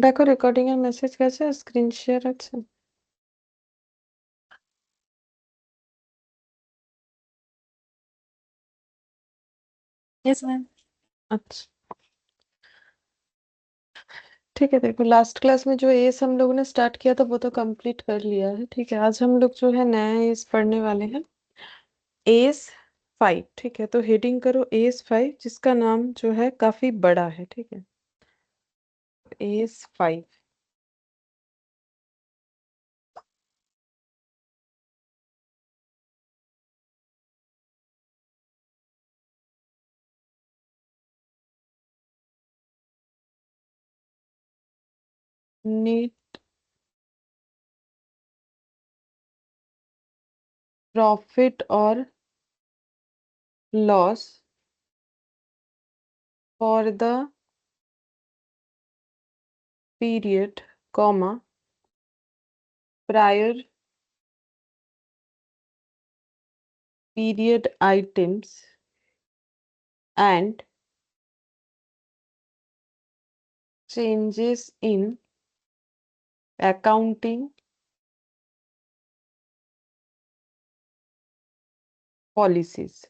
দেখো রেকর্ডিং এর মেসেজ গেছে, স্ক্রিন শেয়ার আছে। Yes ma'am. अच्छा ठीक है। देखो लास्ट क्लास में जो एस हम लोगों ने स्टार्ट किया था वो तो कंप्लीट कर लिया है। ठीक है, आज हम लोग जो है नया एस पढ़ने वाले हैं, एस 5। ठीक है, तो हेडिंग करो एस 5, जिसका नाम जो है काफी बड़ा है। ठीक है, एस 5। नेट प्रॉफिट और loss for the period, comma, prior period items and changes in accounting policies।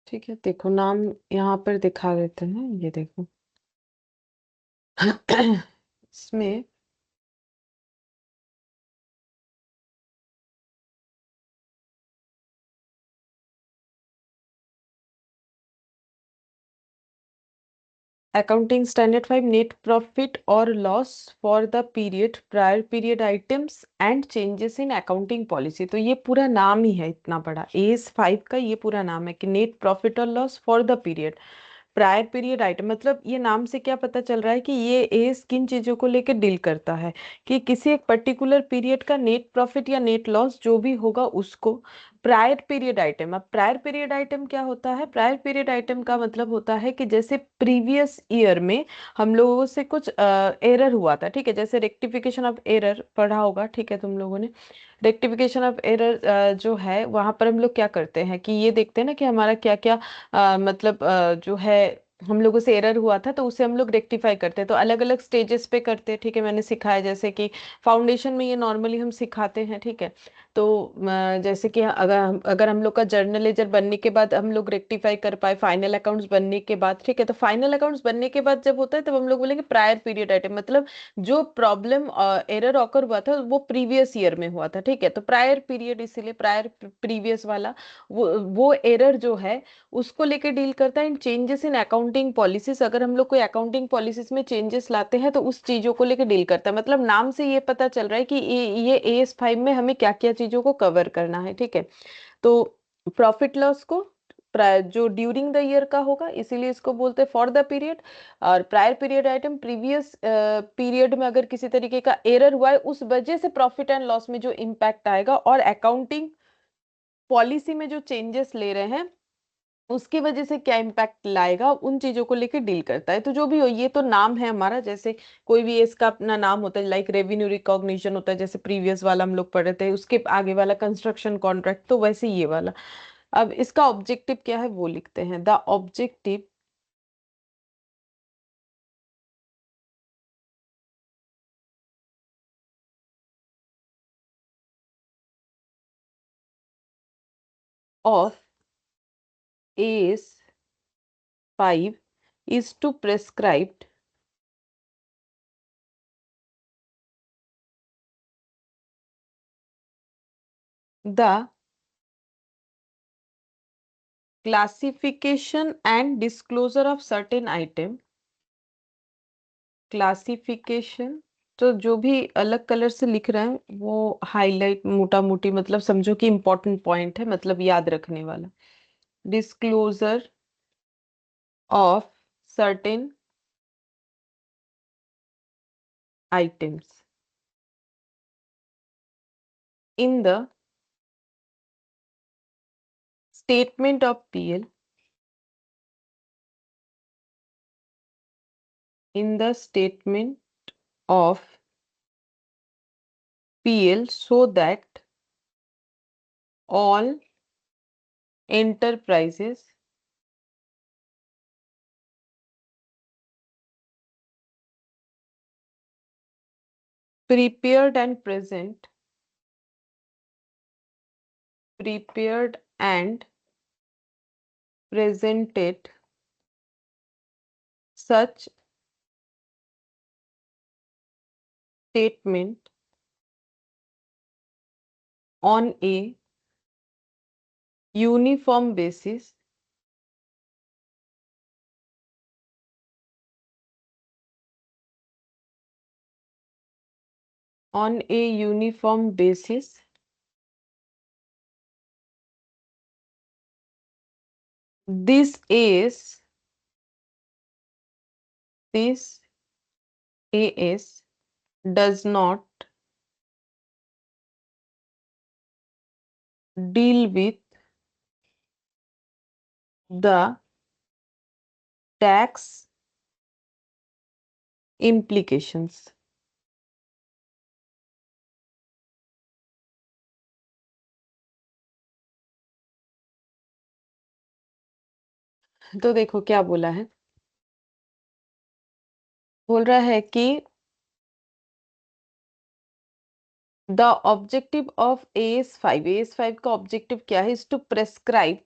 ठीक है, देखो नाम यहाँ पर दिखा देते हैं, ये देखो इसमें अकाउंटिंग स्टैंडर्ड 5, नेट प्रॉफिट और loss for the period, prior period items and changes in accounting policy. तो ये पूरा नाम ही है इतना बड़ा, एस 5 का ये पूरा नाम है कि नेट प्रॉफिट और loss for the period, prior period item. मतलब ये नाम से क्या पता चल रहा है कि ये एस किन चीजों को लेकर डील करता है, कि किसी एक पर्टिकुलर पीरियड का नेट प्रॉफिट या नेट लॉस जो भी होगा उसको प्रायर पीरियड आइटम। अब प्रायर पीरियड आइटम क्या होता है? प्रायर पीरियड आइटम का मतलब होता है कि जैसे प्रीवियस ईयर में हम लोगों से कुछ एरर हुआ था। ठीक है, जैसे रेक्टिफिकेशन ऑफ एरर पढ़ा होगा, ठीक है तुम लोगों ने। रेक्टिफिकेशन ऑफ एरर जो है वहां पर हम लोग क्या करते हैं कि ये देखते हैं ना कि हमारा क्या क्या मतलब जो है हम लोगों से एरर हुआ था, तो उसे हम लोग रेक्टिफाई करते हैं। तो अलग अलग स्टेजेस पे करते हैं। ठीक है, मैंने सिखाया जैसे कि फाउंडेशन में ये नॉर्मली हम सिखाते हैं। ठीक है, तो जैसे कि अगर हम लोग का जर्नल लेजर बनने के बाद हम लोग रेक्टिफाई कर पाए, फाइनल अकाउंट्स बनने के बाद। ठीक है, तो फाइनल अकाउंट्स बनने के बाद जब होता है तब हम लोग बोलेंगे प्रायर पीरियड आइटम, मतलब जो प्रॉब्लम एरर ऑकर हुआ था वो प्रीवियस ईयर में हुआ था। ठीक है, तो प्रायर पीरियड इसीलिए प्रायर प्रीवियस वाला वो एरर जो है उसको लेके डील करता है। इन चेंजेस इन अकाउंटिंग पॉलिसीज, अगर हम लोग कोई अकाउंटिंग पॉलिसीज में चेंजेस लाते हैं तो उस चीजों को लेके डील करता है। मतलब नाम से ये पता चल रहा है कि ये एस 5 में हमें क्या क्या चीजों को कवर करना है। ठीक है, तो प्रॉफिट लॉस को जो ड्यूरिंग द ईयर का होगा इसीलिए इसको बोलते हैं फॉर द पीरियड। और prior period item previous period में अगर किसी तरीके का एरर हुआ है उस वजह से प्रॉफिट एंड लॉस में जो इम्पैक्ट आएगा, और अकाउंटिंग पॉलिसी में जो चेंजेस ले रहे हैं उसकी वजह से क्या इम्पैक्ट लाएगा, उन चीजों को लेकर डील करता है। तो जो भी हो, ये तो नाम है हमारा। जैसे कोई भी इसका अपना नाम होता है, लाइक रेवेन्यू रिकॉग्निशन होता है, जैसे प्रीवियस वाला हम लोग पढ़े थे, उसके आगे वाला कंस्ट्रक्शन कॉन्ट्रैक्ट, तो वैसे ये वाला। अब इसका ऑब्जेक्टिव क्या है वो लिखते हैं। The objective of AS 5 is to prescribe the classification and disclosure of certain item। Classification, तो जो भी अलग कलर से लिख रहे हैं वो हाईलाइट मोटा मोटी, मतलब समझो कि इंपॉर्टेंट पॉइंट है, मतलब याद रखने वाला। Disclosure of certain items in the statement of PL, in the statement of PL so that all enterprises prepared and present, prepared and presented such statement on a uniform basis, on a uniform basis. This is, this is does not deal with the tax implications. तो देखो क्या बोला है, बोल रहा है कि the objective of AS5 का ऑब्जेक्टिव क्या है, is to prescribe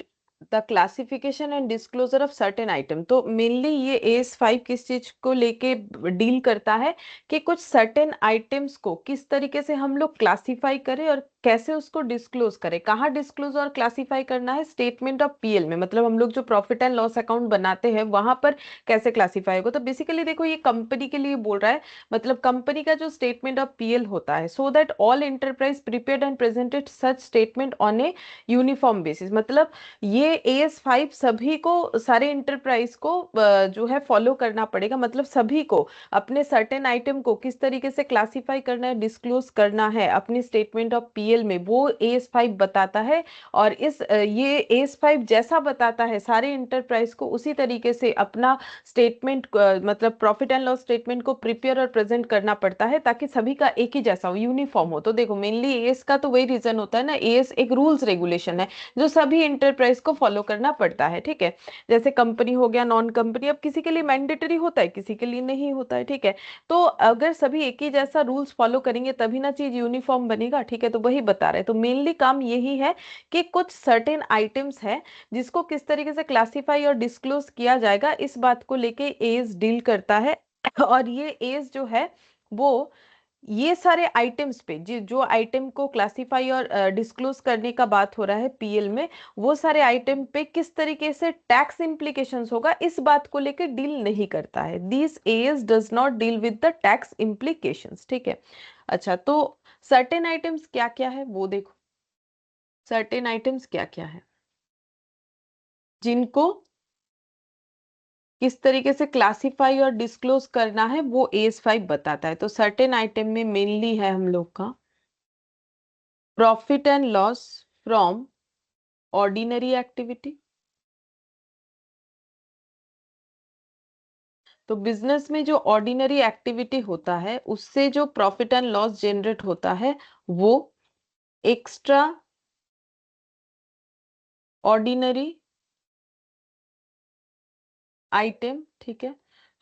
the classification and disclosure of certain item. तो मेनली ये AS5 किस चीज को लेके डील करता है कि कुछ सर्टेन आइटम्स को किस तरीके से हम लोग क्लासिफाई करें और कैसे उसको डिस्क्लोज करें। कहाँ डिस्क्लोज और क्लासिफाई करना है, स्टेटमेंट ऑफ PL में, मतलब हम लोग जो प्रॉफिट एंड लॉस अकाउंट बनाते हैं वहां पर कैसे क्लासिफाई होगा। तो बेसिकली देखो ये कंपनी के लिए बोल रहा है, मतलब कंपनी का जो स्टेटमेंट ऑफ PL होता है, so that all enterprise prepared and presented such statement on a uniform basis. मतलब ये AS5 सभी को, सारे एंटरप्राइज को जो है फॉलो करना पड़ेगा। मतलब सभी को अपने सर्टेन आइटम को किस तरीके से क्लासिफाई करना है, डिस्क्लोज करना है अपनी स्टेटमेंट ऑफ PL में, वो AS5 बताता है। और ये AS5 जैसा बताता है सारे एंटरप्राइज को, उसी तरीके से अपना स्टेटमेंट, मतलब प्रॉफिट एंड लॉस स्टेटमेंट को प्रिपेयर और प्रेजेंट करना पड़ता है, ताकि सभी का एक ही जैसा हो, यूनिफॉर्म हो। तो देखो मेनली एएस का तो वही रीजन होता है ना, एएस एक रूल्स रेगुलेशन है जो सभी इंटरप्राइज को फॉलो करना पड़ता है, ठीक है। जैसे कंपनी हो गया, नॉन कंपनी, अब किसी के लिए मैंडेटरी होता है, किसी के लिए नहीं होता है, ठीक है। तो अगर सभी एक ही जैसा रूल्स फॉलो करेंगे तभी ना चीज यूनिफॉर्म बनेगा, ठीक है। तो वही बता रहे हैं। तो मेनली काम यही है कि कुछ सर्टेन आइटम्स है जिसको किस तरीके से क्लासिफाई और डिस्क्लोज किया जाएगा, इस बात को लेके एज डील करता है। और ये एज जो है वो ये सारे आइटम्स पे, जो आइटम को क्लासिफाई और डिस्क्लोज करने का बात हो रहा है PL में, वो सारे आइटम पे किस तरीके से टैक्स इम्प्लीकेशंस होगा इस बात को लेकर डील नहीं करता है। This AS does not deal with the tax implications, ठीक है। अच्छा, तो सर्टेन आइटम्स क्या क्या है वो देखो, सर्टेन आइटम्स क्या क्या है जिनको किस तरीके से क्लासिफाई और डिस्क्लोज करना है, वो AS5 बताता है। तो सर्टेन आइटम में मेनली है हम लोग का profit and loss from ordinary activity. तो बिजनेस में जो ऑर्डिनरी एक्टिविटी होता है उससे जो प्रॉफिट एंड लॉस जनरेट होता है वो एक्स्ट्रा ऑर्डिनरी आइटम, ठीक है।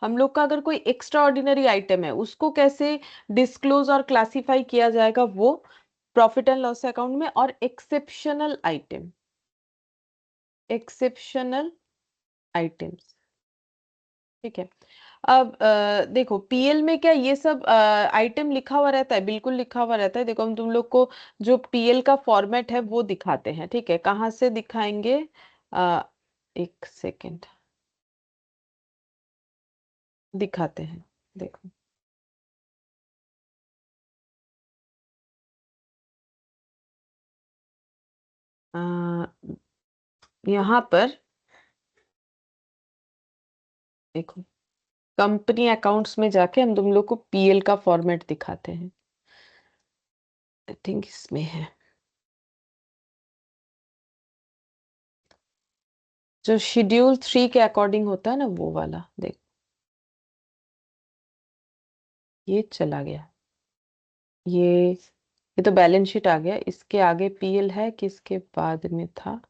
हम लोग का अगर कोई एक्स्ट्रा ऑर्डिनरी आइटम है उसको कैसे डिस्क्लोज और क्लासिफाई किया जाएगा, वो प्रॉफिट एंड लॉस अकाउंट में। और एक्सेप्शनल आइटम, एक्सेप्शनल आइटम्स, ठीक है। अब देखो PL में क्या ये सब आइटम लिखा हुआ रहता है, बिल्कुल लिखा हुआ रहता है। देखो हम तुम लोग को जो PL का फॉर्मेट है वो दिखाते हैं, ठीक है। कहाँ से दिखाएंगे, आ, एक सेकेंड दिखाते हैं, देखो आ, यहाँ पर देखो कंपनी अकाउंट्स में जाके हम तुम लोग को PL का फॉर्मेट दिखाते हैं। आई थिंक इसमें है, जो शेड्यूल 3 के अकॉर्डिंग होता है ना, वो वाला देख, ये चला गया, ये तो बैलेंस शीट आ गया। इसके आगे PL है कि इसके बाद में था,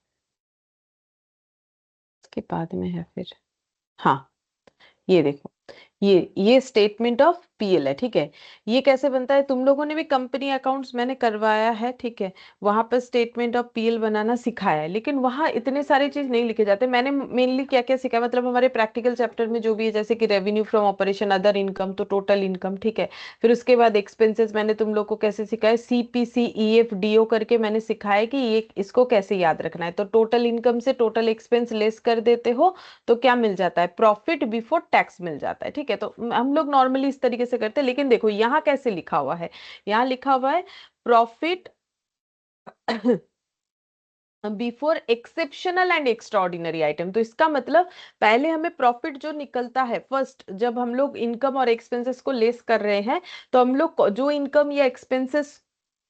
इसके बाद में है फिर, हाँ ये देखो, ये स्टेटमेंट ऑफ पीएल है, ठीक है। ये कैसे बनता है, तुम लोगों ने भी कंपनी अकाउंट्स मैंने करवाया है, ठीक है। वहां पर स्टेटमेंट ऑफ पीएल बनाना सिखाया है, लेकिन वहां इतने सारे चीज नहीं लिखे जाते। मैंने मेनली क्या क्या सिखाया, मतलब हमारे प्रैक्टिकल चैप्टर में जो भी है, जैसे कि revenue from operation, other income, तो टोटल इनकम, ठीक है। फिर उसके बाद एक्सपेंसेस मैंने तुम लोग को कैसे सिखाया, सीपीसी ईएफ डीओ करके मैंने सिखाया कि ये इसको कैसे याद रखना है। तो टोटल इनकम से टोटल एक्सपेंस लेस कर देते हो तो क्या मिल जाता है, प्रॉफिट बिफोर टैक्स मिल जाता है, ठीक है। तो हम लोग नॉर्मली इस तरीके से करते हैं, लेकिन देखो यहाँ कैसे लिखा हुआ है, यहाँ लिखा हुआ है profit before exceptional and extraordinary item. तो इसका मतलब पहले हमें प्रॉफिट जो निकलता है, फर्स्ट जब हम लोग इनकम और एक्सपेंसेस को लेस कर रहे हैं, तो हम लोग जो इनकम या एक्सपेंसेस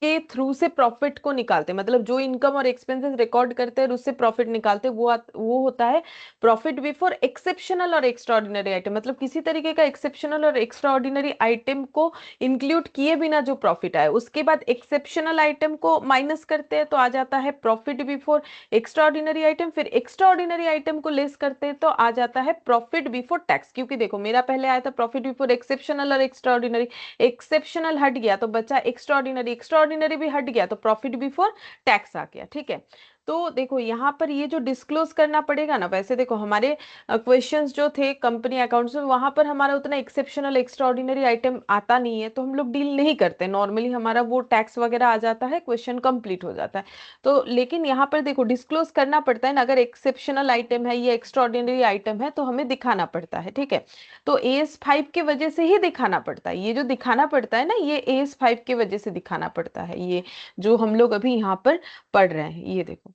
के थ्रू से प्रॉफिट को निकालते हैं, मतलब जो इनकम और एक्सपेंसेस रिकॉर्ड करते हैं और उससे प्रॉफिट निकालते हैं, वो होता है प्रॉफिट बिफोर एक्सेप्शनल और एक्स्ट्राऑर्डिनरी आइटम। मतलब किसी तरीके का एक्सेप्शनल और एक्स्ट्राऑर्डिनरी आइटम को इंक्लूड किए बिना जो प्रॉफिट आए, उसके बाद एक्सेप्शनल आइटम को माइनस करते हैं तो आ जाता है प्रॉफिट बिफोर एक्स्ट्राऑर्डिनरी आइटम, फिर एक्स्ट्राऑर्डिनरी आइटम को लेस करते हैं तो आ जाता है प्रॉफिट बिफोर टैक्स। क्योंकि देखो मेरा पहले आया था प्रॉफिट बिफोर एक्सेप्शनल और एक्स्ट्राऑर्डिनरी, एक्सेप्शनल हट गया तो बचा एक्स्ट्राऑर्डिनरी, एक्स्ट्राऑर्डिनरी भी हट गया तो प्रॉफिट बिफोर टैक्स आ गया, ठीक है। तो देखो यहाँ पर ये जो डिस्क्लोज करना पड़ेगा ना, वैसे देखो हमारे क्वेश्चंस जो थे कंपनी अकाउंट्स में, वहां पर हमारा उतना एक्सेप्शनल एक्स्ट्राऑर्डिनरी आइटम आता नहीं है, तो हम लोग डील नहीं करते नॉर्मली, हमारा वो टैक्स वगैरह आ जाता है, क्वेश्चन कंप्लीट हो जाता है। तो लेकिन यहाँ पर देखो डिस्क्लोज करना पड़ता है ना, अगर एक्सेप्शनल आइटम है या एक्स्ट्राऑर्डिनरी आइटम है तो हमें दिखाना पड़ता है, ठीक है। तो AS5 की वजह से ही दिखाना पड़ता है, ये जो दिखाना पड़ता है ना, ये AS5 की वजह से दिखाना पड़ता है, ये जो हम लोग अभी यहाँ पर पढ़ रहे हैं, ये देखो।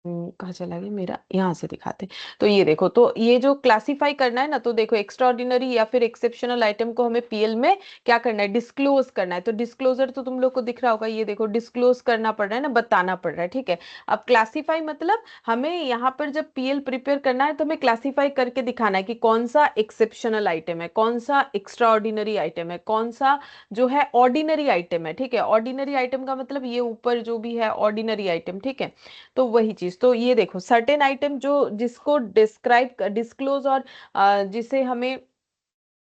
कहाँ चला गया मेरा, यहाँ से दिखाते हैं। तो ये देखो, तो ये जो क्लासिफाई करना है ना, तो देखो एक्स्ट्राऑर्डिनरी या फिर एक्सेप्शनल आइटम को हमें पीएल में क्या करना है, डिस्क्लोज करना है। तो डिस्क्लोजर तो तुम लोग को दिख रहा होगा, ये देखो डिस्क्लोज करना पड़ रहा है ना, बताना पड़ रहा है, ठीक है। अब क्लासिफाई मतलब हमें यहाँ पर जब पीएल प्रिपेयर करना है तो हमें क्लासिफाई करके दिखाना है कि कौन सा एक्सेप्शनल आइटम है, कौन सा एक्स्ट्राऑर्डिनरी आइटम है, कौन सा जो है ऑर्डिनरी आइटम है, ठीक है। ऑर्डिनरी आइटम का मतलब ये ऊपर जो भी है ऑर्डिनरी आइटम, ठीक है। तो वही चीज, तो ये देखो सर्टेन आइटम जो जिसको डिस्क्राइब डिस्क्लोज और जिसे हमें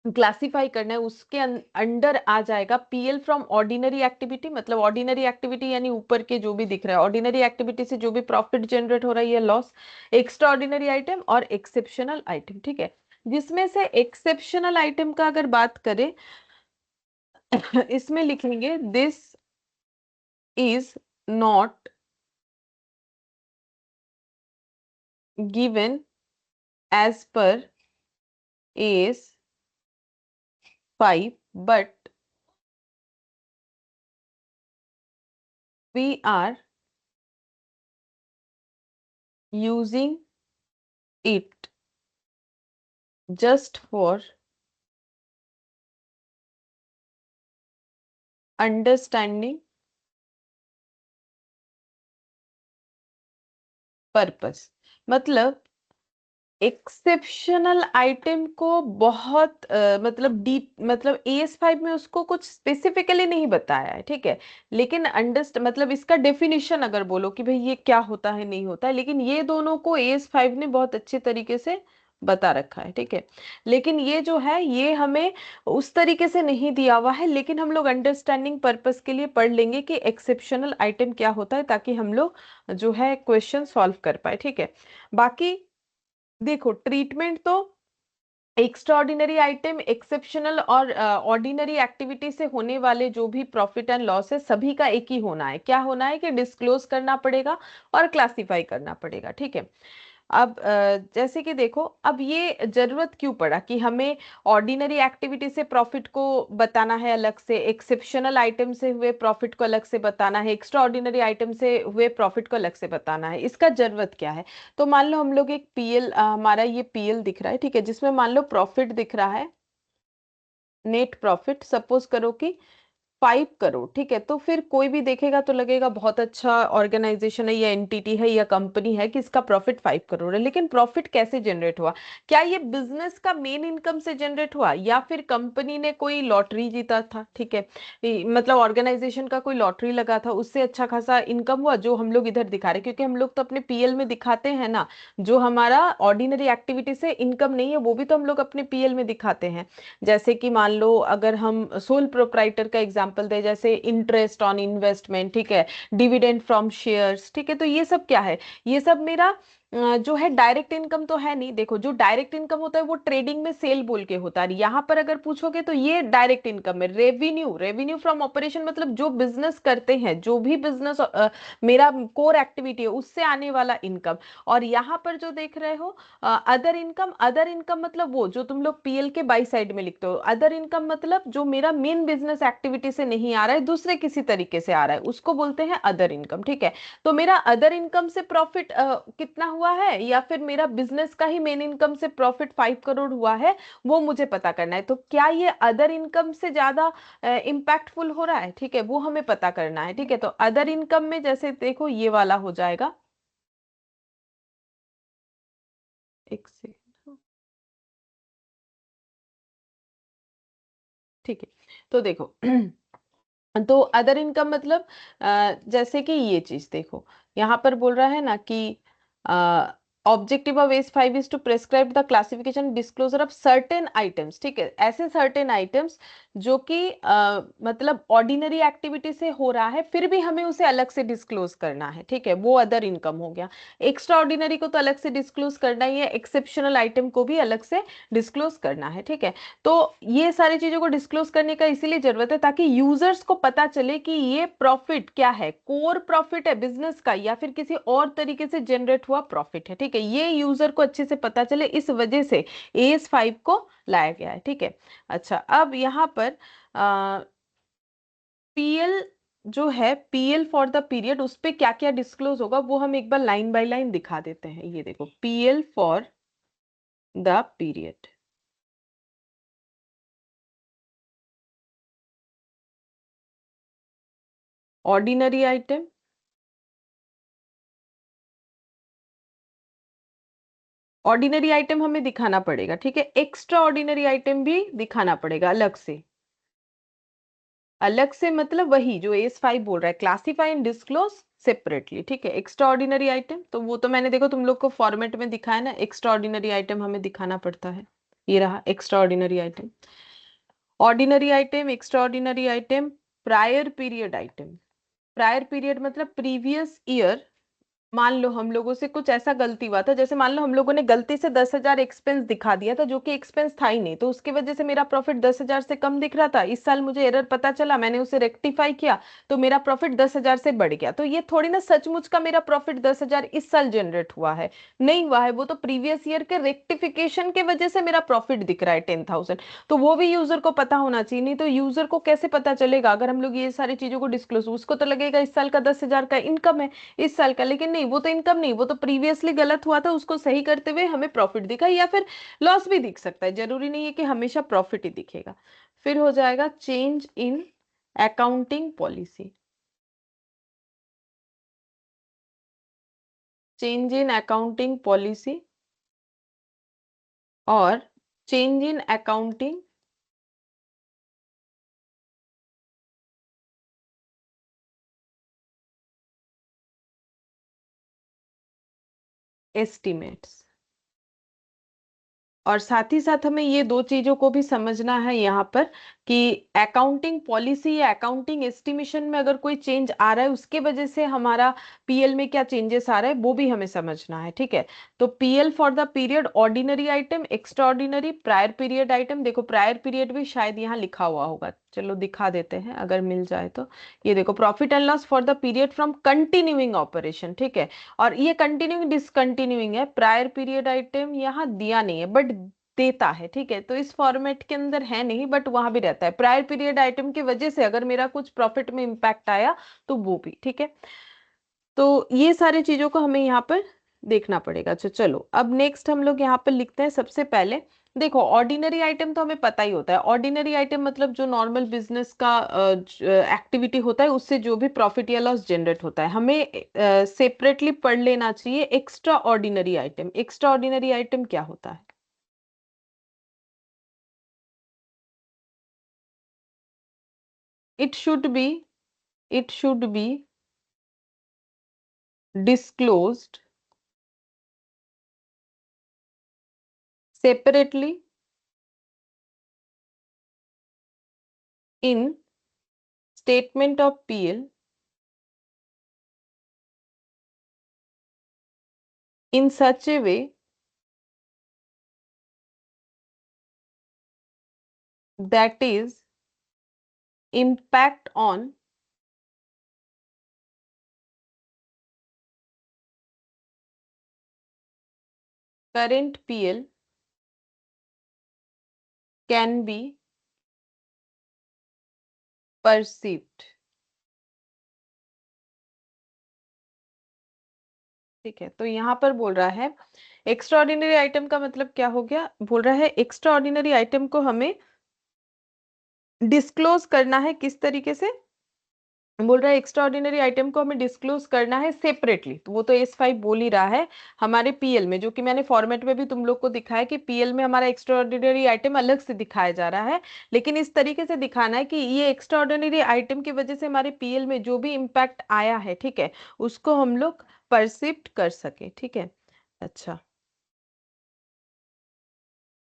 क्लासिफाई करना है, उसके अंडर आ जाएगा पीएल फ्रॉम ऑर्डिनरी एक्टिविटी। मतलब ऑर्डिनरी एक्टिविटी यानी ऊपर के जो भी दिख रहा है, ऑर्डिनरी एक्टिविटी से जो भी प्रॉफिट जनरेट हो रहा है या लॉस, एक्स्ट्रा ऑर्डिनरी आइटम और एक्सेप्शनल आइटम, ठीक है। जिसमें से एक्सेप्शनल आइटम का अगर बात करें इसमें लिखेंगे this is not given as per AS 5, but we are using it just for understanding purpose। मतलब एक्सेप्शनल आइटम को बहुत मतलब डीप, मतलब AS5 में उसको कुछ स्पेसिफिकली नहीं बताया है, ठीक है। लेकिन अंडरस्ट मतलब इसका डेफिनेशन अगर बोलो कि भाई ये क्या होता है नहीं होता है, लेकिन ये दोनों को AS5 ने बहुत अच्छे तरीके से बता रखा है, ठीक है। लेकिन ये जो है ये हमें उस तरीके से नहीं दिया हुआ है, लेकिन हम लोग अंडरस्टैंडिंग पर्पस के लिए पढ़ लेंगे कि एक्सेप्शनल आइटम क्या होता है, ताकि हम लोग जो है क्वेश्चन सॉल्व कर पाए, ठीक है। बाकी देखो ट्रीटमेंट तो एक्स्ट्राऑर्डिनरी आइटम, एक्सेप्शनल और ऑर्डिनरी एक्टिविटी से होने वाले जो भी प्रॉफिट एंड लॉस है, सभी का एक ही होना है। क्या होना है कि डिस्क्लोज करना पड़ेगा और क्लासिफाई करना पड़ेगा, ठीक है। अब जैसे कि देखो, अब ये जरूरत क्यों पड़ा कि हमें ऑर्डिनरी एक्टिविटी से प्रॉफिट को बताना है अलग से, एक्सेप्शनल आइटम से हुए प्रॉफिट को अलग से बताना है, एक्स्ट्रा ऑर्डिनरी आइटम से हुए प्रॉफिट को अलग से बताना है, इसका जरूरत क्या है। तो मान लो हम लोग एक पीएल, हमारा ये पीएल दिख रहा है, ठीक है, जिसमें मान लो प्रॉफिट दिख रहा है, नेट प्रॉफिट। सपोज करो कि 5 करोड़, ठीक है। तो फिर कोई भी देखेगा तो लगेगा बहुत अच्छा ऑर्गेनाइजेशन है या एंटिटी है या कंपनी है कि इसका प्रॉफिट 5 करोड़ है। लेकिन प्रॉफिट कैसे जनरेट हुआ? क्या ये बिजनेस का मेन इनकम से जनरेट हुआ, या फिर कंपनी ने कोई लॉटरी जीता था, ठीक है, मतलब ऑर्गेनाइजेशन का कोई लॉटरी लगा था, उससे अच्छा खासा इनकम हुआ जो हम लोग इधर दिखा रहे हैं? क्योंकि हम लोग तो अपने पीएल में दिखाते हैं ना, जो हमारा ऑर्डिनरी एक्टिविटी से इनकम नहीं है वो भी तो हम लोग अपने पीएल में दिखाते हैं। जैसे कि मान लो अगर हम सोल प्रोप्राइटर का एग्जांपल दें, जैसे इंटरेस्ट ऑन इन्वेस्टमेंट, ठीक है, डिविडेंड फ्रॉम शेयर्स, ठीक है, तो ये सब क्या है? ये सब मेरा जो है डायरेक्ट इनकम तो है नहीं। देखो, जो डायरेक्ट इनकम होता है वो ट्रेडिंग में सेल बोल के होता है। यहाँ पर अगर पूछोगे तो ये डायरेक्ट इनकम है। रेवेन्यू, रेवेन्यू फ्रॉम ऑपरेशन मतलब जो बिजनेस करते हैं, जो भी बिजनेस मेरा कोर एक्टिविटी है उससे आने वाला इनकम। और यहाँ पर जो देख रहे हो अदर इनकम, अदर इनकम मतलब वो जो तुम लोग पीएल के बाई साइड में लिखते हो। अदर इनकम मतलब जो मेरा मेन बिजनेस एक्टिविटी से नहीं आ रहा है, दूसरे किसी तरीके से आ रहा है, उसको बोलते हैं अदर इनकम, ठीक है। तो मेरा अदर इनकम से प्रॉफिट कितना हुआ है, या फिर मेरा बिजनेस का ही मेन इनकम से प्रॉफिट 5 करोड़ हुआ है, वो मुझे पता करना है। तो क्या ये अदर इनकम से ज्यादा इम्पैक्टफुल हो रहा है, ठीक है, वो हमें पता करना है, ठीक है। तो अदर इनकम में जैसे देखो ये वाला हो जाएगा, एक सेकंड, ठीक है। तो देखो तो अदर इनकम मतलब जैसे कि ये चीज देखो, यहाँ पर बोल रहा है ना कि objective of AS 5 is to prescribe the classification disclosure of certain items, ठीक है, ऐसे सर्टेन आइटम्स जो कि मतलब ऑर्डिनरी एक्टिविटी से हो रहा है फिर भी हमें उसे अलग से डिस्क्लोज करना है, ठीक है, वो अदर इनकम हो गया। एक्स्ट्रा ऑर्डिनरी को तो अलग से डिस्क्लोज करना ही है, एक्सेप्शनल आइटम को भी अलग से डिस्क्लोज करना है, ठीक है। तो ये सारी चीजों को डिस्क्लोज करने का इसीलिए जरूरत है ताकि यूजर्स को पता चले कि ये प्रॉफिट क्या है, कोर प्रॉफिट है बिजनेस का या फिर किसी और तरीके से जनरेट हुआ प्रॉफिट है, ठीक है। ये यूजर को अच्छे से पता चले, इस वजह से एएस 5 को लाया गया है, ठीक है। अच्छा, अब यहाँ पर पीएल जो है, पीएल फॉर द पीरियड, उस पे क्या क्या डिस्क्लोज होगा वो हम एक बार लाइन बाय लाइन दिखा देते हैं। ये देखो, PL for the period, ordinary item, ordinary item हमें दिखाना पड़ेगा, ठीक है, एक्स्ट्रा ऑर्डिनरी आइटम भी दिखाना पड़ेगा अलग से। अलग से मतलब वही जो एस 5 बोल रहा है, क्लासीफाई एंड डिस्क्लोज सेपरेटली, ठीक है। एक्स्ट्रा ऑर्डिनरी आइटम तो वो तो मैंने देखो तुम लोग को फॉर्मेट में दिखाया ना, एक्स्ट्रा ऑर्डिनरी आइटम हमें दिखाना पड़ता है। ये रहा extra ordinary item, ordinary item, extra ordinary item, prior period item. Prior period मतलब प्रीवियस ईयर। मान लो हम लोगों से कुछ ऐसा गलती हुआ था, जैसे मान लो हम लोगों ने गलती से 10,000 एक्सपेंस दिखा दिया था जो कि एक्सपेंस था ही नहीं, तो उसकी वजह से मेरा प्रॉफिट 10,000 से कम दिख रहा था। इस साल मुझे एरर पता चला, मैंने उसे रेक्टिफाई किया, तो मेरा प्रॉफिट 10,000 से बढ़ गया। तो ये थोड़ी ना सचमुच का मेरा प्रॉफिट 10,000 इस साल जनरेट हुआ है, नहीं हुआ है, वो तो प्रीवियस ईयर के रेक्टिफिकेशन के वजह से मेरा प्रॉफिट दिख रहा है 10,000। तो वो भी यूजर को पता होना चाहिए, नहीं तो यूजर को कैसे पता चलेगा अगर हम लोग ये सारी चीजों को डिस्क्लोज, उसको तो लगेगा इस साल का 10,000 का इनकम है इस साल का, लेकिन नहीं, वो तो इनकम नहीं, वो तो प्रीवियसली गलत हुआ था, उसको सही करते हुए हमें प्रॉफिट दिखा, या फिर लॉस भी दिख सकता है, जरूरी नहीं है कि हमेशा प्रॉफिट ही दिखेगा। फिर हो जाएगा change in accounting policy, change in accounting policy और चेंज इन अकाउंटिंग एस्टिमेट्स। और साथ ही साथ हमें ये दो चीजों को भी समझना है यहाँ पर कि अकाउंटिंग पॉलिसी या अकाउंटिंग एस्टिमेशन में अगर कोई चेंज आ रहा है उसके वजह से हमारा पीएल में क्या चेंजेस आ रहा है वो भी हमें समझना है, ठीक है। तो PL for the period, ordinary item, extra ordinary, prior period item. देखो प्रायर पीरियड भी शायद यहाँ लिखा हुआ होगा, चलो दिखा देते हैं अगर मिल जाए तो। ये देखो, profit and loss for the period from continuing operation, ठीक है। और ये कंटिन्यूइंग डिसकंटिन्यूइंग है, प्रायर पीरियड आइटम यहाँ दिया नहीं है बट देता है, ठीक है। तो इस फॉर्मेट के अंदर है नहीं बट वहां भी रहता है, प्रायर पीरियड आइटम की वजह से अगर मेरा कुछ प्रॉफिट में इंपैक्ट आया तो वो भी, ठीक है। तो ये सारी चीजों को हमें यहाँ पर देखना पड़ेगा। अच्छा चलो, अब नेक्स्ट हम लोग यहाँ पर लिखते हैं सबसे पहले देखो ऑर्डिनरी आइटम तो हमें पता ही होता है। ऑर्डिनरी आइटम मतलब जो नॉर्मल बिजनेस का एक्टिविटी होता है उससे जो भी प्रॉफिट या लॉस जनरेट होता है, हमें सेपरेटली पढ़ लेना चाहिए extra ordinary item. Extra ordinary item क्या होता है? It should B it should B disclosed separately in statement of PL in such a way that is impact on current PL can be perceived। ठीक है, तो यहाँ पर बोल रहा है एक्स्ट्रा ऑर्डिनरी आइटम का मतलब क्या हो गया, बोल रहा है एक्स्ट्रा ऑर्डिनरी आइटम को हमें डिस्क्लोज करना है। किस तरीके से बोल रहा है? एक्स्ट्रा ऑर्डिनरी आइटम को हमें डिस्क्लोज करना है सेपरेटली। तो वो तो S5 बोल ही रहा है हमारे पीएल में, जो कि मैंने फॉर्मेट में भी तुम लोग को दिखाया कि पीएल में हमारा एक्स्ट्रा ऑर्डिनरी आइटम अलग से दिखाया जा रहा है। लेकिन इस तरीके से दिखाना है कि ये एक्स्ट्रा ऑर्डिनरी आइटम की वजह से हमारे पीएल में जो भी इम्पैक्ट आया है, ठीक है, उसको हम लोग परसिप्ट कर सके। ठीक है, अच्छा,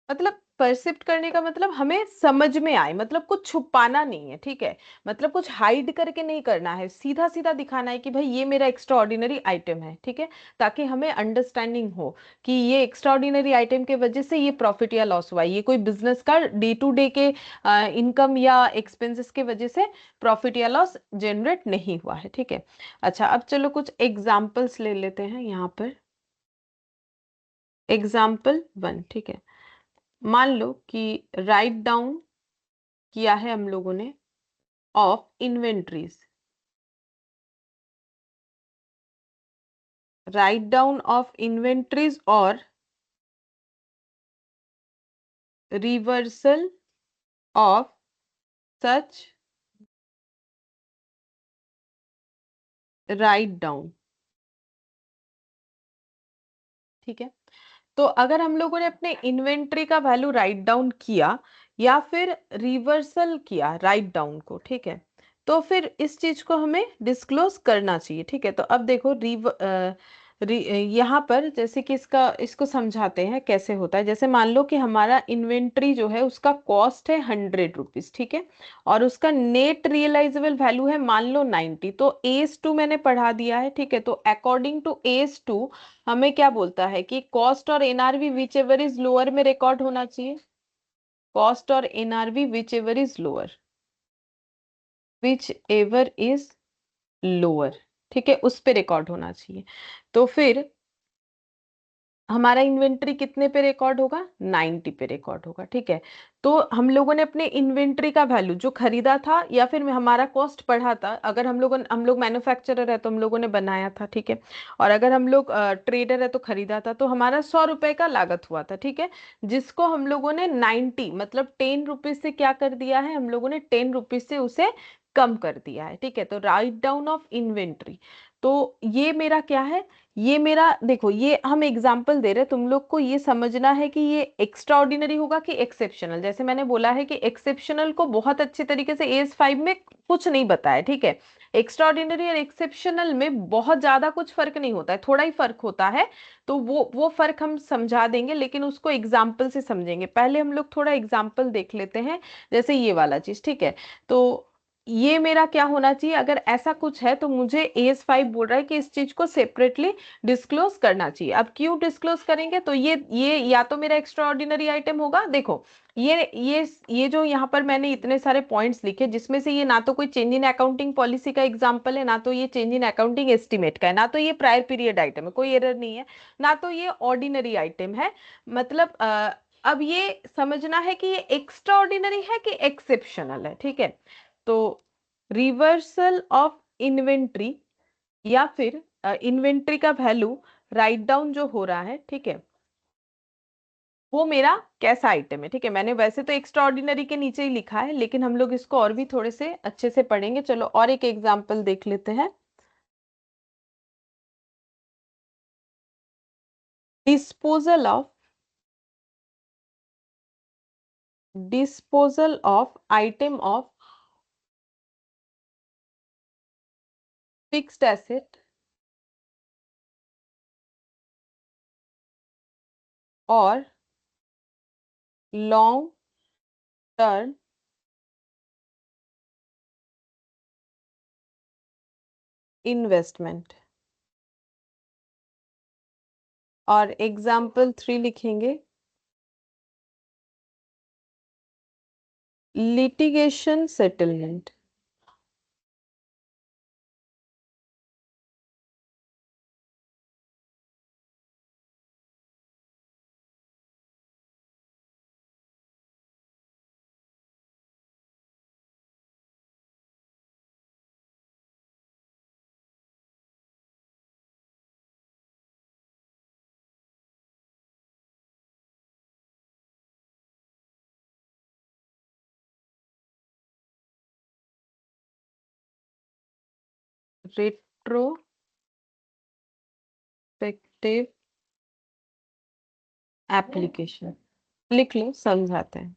मतलब परसिप्ट करने का मतलब हमें समझ में आए, मतलब कुछ छुपाना नहीं है। ठीक है, मतलब कुछ हाइड करके नहीं करना है, सीधा सीधा दिखाना है कि भाई ये मेरा एक्स्ट्रा ऑर्डिनरी आइटम है। ठीक है, ताकि हमें अंडरस्टैंडिंग हो कि ये एक्स्ट्रा ऑर्डिनरी आइटम के वजह से ये प्रॉफिट या लॉस हुआ, ये कोई बिजनेस का डे टू डे के इनकम या एक्सपेंसेस के वजह से प्रॉफिट या लॉस जनरेट नहीं हुआ है। ठीक है, अच्छा, अब चलो कुछ एग्जाम्पल्स ले लेते हैं यहाँ पर। एग्जाम्पल 1, ठीक है, मान लो कि राइट डाउन किया है हम लोगों ने of inventories. Write down of inventories और reversal of such write down. ठीक है, तो अगर हम लोगों ने अपने इन्वेंट्री का वैल्यू राइट डाउन किया या फिर रिवर्सल किया राइट डाउन को, ठीक है, तो फिर इस चीज को हमें डिस्क्लोज करना चाहिए। ठीक है, तो अब देखो यहाँ पर जैसे कि इसको समझाते हैं कैसे होता है। जैसे मान लो कि हमारा इन्वेंट्री जो है उसका कॉस्ट है 100 रुपीज, ठीक है, और उसका नेट रियलाइजेबल वैल्यू है मान लो 90। तो एस टू मैंने पढ़ा दिया है। ठीक है, तो अकॉर्डिंग टू एस टू हमें क्या बोलता है कि कॉस्ट और NRV which ever is lower में रिकॉर्ड होना चाहिए। कॉस्ट और NRV which ever is lower, which ever is lower, ठीक है, उस पे रिकॉर्ड होना चाहिए। तो फिर हमारा इन्वेंट्री कितने पे रिकॉर्ड होगा? 90 पे रिकॉर्ड होगा। ठीक है, तो हम लोगों ने अपने इन्वेंट्री का वैल्यू जो खरीदा था या फिर हमारा कॉस्ट पढ़ा था, अगर हम लोग मैन्युफैक्चरर है तो हम लोगों ने बनाया था। ठीक है, और अगर हम लोग ट्रेडर है तो खरीदा था, तो हमारा 100 रुपए का लागत हुआ था। ठीक है, जिसको हम लोगों ने 90 मतलब 10 रुपीज से क्या कर दिया है, हम लोगों ने 10 रुपीज से उसे कम कर दिया है। ठीक है, तो राइट डाउन ऑफ इन्वेंट्री। तो ये मेरा क्या है, ये मेरा देखो, ये हम एग्जाम्पल दे रहे हैं, तुम लोग को ये समझना है कि ये एक्स्ट्रा ऑर्डिनरी होगा कि एक्सेप्शनल। जैसे मैंने बोला है कि एक्सेप्शनल को बहुत अच्छे तरीके से एस5 में कुछ नहीं बताया। ठीक है, एक्स्ट्रा ऑर्डिनरी और एक्सेप्शनल में बहुत ज्यादा कुछ फर्क नहीं होता है, थोड़ा ही फर्क होता है। तो वो फर्क हम समझा देंगे, लेकिन उसको एग्जाम्पल से समझेंगे। पहले हम लोग थोड़ा एग्जाम्पल देख लेते हैं, जैसे ये वाला चीज। ठीक है, तो ये मेरा क्या होना चाहिए, अगर ऐसा कुछ है तो मुझे एस5 बोल रहा है कि इस चीज को सेपरेटली डिस्क्लोज करना चाहिए। अब क्यों डिस्क्लोज करेंगे, तो ये या तो मेरा एक्स्ट्रा ऑर्डिनरी आइटम होगा। देखो ये जो यहाँ पर मैंने इतने सारे पॉइंट्स लिखे, जिसमें से ये ना तो कोई चेंज इन अकाउंटिंग पॉलिसी का एग्जांपल है, ना तो ये चेंज इन अकाउंटिंग एस्टिमेट का है, ना तो ये प्रायर पीरियड आइटम है, कोई एरर नहीं है, ना तो ये ऑर्डिनरी आइटम है। मतलब अब ये समझना है कि ये एक्स्ट्रा ऑर्डिनरी है कि एक्सेप्शनल है। ठीक है, तो रिवर्सल ऑफ इन्वेंट्री या फिर इन्वेंट्री का वैल्यू राइट डाउन जो हो रहा है, ठीक है, वो मेरा कैसा आइटम है। ठीक है, मैंने वैसे तो एक्स्ट्रा ऑर्डिनरी के नीचे ही लिखा है, लेकिन हम लोग इसको और भी थोड़े से अच्छे से पढ़ेंगे। चलो और एक एग्जाम्पल देख लेते हैं। Disposal of item of fixed asset और लॉन्ग टर्म इन्वेस्टमेंट। और एग्जाम्पल 3 लिखेंगे, लिटिगेशन सेटलमेंट। Retrospective application. लिख लो, समझाते हैं।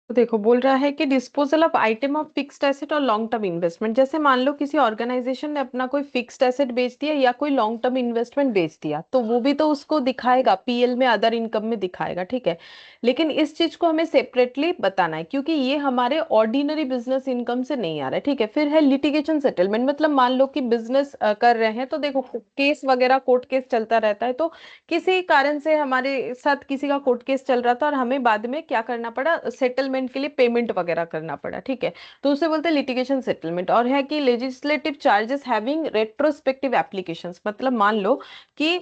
तो देखो, बोल रहा है कि disposal of item of fixed asset और लॉन्ग टर्म इन्वेस्टमेंट। जैसे मान लो किसी ऑर्गेनाइजेशन ने अपना कोई फिक्स्ड एसेट बेच दिया या कोई लॉन्ग टर्म इन्वेस्टमेंट बेच दिया, तो वो भी तो उसको दिखाएगा, पीएल में अदर इनकम में दिखाएगा। ठीक है, लेकिन इस चीज को हमें सेपरेटली बताना है, क्योंकि ये हमारे ऑर्डिनरी बिजनेस इनकम से नहीं आ रहा है। ठीक है, फिर है लिटिगेशन सेटलमेंट। मतलब मान लो कि बिजनेस कर रहे हैं, तो देखो केस वगैरह, कोर्ट केस चलता रहता है। तो किसी कारण से हमारे साथ किसी का कोर्ट केस चल रहा था और हमें बाद में क्या करना पड़ा, सेटलमेंट के लिए पेमेंट वगैरह करना पड़ा। ठीक है, तो उसे बोलते हैं लिटिगेशन सेटलमेंट। और है कि legislative charges having retrospective applications. मतलब मान लो कि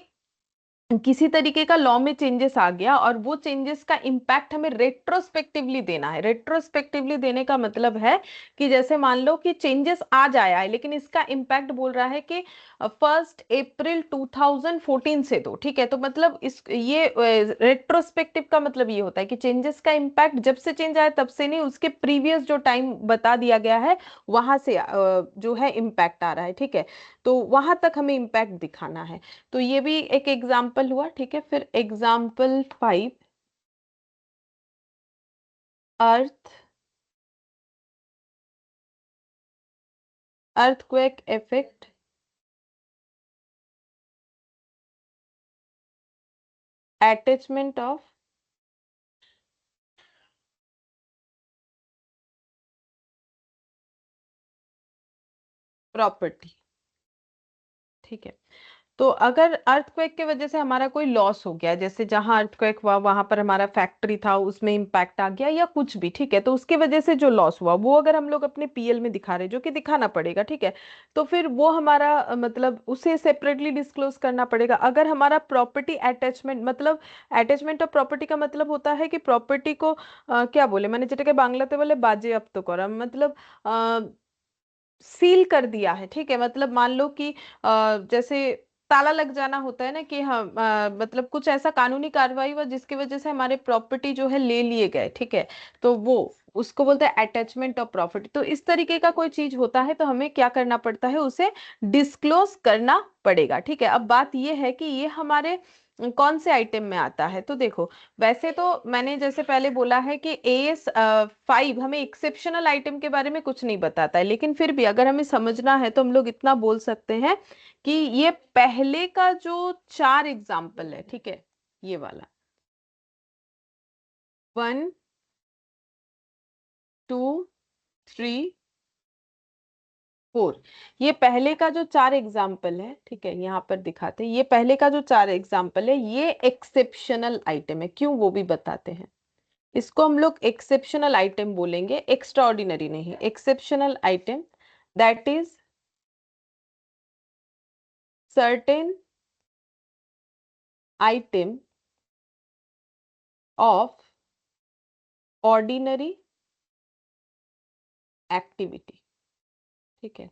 किसी तरीके का लॉ में चेंजेस आ गया और वो चेंजेस का इम्पैक्ट हमें रेट्रोस्पेक्टिवली देना है। रेट्रोस्पेक्टिवली देने का मतलब है कि जैसे मान लो कि चेंजेस आज आया है, लेकिन इसका इम्पैक्ट बोल रहा है कि 1 अप्रैल 2014 से दो। ठीक है, तो मतलब इस ये रेट्रोस्पेक्टिव का मतलब ये होता है कि चेंजेस का इम्पैक्ट जब से चेंज आया तब से नहीं, उसके प्रीवियस जो टाइम बता दिया गया है वहां से जो है इम्पैक्ट आ रहा है। ठीक है, तो वहां तक हमें इम्पैक्ट दिखाना है। तो ये भी एक एग्जाम्पल हुआ। ठीक है, फिर example 5, earth earthquake effect attachment of property. ठीक है, तो अगर अर्थक्वेक की वजह से हमारा कोई लॉस हो गया, जैसे जहां अर्थक्वेक हुआ वहां पर हमारा फैक्ट्री था, उसमें इंपैक्ट आ गया या कुछ भी। ठीक है, तो उसकी वजह से जो लॉस हुआ वो अगर हम लोग अपने पीएल में दिखा रहे, जो कि दिखाना पड़ेगा। ठीक है, तो फिर वो हमारा मतलब उसे सेपरेटली डिस्क्लोज करना पड़ेगा। अगर हमारा प्रॉपर्टी अटैचमेंट, मतलब अटैचमेंट ऑफ प्रॉपर्टी का मतलब होता है कि प्रॉपर्टी को क्या बोले, मैंने যেটাকে বাংলাতে বলে বাজেয়াপ্ত করা, मतलब सील कर दिया है। ठीक है, मतलब मान लो कि जैसे ताला लग जाना होता है ना, कि हम मतलब कुछ ऐसा कानूनी कार्रवाई हुआ जिसकी वजह से हमारे प्रॉपर्टी जो है ले लिए गए। ठीक है, तो वो उसको बोलते हैं अटैचमेंट ऑफ प्रॉपर्टी। तो इस तरीके का कोई चीज होता है तो हमें क्या करना पड़ता है, उसे डिस्क्लोज करना पड़ेगा। ठीक है, अब बात ये है कि ये हमारे कौन से आइटम में आता है। तो देखो, वैसे तो मैंने जैसे पहले बोला है कि AS5 हमें एक्सेप्शनल आइटम के बारे में कुछ नहीं बताता है, लेकिन फिर भी अगर हमें समझना है तो हम लोग इतना बोल सकते हैं कि ये पहले का जो 4 एग्जाम्पल है, ठीक है, ये वाला 1, 2, 3, 4। ये पहले का जो 4 एग्जाम्पल है, ठीक है, यहाँ पर दिखाते हैं, ये पहले का जो 4 एग्जाम्पल है ये एक्सेप्शनल आइटम है। क्यों, वो भी बताते हैं। इसको हम लोग एक्सेप्शनल आइटम बोलेंगे, एक्स्ट्रा ऑर्डिनरी नहीं, exceptional item. That is certain item of ordinary activity, ठीक है।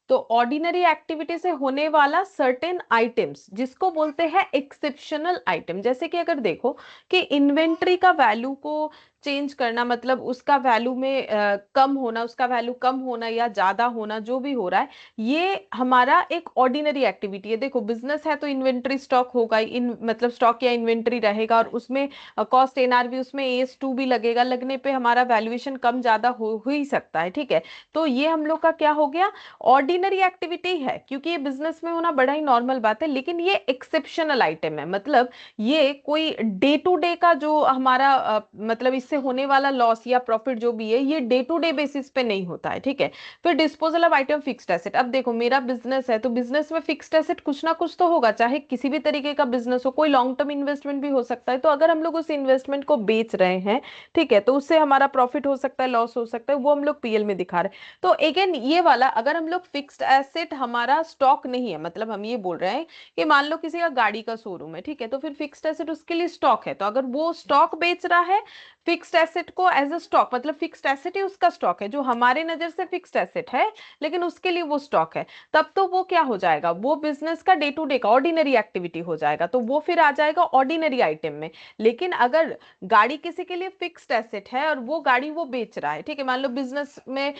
तो ऑर्डिनरी एक्टिविटी से होने वाला सर्टेन आइटम्स जिसको बोलते हैं एक्सेप्शनल आइटम। जैसे कि अगर देखो कि इन्वेंट्री का वैल्यू को चेंज करना, मतलब उसका वैल्यू में कम होना, उसका वैल्यू कम होना या ज्यादा होना, जो भी हो रहा है, ये हमारा एक ऑर्डिनरी एक्टिविटी है। देखो बिजनेस है तो इन्वेंट्री स्टॉक होगा, इन मतलब स्टॉक या इन्वेंट्री रहेगा, और उसमें कॉस्ट एनआरवी, उसमें एस टू भी लगेगा, लगने पे हमारा वैल्यूएशन कम ज्यादा हो ही सकता है, ठीक है। तो ये हम लोग का क्या हो गया, ऑर्डिनरी एक्टिविटी है, क्योंकि ये बिजनेस में होना बड़ा ही नॉर्मल बात है, लेकिन ये एक्सेप्शनल आइटम है। मतलब ये कोई डे टू डे का जो हमारा मतलब इससे होने वाला लॉस या प्रॉफिट जो भी है, ये डे टू डे बेसिस पे नहीं होता है, ठीक है। फिर disposal of item fixed asset. अब देखो मेरा बिजनेस है तो बिजनेस में फिक्स्ड एसेट कुछ ना कुछ तो होगा, चाहे किसी भी तरीके का बिजनेस हो, कोई लॉन्ग टर्म इन्वेस्टमेंट भी हो सकता है। तो अगर हम लोग उस इन्वेस्टमेंट को बेच रहे हैं, ठीक है, तो उससे हमारा प्रॉफिट हो सकता है, लॉस हो सकता है, वो हम लोग पीएल में दिखा रहे हैं। तो अगेन ये वाला, अगर हम लोग फिक्स्ड एसेट हमारा स्टॉक नहीं है, मतलब हम ये बोल रहे हैं कि मान लो किसी का गाड़ी का शोरूम है, ठीक है, तो फिर फिक्स्ड एसेट उसके लिए स्टॉक है। तो अगर वो स्टॉक बेच रहा है फिक्स्ड एसेट को एज अ स्टॉक, मतलब फिक्स्ड एसेट ही उसका स्टॉक है, जो हमारे नजर से फिक्स्ड एसेट है लेकिन उसके लिए वो स्टॉक है, तब तो वो क्या हो जाएगा, वो बिजनेस का डे टू डे का ऑर्डिनरी एक्टिविटी हो जाएगा, तो वो फिर आ जाएगा ऑर्डिनरी आइटम में। लेकिन अगर गाड़ी किसी के लिए फिक्स्ड एसेट है और वो गाड़ी वो बेच रहा है, ठीक है, मान लो बिजनेस में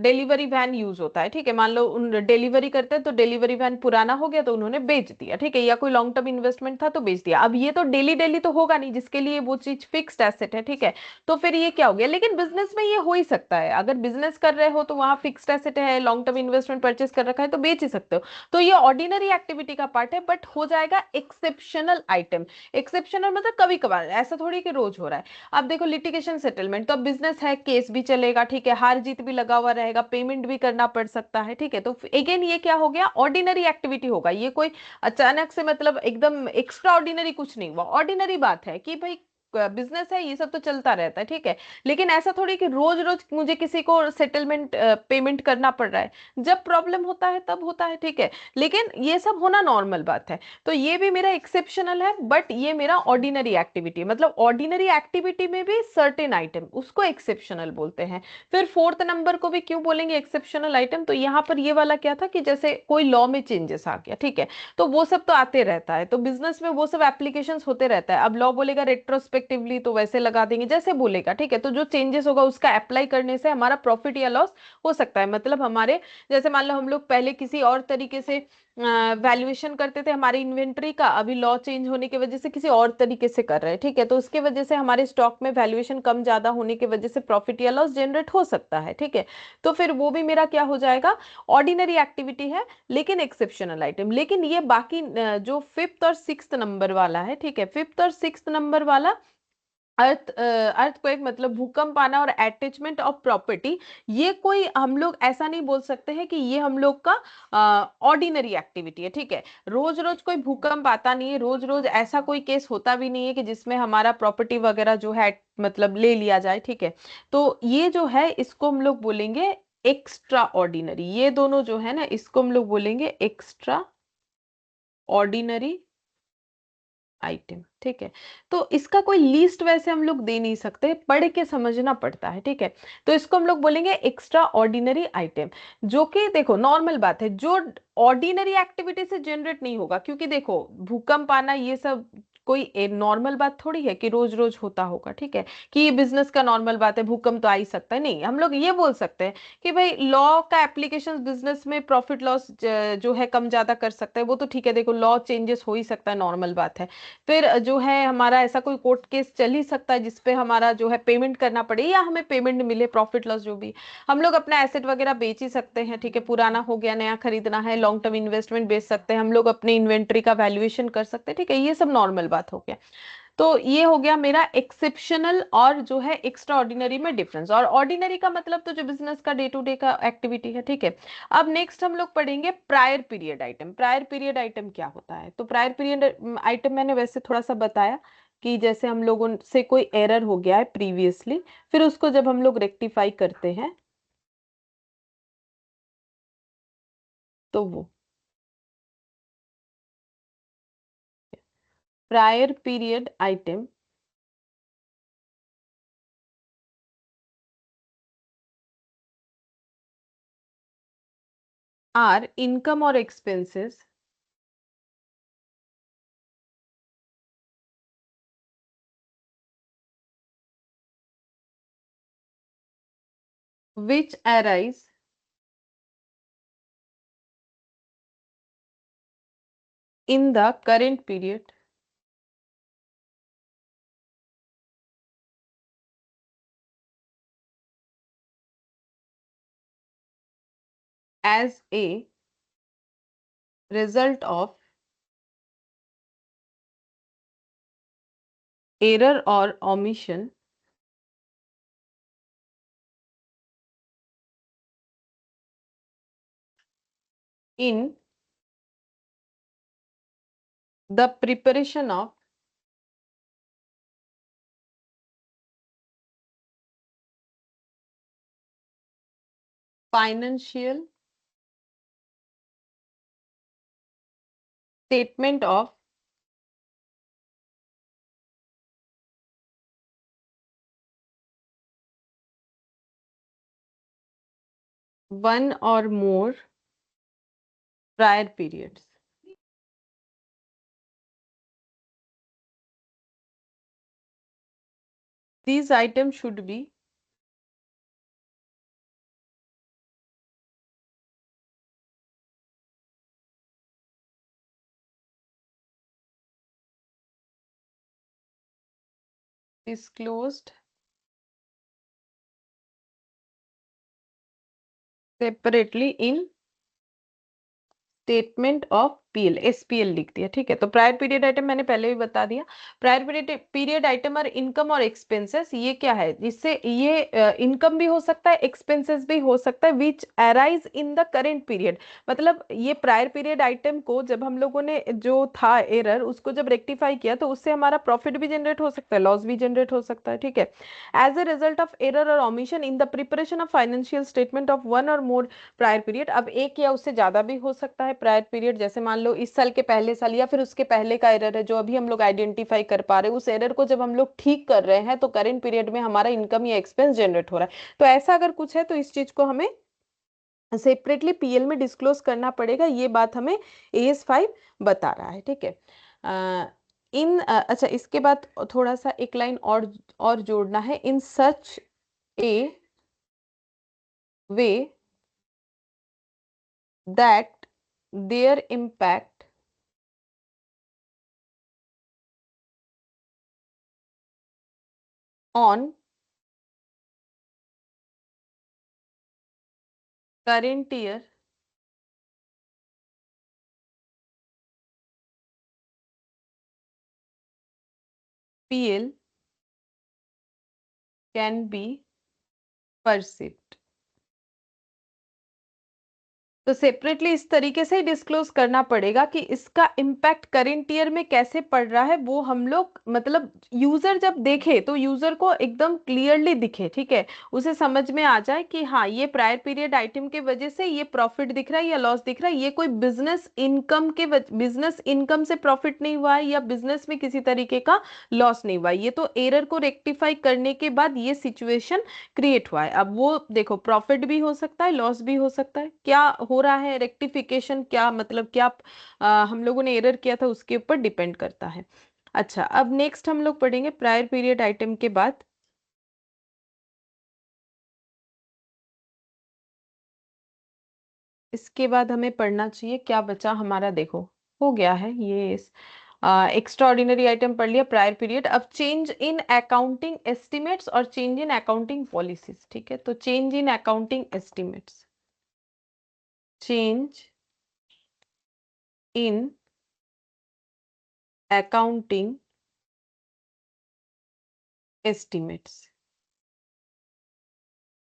डिलीवरी वैन यूज होता है, ठीक है, मान लो उन डिलीवरी करते हैं तो डिलीवरी वैन पुराना हो गया तो उन्होंने बेच दिया, ठीक है, या कोई लॉन्ग टर्म इन्वेस्टमेंट था तो बेच दिया। अब ये तो डेली डेली तो होगा नहीं जिसके लिए वो चीज फिक्स्ड एसेट है, ठीक है। तो फिर ये क्या हो गया, लेकिन बिजनेस में ये हो ही सकता है, अगर बिजनेस कर रहे हो तो वहां फिक्स्ड एसेट है, लॉन्ग टर्म इन्वेस्टमेंट परचेस कर रखा है तो बेच ही सकते हो। तो ये ऑर्डिनरी एक्टिविटी का पार्ट है, बट हो जाएगा एक्सेप्शनल आइटम। एक्सेप्शनल मतलब कभी कभार, ऐसा थोड़ी कि रोज हो रहा है। अब देखो लिटिगेशन सेटलमेंट, तो अब बिजनेस है, केस भी चलेगा, ठीक है, हार जीत भी लगा हुआ रहेगा, पेमेंट भी करना पड़ सकता है, ठीक है। तो अगेन ये क्या हो गया, ऑर्डिनरी एक्टिविटी होगा, ये कोई अचानक से मतलब एकदम एक्स्ट्रा ऑर्डिनरी कुछ नहीं हुआ, ऑर्डिनरी बात है कि भाई बिजनेस है, ये सब तो चलता रहता है, ठीक है। लेकिन ऐसा थोड़ी कि रोज रोज मुझे किसी को सेटलमेंट पेमेंट करना पड़ रहा है, जब प्रॉब्लम होता है तब होता है, ठीक है। लेकिन ये सब होना नॉर्मल बात है। तो ये भी मेरा एक्सेप्शनल है, बट ये मेरा ऑर्डिनरी एक्टिविटी है, मतलब ऑर्डिनरी एक्टिविटी में भी सर्टेन आइटम, उसको एक्सेप्शनल बोलते हैं। फिर फोर्थ नंबर को भी क्यों बोलेंगे एक्सेप्शनल आइटम, तो यहाँ पर ये वाला क्या था कि जैसे कोई लॉ में चेंजेस आ गया, ठीक है, तो वो सब तो आते रहता है, तो बिजनेस में वो सब एप्लीकेशंस होते रहता है। अब लॉ बोलेगा रेट्रोस्पेक्टिवली तो वैसे लगा देंगे जैसे बोलेगा, ठीक है। तो जो चेंजेस होगा उसका अप्लाई करने से हमारा प्रॉफिट या लॉस हो सकता है, मतलब हमारे, जैसे मान लो हम लोग पहले किसी और तरीके से वैल्यूएशन करते थे हमारी इन्वेंट्री का, अभी लॉ चेंज होने की वजह से किसी और तरीके से कर रहे हैं, ठीक है, तो उसके वजह से हमारे स्टॉक में वैल्यूएशन कम ज्यादा होने की वजह से प्रॉफिट या लॉस जनरेट हो सकता है, ठीक है। तो फिर वो भी मेरा क्या हो जाएगा, ऑर्डिनरी एक्टिविटी है लेकिन एक्सेप्शनल आइटम। लेकिन ये बाकी जो फिफ्थ और सिक्स्थ नंबर वाला है, ठीक है, फिफ्थ और सिक्स्थ नंबर वाला, अर्थक्वेक मतलब भूकंप आना और अटैचमेंट ऑफ प्रॉपर्टी, ये कोई हम लोग ऐसा नहीं बोल सकते हैं कि ये हम लोग का ऑर्डिनरी एक्टिविटी है, ठीक है। रोज रोज कोई भूकंप आता नहीं है, रोज रोज ऐसा कोई केस होता भी नहीं है कि जिसमें हमारा प्रॉपर्टी वगैरह जो है मतलब ले लिया जाए, ठीक है। तो ये जो है इसको हम लोग बोलेंगे एक्स्ट्रा ऑर्डिनरी, ये दोनों जो है ना इसको हम लोग बोलेंगे एक्स्ट्रा ऑर्डिनरी आइटम, ठीक है। तो इसका कोई लिस्ट वैसे हम लोग दे नहीं सकते, पढ़ के समझना पड़ता है, ठीक है। तो इसको हम लोग बोलेंगे एक्स्ट्रा ऑर्डिनरी आइटम, जो कि देखो नॉर्मल बात है, जो ऑर्डिनरी एक्टिविटी से जनरेट नहीं होगा, क्योंकि देखो भूकंप आना ये सब कोई नॉर्मल बात थोड़ी है कि रोज रोज होता होगा, ठीक है, कि ये बिजनेस का नॉर्मल बात है, भूकंप तो आ ही सकता है। नहीं, हम लोग ये बोल सकते हैं कि भाई लॉ का एप्लीकेशन बिजनेस में प्रॉफिट लॉस जो है कम ज्यादा कर सकता है, वो तो ठीक है, देखो लॉ चेंजेस हो ही सकता है, नॉर्मल बात है। फिर जो है हमारा ऐसा कोई कोर्ट केस चल ही सकता है जिसपे हमारा जो है पेमेंट करना पड़े या हमें पेमेंट मिले, प्रॉफिट लॉस जो भी। हम लोग अपना एसेट वगैरह बेच ही सकते हैं, ठीक है, पुराना हो गया नया खरीदना है, लॉन्ग टर्म इन्वेस्टमेंट बेच सकते हैं हम लोग, अपने इन्वेंट्री का वैल्यूएशन कर सकते हैं, ठीक है, ये सब नॉर्मल बात हो गया। तो ये हो गया मेरा एक्सेप्शनल और जो है एक्स्ट्रा ऑर्डिनरी में डिफरेंस। और ऑर्डिनरी का मतलब तो जो बिजनेस का डे टू डे का एक्टिविटी है, ठीक है। अब नेक्स्ट हम लोग पढ़ेंगे prior period item. Prior period item क्या होता है? तो प्रायर पीरियड आइटम मैंने वैसे थोड़ा सा बताया कि जैसे हम लोगों से कोई एरर हो गया है प्रीवियसली, फिर उसको जब हम लोग रेक्टिफाई करते हैं तो वो prior period item are income और expenses which arise in the current period as a result of error or omission in the preparation of financial statement of one or more prior periods. These items should be disclosed separately in statement of PL, SPL लिख दिया, ठीक है। तो prior period item मैंने पहले भी बता दिया। Prior period item or income और एक्सपेंसेस, ये क्या है? जिससे ये इनकम भी हो सकता है, एक्सपेंसेस भी हो सकता है, विच arise in the current period. मतलब ये प्रायर पीरियड आइटम को जब हम लोगों ने जो था एरर, उसको जब रेक्टिफाई किया तो उससे हमारा प्रॉफिट भी जनरेट हो सकता है, लॉस भी जनरेट हो सकता है, ठीक है। As a result of error और omission in the preparation of financial statement of one और मोर प्रायर पीरियड। अब एक या उससे ज्यादा भी हो सकता है प्रायर पीरियड, जैसे मान लो इस साल के पहले साल या फिर उसके पहले का एरर है जो अभी हम लोग आइडेंटिफाई कर पा रहे हैं, उस एरर को जब हम लोग ठीक कर रहे हैं तो करेंट पीरियड में हमारा इनकम या एक्सपेंस जनरेट हो रहा है। तो ऐसा अगर कुछ है तो इस चीज को हमें सेपरेटली पीएल में डिस्क्लोज करना पड़ेगा। ये बात हमें एएस 5 बता रहा है, ठीक है। अच्छा, इसके बाद थोड़ा सा एक लाइन और जोड़ना है। इन सच ए वे that their impact on current year PL can be perceived। तो सेपरेटली इस तरीके से डिस्क्लोज करना पड़ेगा कि इसका इम्पैक्ट करेंट ईयर में कैसे पड़ रहा है, वो हम लोग मतलब यूजर जब देखे तो यूजर को एकदम क्लियरली दिखे, ठीक है। उसे समझ में आ जाए कि हाँ, ये प्रायर पीरियड आइटम के वजह से ये प्रॉफिट दिख रहा है या लॉस दिख रहा है, ये कोई बिजनेस इनकम से प्रॉफिट नहीं हुआ है या बिजनेस में किसी तरीके का लॉस नहीं हुआ है, ये तो एरर को रेक्टिफाई करने के बाद ये सिचुएशन क्रिएट हुआ है। अब वो देखो, प्रॉफिट भी हो सकता है, लॉस भी हो सकता है, क्या हो रहा है रेक्टिफिकेशन, क्या मतलब क्या हम लोगों ने एरर किया था उसके ऊपर डिपेंड करता है। अच्छा, अब नेक्स्ट हम लोग पढ़ेंगे प्रायर पीरियड आइटम के बाद। इसके बाद हमें पढ़ना चाहिए क्या बचा हमारा, देखो हो गया है ये। एक्स्ट्रा ऑर्डिनरी आइटम पढ़ लिया, प्रायर पीरियड। अब चेंज इन अकाउंटिंग एस्टिमेट्स और चेंज इन अकाउंटिंग पॉलिसीज, ठीक है। तो change in accounting estimates, change in accounting estimates.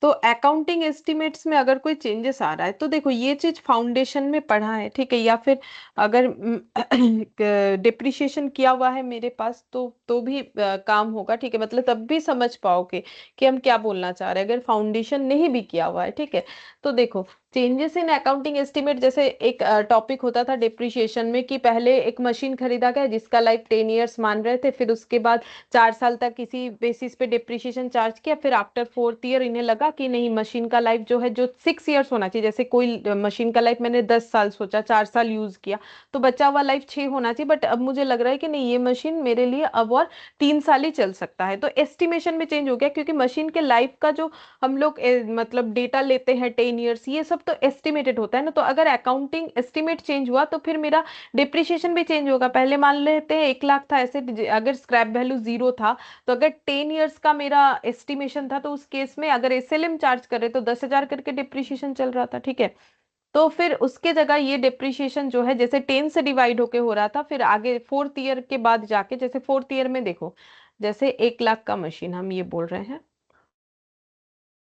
तो अकाउंटिंग एस्टिमेट्स में अगर कोई चेंजेस आ रहा है तो देखो ये चीज फाउंडेशन में पढ़ा है, ठीक है, या फिर अगर डिप्रिशिएशन किया हुआ है मेरे पास तो भी काम होगा, ठीक है, मतलब तब भी समझ पाओगे कि हम क्या बोलना चाह रहे हैं अगर फाउंडेशन नहीं भी किया हुआ है, ठीक है। तो देखो चेंजेस इन अकाउंटिंग एस्टिमेट, जैसे एक टॉपिक होता था डिप्रिशिएशन में कि पहले एक मशीन खरीदा गया जिसका लाइफ 10 ईयर्स मान रहे थे, फिर उसके बाद 4 साल तक किसी बेसिस पे डिप्रिशिएशन चार्ज किया, फिर आफ्टर 4th ईयर इन्हें लगा कि नहीं मशीन का लाइफ जो है जो 6 ईयर्स होना चाहिए, जैसे कोई मशीन का लाइफ मैंने 10 साल सोचा, 4 साल यूज किया तो बचा हुआ लाइफ 6 होना चाहिए, बट अब मुझे लग रहा है कि नहीं ये मशीन मेरे लिए अब और 3 साल ही चल सकता है, तो एस्टिमेशन में चेंज हो गया क्योंकि मशीन के लाइफ का जो हम लोग मतलब डेटा लेते हैं 10 ईयर्स, ये सब तो एस्टिमेटेड होता है ना, तो अगर अकाउंटिंग एस्टिमेट चेंज हुआ तो फिर मेरा डिप्रिशिएशन भी चेंज होगा। पहले मान लेते हैं 1 लाख था ऐसे, अगर स्क्रैप वैल्यू 0 था तो अगर 10 ईयर्स का मेरा एस्टिमेशन था तो उस केस में अगर एसएलएम चार्ज करे तो 10,000 करके डिप्रिशिएशन चल रहा था, ठीक है। तो फिर उसके जगह ये डिप्रिशिएशन जो है जैसे 10 से डिवाइड होके हो रहा था, फिर आगे 4th ईयर के बाद जाके, जैसे 4th ईयर में देखो, जैसे 1 लाख का मशीन हम ये बोल रहे हैं,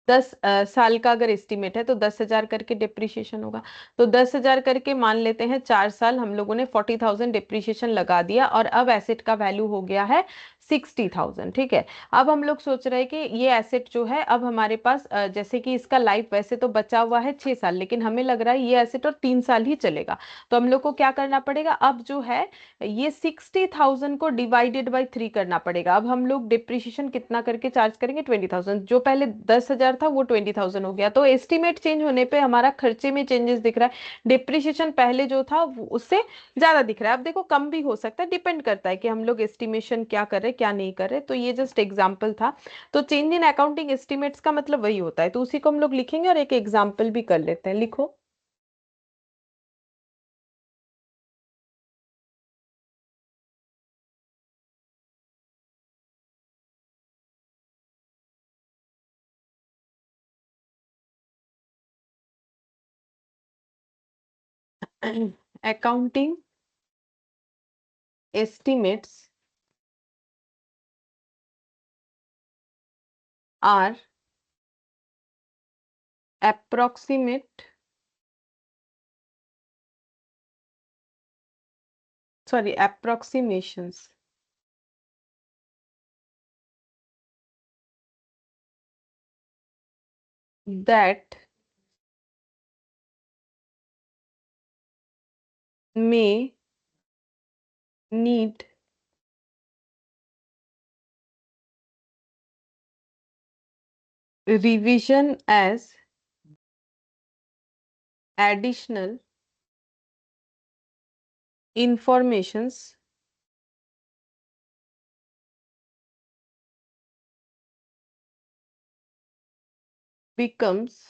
10 साल का अगर एस्टिमेट है तो 10,000 करके डिप्रिशिएशन होगा। तो 10,000 करके मान लेते हैं 4 साल हम लोगों ने 40,000 डिप्रिशिएशन लगा दिया और अब एसेट का वैल्यू हो गया है 60,000, ठीक है। अब हम लोग सोच रहे हैं कि ये एसेट जो है अब हमारे पास जैसे कि इसका लाइफ वैसे तो बचा हुआ है 6 साल, लेकिन हमें लग रहा है ये एसेट और 3 साल ही चलेगा, तो हम लोग को क्या करना पड़ेगा अब जो है ये 60,000 को डिवाइडेड बाई 3 करना पड़ेगा। अब हम लोग डिप्रिशिएशन कितना करके चार्ज करेंगे, 20,000, जो पहले 10,000 था वो 20,000 हो गया, तो एस्टिमेट चेंज होने पे हमारा खर्चे में चेंजेस दिख रहा है, डिप्रिशिएशन पहले जो था उससे ज्यादा दिख रहा है। अब देखो कम भी हो सकता है, डिपेंड करता है कि हम लोग एस्टिमेशन क्या कर रहे हैं क्या नहीं कर रहे, तो ये जस्ट एग्जाम्पल था। तो चेंज इन अकाउंटिंग एस्टिमेट्स का मतलब वही होता है, तो उसी को हम लोग लिखेंगे और एक एग्जाम्पल भी कर लेते हैं, लिखो। accounting estimates are approximate, sorry, approximations that may need revision as additional informations becomes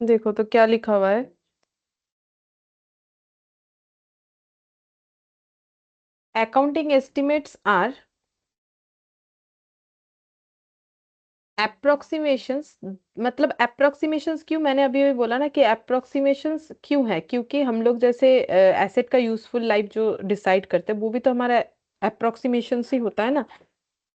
देखो तो क्या लिखा हुआ है, अकाउंटिंग एस्टिमेट्स आर अप्रोक्सीमेशंस। मतलब अप्रोक्सीमेशंस क्यों, मैंने अभी अभी बोला ना कि अप्रोक्सीमेशंस क्यों है, क्योंकि हम लोग जैसे एसेट का यूजफुल लाइफ जो डिसाइड करते हैं वो भी तो हमारा अप्रोक्सीमेशन ही होता है ना,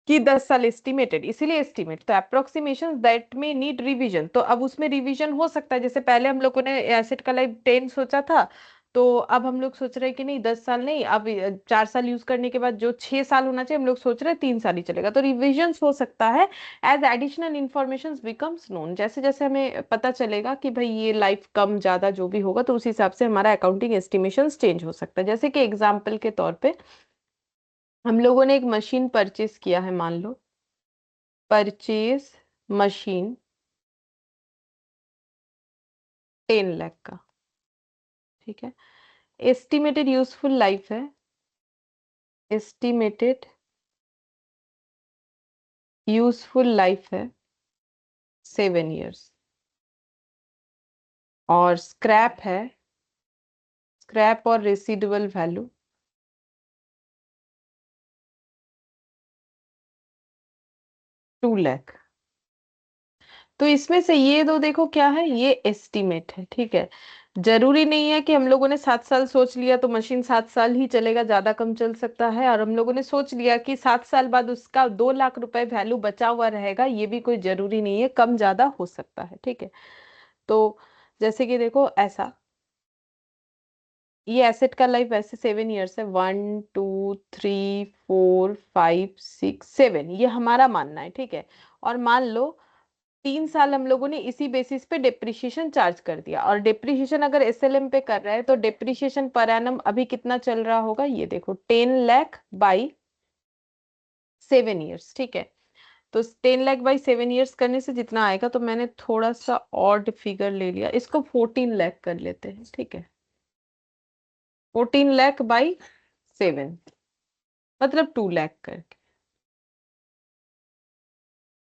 कि 10 साल एस्टिमेटेड, इसीलिए एस्टिमेट, तो अप्रोक्सीमेशन दैट में नीड रिवीजन, तो अब उसमें रिवीजन हो सकता है, जैसे पहले हम लोगों ने एसेट का लाइफ 10 सोचा था, तो अब हम लोग सोच रहे हैं कि नहीं 10 साल नहीं, अब 4 साल यूज करने के बाद जो 6 साल होना चाहिए हम लोग सोच रहे हैं 3 साल ही चलेगा, तो रिविजन हो सकता है as additional information becomes known, जैसे जैसे हमें पता चलेगा कि भाई ये लाइफ कम ज्यादा जो भी होगा तो उस हिसाब से हमारा अकाउंटिंग एस्टिमेशन चेंज हो सकता है। जैसे कि एग्जाम्पल के तौर पे हम लोगों ने एक मशीन परचेज किया है, मान लो परचेज मशीन 10 लाख का, ठीक है। एस्टिमेटेड यूजफुल लाइफ है, एस्टिमेटेड यूजफुल लाइफ है 7 ईयर्स, और स्क्रैप है, स्क्रैप और रेसिडुअल वैल्यू 2 लाख। तो इसमें से ये दो देखो क्या है, ये एस्टिमेट है, ठीक है। जरूरी नहीं है कि हम लोगों ने 7 साल सोच लिया तो मशीन 7 साल ही चलेगा, ज्यादा कम चल सकता है। और हम लोगों ने सोच लिया कि 7 साल बाद उसका 2 लाख रुपए वैल्यू बचा हुआ रहेगा, ये भी कोई जरूरी नहीं है, कम ज्यादा हो सकता है, ठीक है। तो जैसे कि देखो ऐसा, ये एसेट का लाइफ वैसे 7 इयर्स है, 1 2 3 4 5 6 7, ये हमारा मानना है, ठीक है। और मान लो 3 साल हम लोगों ने इसी बेसिस पे डेप्रिसिएशन चार्ज कर दिया, और डेप्रिसिएशन अगर एसएलएम पे कर रहे हैं तो डेप्रिसिएशन पर एनम अभी कितना चल रहा होगा, ये देखो 10 लाख बाई 7 इयर्स, ठीक है। तो 10 लाख बाई 7 इयर्स करने से जितना आएगा, तो मैंने थोड़ा सा ऑड फिगर ले लिया, इसको 14 लाख कर लेते हैं, ठीक है। 14 लाख बाई 7, मतलब 2 लाख करके,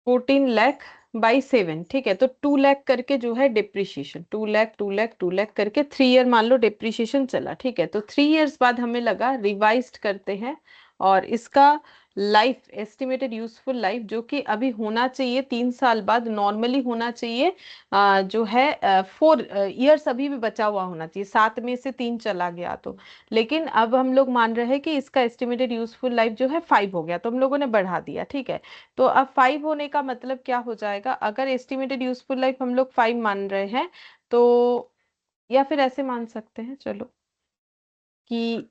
14 लाख बाई 7, ठीक है। तो 2 लाख करके जो है डिप्रिशिएशन, 2 लाख 2 लाख 2 लाख करके 3 ईयर मान लो डिप्रिशिएशन चला, ठीक है। तो 3 इयर्स बाद हमें लगा रिवाइज्ड करते हैं, और इसका लाइफ, एस्टिमेटेड यूजफुल लाइफ जो कि अभी होना चाहिए 3 साल बाद नॉर्मली होना चाहिए, जो है 4 इयर्स अभी भी बचा हुआ होना चाहिए, 7 में से 3 चला गया तो। लेकिन अब हम लोग मान रहे हैं कि इसका एस्टिमेटेड यूजफुल लाइफ जो है 5 हो गया, तो हम लोगों ने बढ़ा दिया, ठीक है। तो अब 5 होने का मतलब क्या हो जाएगा, अगर एस्टिमेटेड यूजफुल लाइफ हम लोग 5 मान रहे हैं, तो या फिर ऐसे मान सकते हैं चलो कि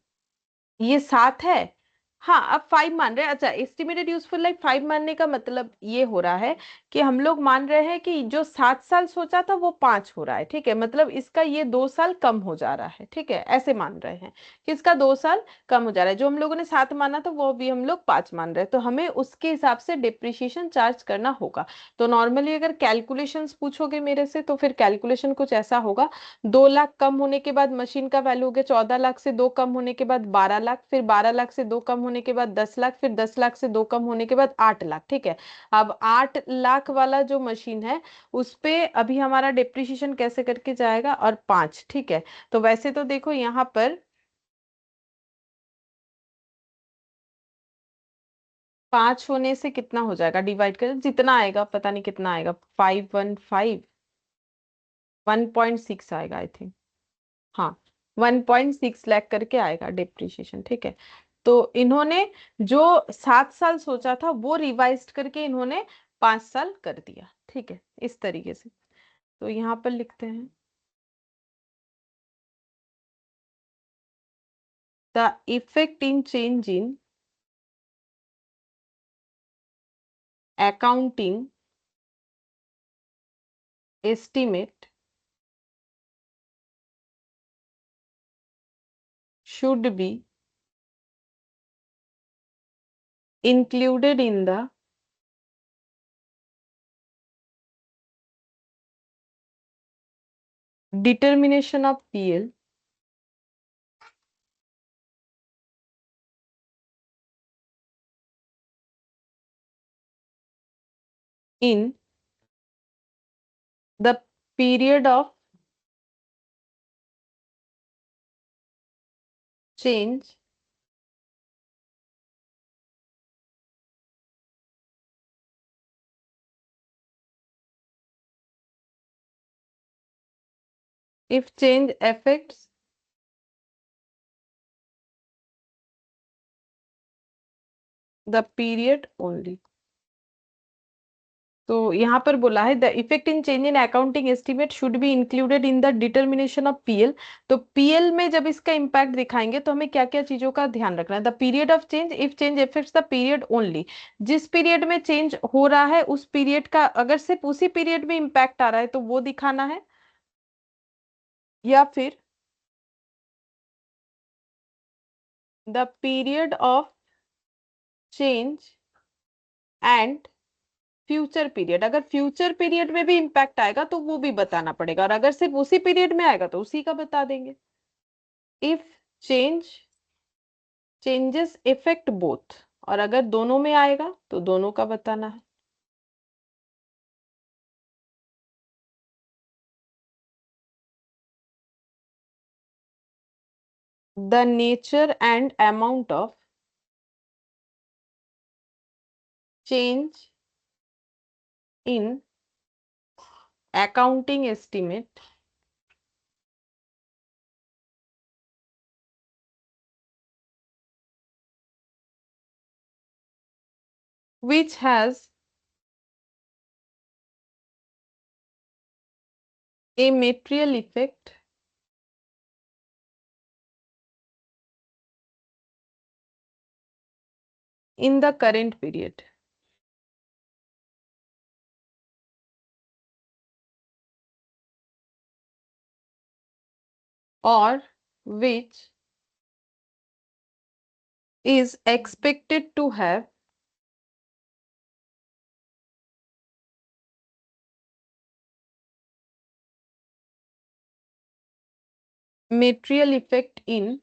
ये 7 है। हाँ, अब 5 मान रहे हैं, अच्छा एस्टिमेटेड यूजफुल लाइफ 5 मानने का मतलब ये हो रहा है कि हम लोग मान रहे हैं कि जो 7 साल सोचा था वो 5 हो रहा है, ठीक है। मतलब इसका ये 2 साल कम हो जा रहा है, ठीक है, ऐसे मान रहे हैं कि इसका 2 साल कम हो जा रहा है। जो हम लोगों ने 7 माना था वो भी हम लोग 5 मान रहे हैं, तो हमें उसके हिसाब से डिप्रिशिएशन चार्ज करना होगा। तो नॉर्मली अगर कैलकुलेशंस पूछोगे मेरे से, तो फिर कैलकुलेशन कुछ ऐसा होगा, 2 लाख कम होने के बाद मशीन का वैल्यू हो गया 14 लाख, से 2 कम होने के बाद 12 लाख, फिर 12 लाख से 2 कम होने के बाद 10 लाख, फिर 10 लाख से 2 कम होने के बाद 8 लाख, ठीक है। अब 8 लाख वाला जो मशीन है उस पे अभी हमारा डिप्रिशिएशन कैसे करके जाएगा, और 5, ठीक है। तो वैसे तो देखो यहाँ पर 5 होने से कितना हो जाएगा, डिवाइड कर जितना आएगा, पता नहीं कितना आएगा, 1.6 आएगा आई थिंक, हाँ 1.6 लाख करके आएगा डिप्रिशिएशन, ठीक है। तो इन्होंने जो 7 साल सोचा था वो रिवाइज्ड करके इन्होंने 5 साल कर दिया, ठीक है, इस तरीके से। तो यहाँ पर लिखते हैं, the effect in change in accounting estimate should be included in the determination of PL in the period of change if change affects the period only। तो यहाँ पर बोला है the effect in change in accounting estimate should be included in the determination of PL. तो PL में जब इसका impact दिखाएंगे तो हमें क्या क्या चीजों का ध्यान रखना है, the period of change if change effects the period only, जिस पीरियड में चेंज हो रहा है उस पीरियड का, अगर सिर्फ उसी पीरियड में इम्पैक्ट आ रहा है तो वो दिखाना है, या फिर the period of change and future period, अगर फ्यूचर पीरियड में भी इंपैक्ट आएगा तो वो भी बताना पड़ेगा, और अगर सिर्फ उसी पीरियड में आएगा तो उसी का बता देंगे। If change changes effect both, और अगर दोनों में आएगा तो दोनों का बताना है। The nature and amount of change in accounting estimate which has a material effect in the current period or which is expected to have material effect in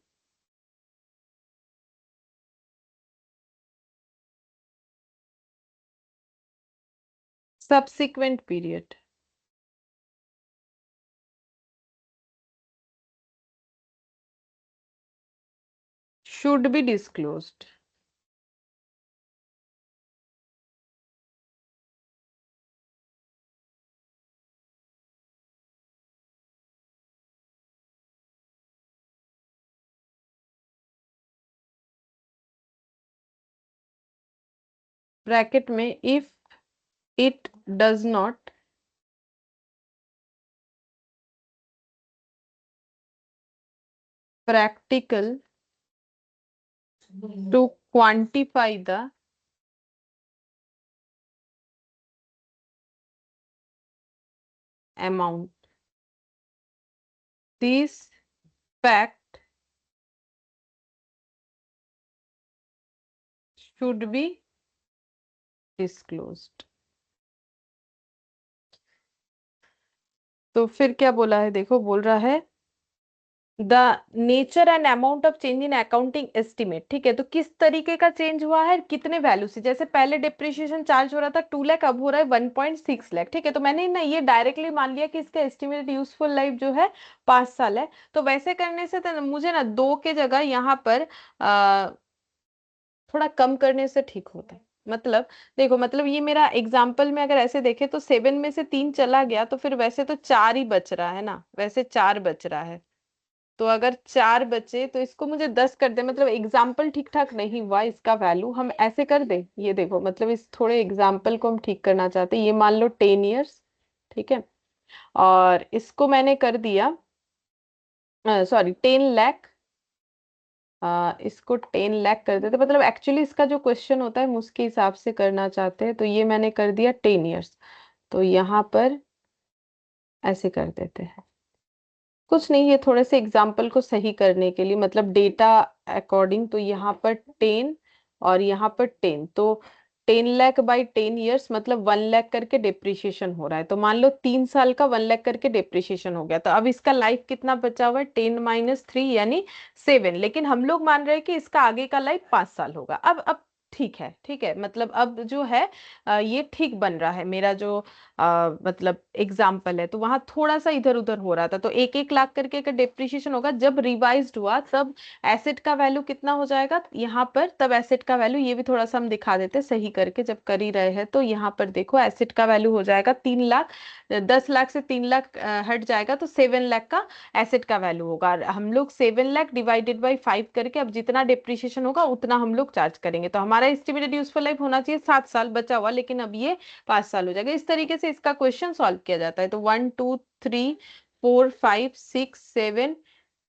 subsequent period. Should be disclosed. Bracket में if it does not practical to quantify the amount. This fact should be disclosed. तो फिर क्या बोला है, देखो बोल रहा है the nature and amount of change in accounting estimate. ठीक है, तो किस तरीके का चेंज हुआ है, कितने वैल्यू से, जैसे पहले डिप्रिशिएशन चार्ज हो रहा था 2 लाख, अब हो रहा है 1.6 लाख। ठीक है, तो मैंने ना ये डायरेक्टली मान लिया कि इसका एस्टिमेटेड यूजफुल लाइफ जो है 5 साल है। तो वैसे करने से तो मुझे ना 2 के जगह यहाँ पर थोड़ा कम करने से ठीक होता है। मतलब देखो, मतलब ये मेरा एग्जाम्पल में अगर ऐसे देखे तो 7 में से 3 चला गया, तो फिर वैसे तो 4 ही बच रहा है ना, वैसे 4 बच रहा है। तो अगर 4 बचे तो इसको मुझे 10 कर दे, मतलब एग्जाम्पल ठीक ठाक नहीं हुआ इसका वैल्यू, हम ऐसे कर दे। ये देखो, मतलब इस थोड़े एग्जाम्पल को हम ठीक करना चाहते हैं। ये मान लो 10 years, ठीक है, और इसको मैंने कर दिया, सॉरी 10 लाख, इसको 10 लाख कर देते, मतलब एक्चुअली इसका जो क्वेश्चन होता है हम उसके हिसाब से करना चाहते हैं। तो ये मैंने कर दिया 10 years, तो यहाँ पर ऐसे कर देते हैं। कुछ नहीं, ये थोड़े से एग्जाम्पल को सही करने के लिए, मतलब डेटा अकॉर्डिंग। तो यहाँ पर 10 और यहाँ पर 10, तो 10 लाख बाई 10 years मतलब 1 लाख करके डिप्रिशिएशन हो रहा है। तो मान लो 3 साल का 1 लाख करके डिप्रिशिएशन हो गया, तो अब इसका लाइफ कितना बचा हुआ है, 10 - 3 यानी 7। लेकिन हम लोग मान रहे हैं कि इसका आगे का लाइफ 5 साल होगा। अब ठीक है, ठीक है, मतलब अब जो है ये ठीक बन रहा है मेरा जो मतलब एग्जाम्पल है। तो वहां थोड़ा सा इधर उधर हो रहा था, तो 1-1 लाख करके का डिप्रिशिएशन होगा। जब रिवाइज्ड हुआ तब एसेट का वैल्यू कितना हो जाएगा यहाँ पर, तब एसेट का वैल्यू, ये भी थोड़ा सा हम दिखा देते हैं सही करके जब कर ही रहे हैं। तो यहाँ पर देखो एसेट का वैल्यू हो जाएगा 3 लाख, 10 लाख से 3 लाख हट जाएगा तो 7 लाख का एसेट का वैल्यू होगा। और हम लोग 7 लाख डिवाइडेड बाई 5 करके अब जितना डिप्रिशिएशन होगा उतना हम लोग चार्ज करेंगे। तो हमारा एस्टिमेटेड यूजफुल लाइफ होना चाहिए 7 साल बचा हुआ, लेकिन अब ये 5 साल हो जाएगा। इस तरीके से इसका क्वेश्चन सॉल्व किया जाता है। तो 1 2 3 4 5 6 7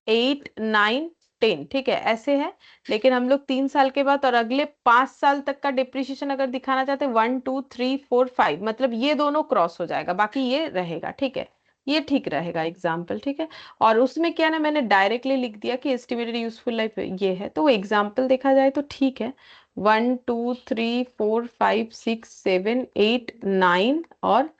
8 9 10, ठीक है, ऐसे है। लेकिन हम लोग 3 साल के बाद और अगले 5 साल तक का डिप्रिशिएशन अगर दिखाना चाहते हैं, 1 2 3 4 5, मतलब ये दोनों क्रॉस हो जाएगा, बाकी ये रहेगा। ठीक है, ये ठीक रहेगा एग्जाम्पल, ठीक है। और उसमें क्या ना, मैंने डायरेक्टली लिख दिया कि एस्टिमेटेड यूजफुल लाइफ ये है, तो वो एग्जाम्पल देखा जाए तो ठीक है। 1 2 3 4 5 6 7 8 9 और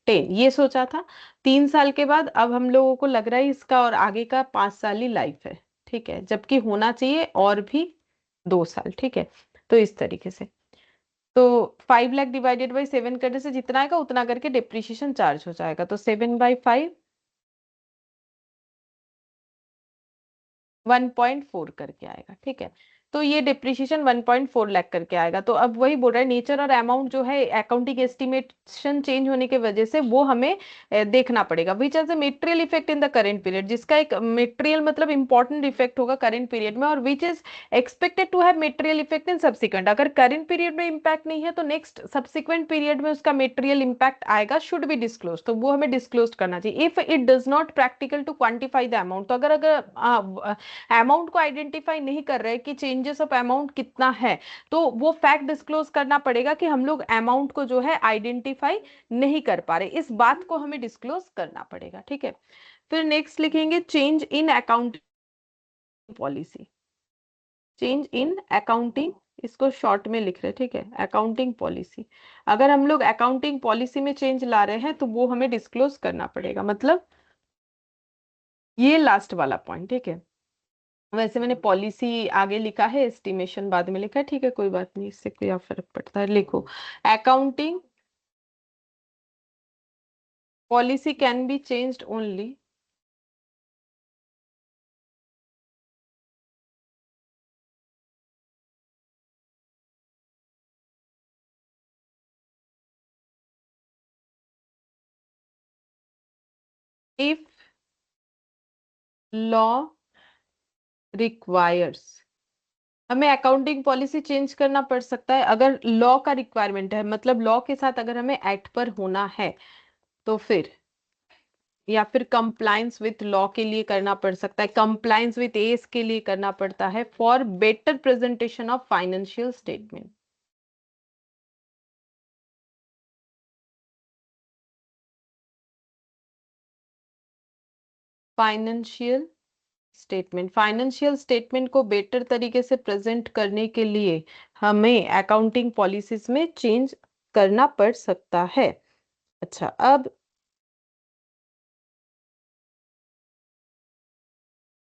10, ये सोचा था। 3 साल के बाद अब हम लोगों को लग रहा है इसका और आगे का 5 साल ही लाइफ है। ठीक है, जबकि होना चाहिए और भी 2 साल। ठीक है, तो इस तरीके से। तो 5 लाख डिवाइडेड बाई 7 करने से जितना आएगा उतना करके डिप्रिशिएशन चार्ज हो जाएगा। तो 7/5 1.4 करके आएगा। ठीक है, तो ये डिप्रिशिएशन 1.4 लाख करके आएगा। तो अब वही बोल रहा है, नेचर और अमाउंट जो है अकाउंटिंग एस्टिमेशन चेंज होने की वजह से वो हमें देखना पड़ेगा। Which as a material effect in the current period, जिसका एक मेटेरियल मतलब इंपॉर्टेंट इफेक्ट होगा करेंट पीरियड में, और which is expected to have material effect in subsequent. अगर करेंट पीरियड में इम्पैक्ट नहीं है तो नेक्स्ट सब्सिक्वेंट पीरियड में उसका मेटेरियल इम्पैक्ट आएगा, शुड बी डिस्क्लोज, तो वो हमें डिस्क्लोज करना चाहिए। If it does not practical to quantify the amount, तो अगर अगर अमाउंट को आइडेंटिफाई नहीं कर रहे कि चेंजेस ऑफ अमाउंट कितना है, तो वो फैक्ट डिस्क्लोज करना पड़ेगा कि हम लोग अमाउंट को जो है आइडेंटिफाई नहीं कर पा रहे, इस बात को हमें डिस्क्लोज करना पड़ेगा। ठीक है, फिर नेक्स्ट लिखेंगे change in accounting policy. Change in accounting, इसको शॉर्ट में लिख रहे हैं, ठीक है, अकाउंटिंग पॉलिसी। अगर हम लोग अकाउंटिंग पॉलिसी में चेंज ला रहे हैं तो वो हमें डिस्क्लोज करना पड़ेगा, मतलब ये लास्ट वाला पॉइंट। ठीक है, वैसे मैंने पॉलिसी आगे लिखा है, एस्टिमेशन बाद में लिखा है, ठीक है, कोई बात नहीं, इससे क्या फर्क पड़ता है। लिखो, accounting policy can be changed only if law requires. हमें अकाउंटिंग पॉलिसी चेंज करना पड़ सकता है अगर लॉ का रिक्वायरमेंट है, मतलब लॉ के साथ अगर हमें एक्ट पर होना है तो फिर, या फिर कंप्लायंस विथ लॉ के लिए करना पड़ सकता है, कंप्लायंस विथ एस के लिए करना पड़ता है, for better presentation of financial statement. Financial statement, financial statement को बेटर तरीके से प्रेजेंट करने के लिए हमें अकाउंटिंग पॉलिसीज में चेंज करना पड़ सकता है। अच्छा, अब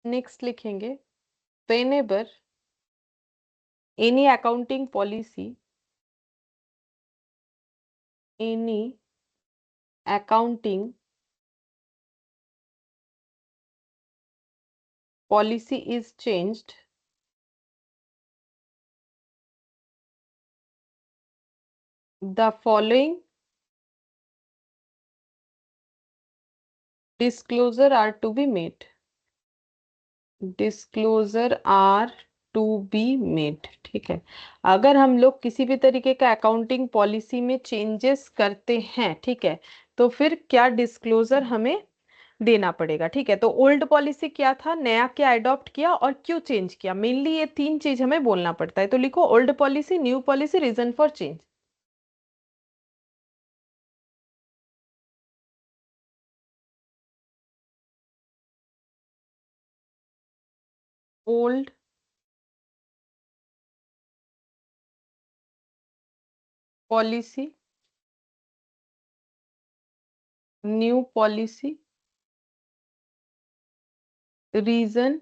नेक्स्ट लिखेंगे, whenever any accounting policy, any accounting policy is changed, the following disclosure are to be made, disclosure are to be made. ठीक है, अगर हम लोग किसी भी तरीके का अकाउंटिंग पॉलिसी में चेंजेस करते हैं, ठीक है, तो फिर क्या डिस्क्लोजर हमें देना पड़ेगा। ठीक है, तो ओल्ड पॉलिसी क्या था, नया क्या अडॉप्ट किया और क्यों चेंज किया, मेनली ये तीन चीज हमें बोलना पड़ता है। तो लिखो, old policy, new policy, reason for change. Old policy, new policy, reason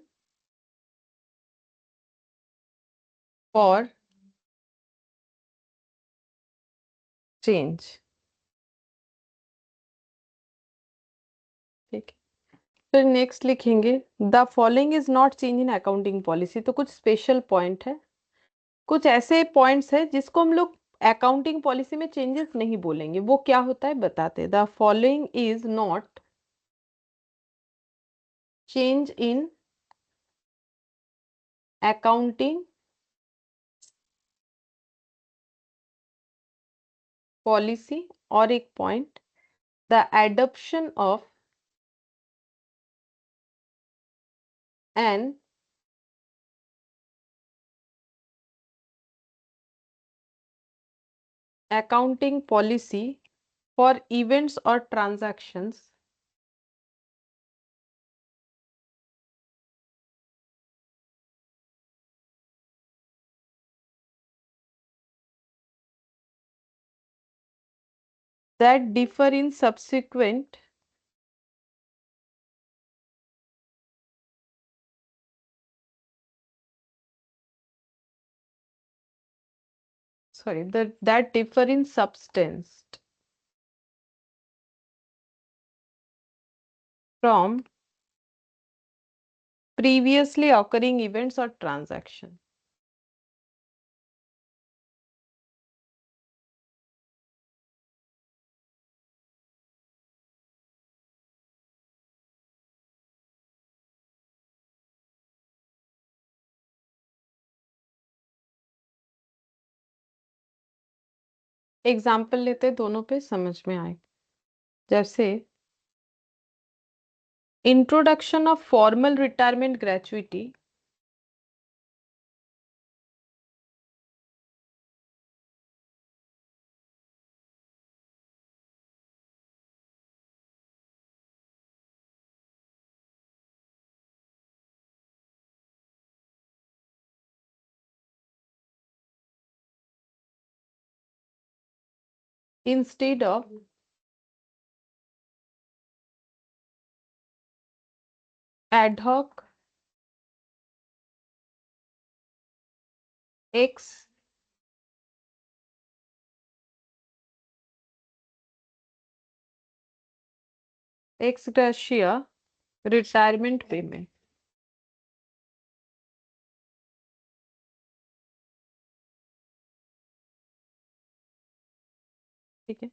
for change. ठीक है, फिर नेक्स्ट लिखेंगे, the following is not change in accounting policy. तो कुछ स्पेशल पॉइंट है, कुछ ऐसे पॉइंट्स है जिसको हम लोग अकाउंटिंग पॉलिसी में चेंजेस नहीं बोलेंगे, वो क्या होता है बताते। The following is not change in accounting policy, और एक point, the adoption of an accounting policy for events or transactions that differ in subsequent that differ in substance from previously occurring events or transaction। Example लेते दोनों पे समझ में आए। जैसे introduction of formal retirement gratuity instead of ad hoc ex gratia retirement payment. ठीक है।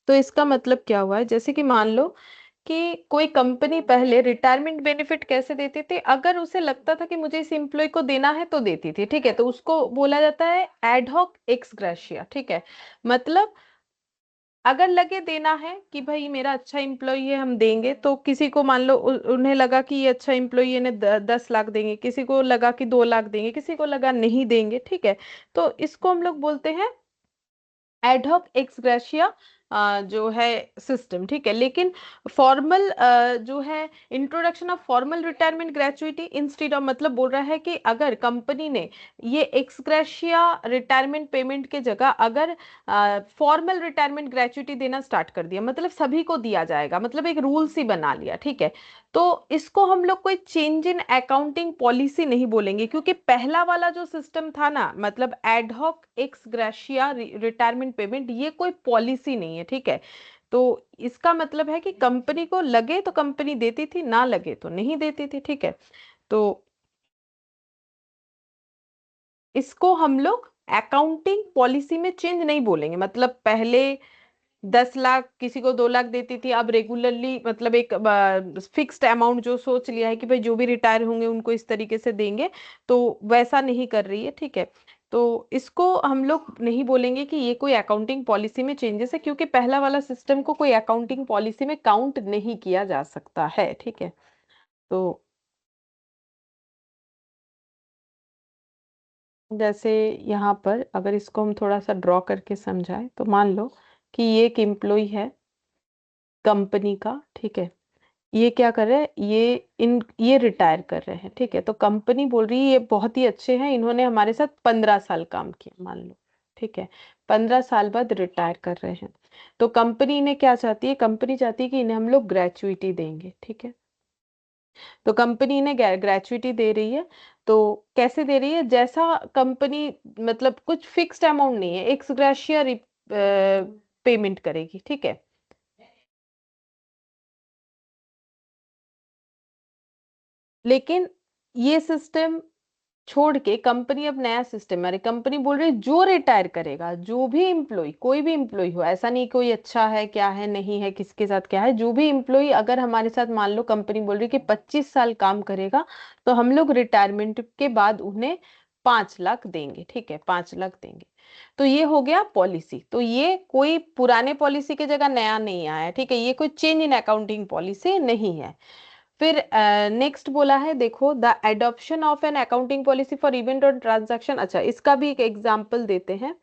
तो इसका मतलब क्या हुआ है, जैसे कि मान लो कि कोई कंपनी पहले रिटायरमेंट बेनिफिट कैसे देती थी, अगर उसे लगता था कि मुझे इस एम्प्लॉय को देना है तो देती थी। ठीक है, तो उसको बोला जाता है एड हॉक एक्स ग्रेशिया। ठीक है, मतलब अगर लगे देना है कि भाई मेरा अच्छा एम्प्लॉय है हम देंगे, तो किसी को मान लो उन्हें लगा कि ये अच्छा एम्प्लॉय है, इन्हें 10 लाख देंगे, किसी को लगा कि 2 लाख देंगे, किसी को लगा नहीं देंगे। ठीक है, तो इसको हम लोग बोलते हैं एडहॉक एक्स ग्रेशिया जो है सिस्टम। ठीक है, लेकिन फॉर्मल जो है introduction of formal retirement gratuity instead of, मतलब बोल रहा है कि अगर कंपनी ने ये एक्स ग्रेशिया रिटायरमेंट पेमेंट के जगह अगर फॉर्मल रिटायरमेंट ग्रेचुइटी देना स्टार्ट कर दिया, मतलब सभी को दिया जाएगा, मतलब एक रूल्स ही बना लिया। ठीक है, तो इसको हम लोग कोई चेंज इन अकाउंटिंग पॉलिसी नहीं बोलेंगे, क्योंकि पहला वाला जो सिस्टम था ना, मतलब ad hoc ex gratia retirement payment, ये कोई पॉलिसी नहीं है। ठीक है, तो इसका मतलब है कि कंपनी को लगे तो कंपनी देती थी, ना लगे तो नहीं देती थी। ठीक है, तो इसको हम लोग अकाउंटिंग पॉलिसी में चेंज नहीं बोलेंगे। मतलब पहले 10 लाख किसी को 2 लाख देती थी, अब रेगुलरली मतलब एक फिक्स्ड अमाउंट जो सोच लिया है कि भाई जो भी रिटायर होंगे उनको इस तरीके से देंगे, तो वैसा नहीं कर रही है। ठीक है, तो इसको हम लोग नहीं बोलेंगे कि ये कोई अकाउंटिंग पॉलिसी में चेंजेस है, क्योंकि पहला वाला सिस्टम को कोई अकाउंटिंग पॉलिसी में काउंट नहीं किया जा सकता है। ठीक है, तो जैसे यहाँ पर अगर इसको हम थोड़ा सा ड्रॉ करके समझाएं, तो मान लो कि ये एक एम्प्लॉय है कंपनी का। ठीक है, ये क्या कर रहे हैं, ये रिटायर कर रहे हैं। ठीक है, तो कंपनी बोल रही है ये बहुत ही अच्छे हैं, इन्होंने हमारे साथ 15 साल काम किया मान लो। ठीक है, 15 साल बाद रिटायर कर रहे हैं, तो कंपनी इन्हें क्या चाहती है, कंपनी चाहती है कि इन्हें हम लोग ग्रेचुइटी देंगे। ठीक है, तो कंपनी इन्हें ग्रेचुइटी दे रही है, तो कैसे दे रही है, जैसा कंपनी, मतलब कुछ फिक्स्ड अमाउंट नहीं है, एक्स ग्रेशिया पेमेंट करेगी। ठीक है, लेकिन ये सिस्टम छोड़ के कंपनी अब नया सिस्टम, अरे कंपनी बोल रही है जो रिटायर करेगा, जो भी एम्प्लॉय, कोई भी एम्प्लॉय हो, ऐसा नहीं कोई अच्छा है क्या है नहीं है किसके साथ क्या है, जो भी एम्प्लॉय अगर हमारे साथ मान लो कंपनी बोल रही है कि 25 साल काम करेगा, तो हम लोग रिटायरमेंट के बाद उन्हें 5 लाख देंगे। ठीक है, 5 लाख देंगे। तो ये हो गया पॉलिसी, तो ये कोई पुराने पॉलिसी की जगह नया नहीं आया। ठीक है, ये कोई चेंज इन अकाउंटिंग पॉलिसी नहीं है। फिर नेक्स्ट बोला है, देखो the adoption of an accounting policy for event और ट्रांजैक्शन। अच्छा, इसका भी एक एग्जांपल देते हैं।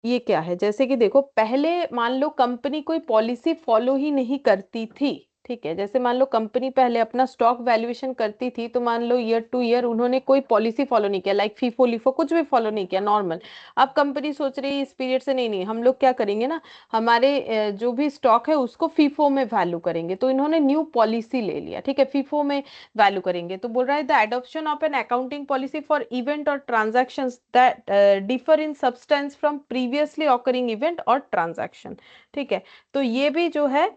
ये क्या है, जैसे कि देखो पहले मान लो कंपनी कोई पॉलिसी फॉलो ही नहीं करती थी। ठीक है, जैसे मान लो कंपनी पहले अपना स्टॉक वैल्यूएशन करती थी, तो मान लो ईयर टू ईयर उन्होंने कोई पॉलिसी फॉलो नहीं किया, लाइक फीफो लिफो कुछ भी फॉलो नहीं किया, नॉर्मल। अब कंपनी सोच रही है इस पीरियड से नहीं नहीं हम लोग क्या करेंगे ना, हमारे जो भी स्टॉक है उसको फीफो में वैल्यू करेंगे, तो इन्होंने न्यू पॉलिसी ले लिया। ठीक है, फीफो में वैल्यू करेंगे, तो बोल रहा है the adoption of an accounting policy for event और transactions that differ in substance from previously occurring event और ट्रांजैक्शन। ठीक है, तो ये भी जो है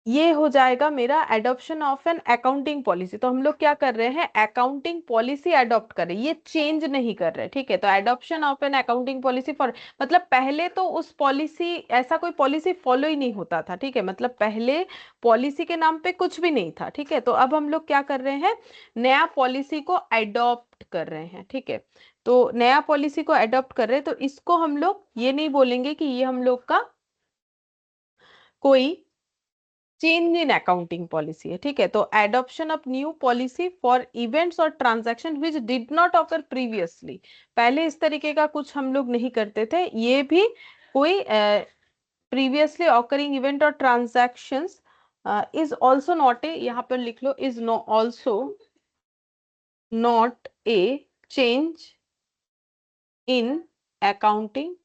ये हो जाएगा मेरा adoption of an accounting policy. तो हम लोग क्या कर रहे हैं, अकाउंटिंग पॉलिसी अडॉप्ट कर रहे हैं, ये चेंज नहीं कर रहे। ठीक है, तो adoption of an accounting policy for, मतलब पहले तो उस पॉलिसी, ऐसा कोई पॉलिसी फॉलो ही नहीं होता था। ठीक है, मतलब पहले पॉलिसी के नाम पे कुछ भी नहीं था। ठीक है, तो अब हम लोग क्या कर रहे हैं, नया पॉलिसी को अडॉप्ट कर रहे हैं। ठीक है, तो नया पॉलिसी को अडॉप्ट कर रहे हैं, तो इसको हम लोग ये नहीं बोलेंगे कि ये हम लोग का कोई चेंज इन अकाउंटिंग पॉलिसी है, ठीक है। तो adoption of new policy for events और transaction which did not occur previously, पहले इस तरीके का कुछ हम लोग नहीं करते थे, ये भी कोई प्रीवियसली ऑकरिंग इवेंट और transactions is also not a, यहाँ पर लिख लो, is no also not a change in accounting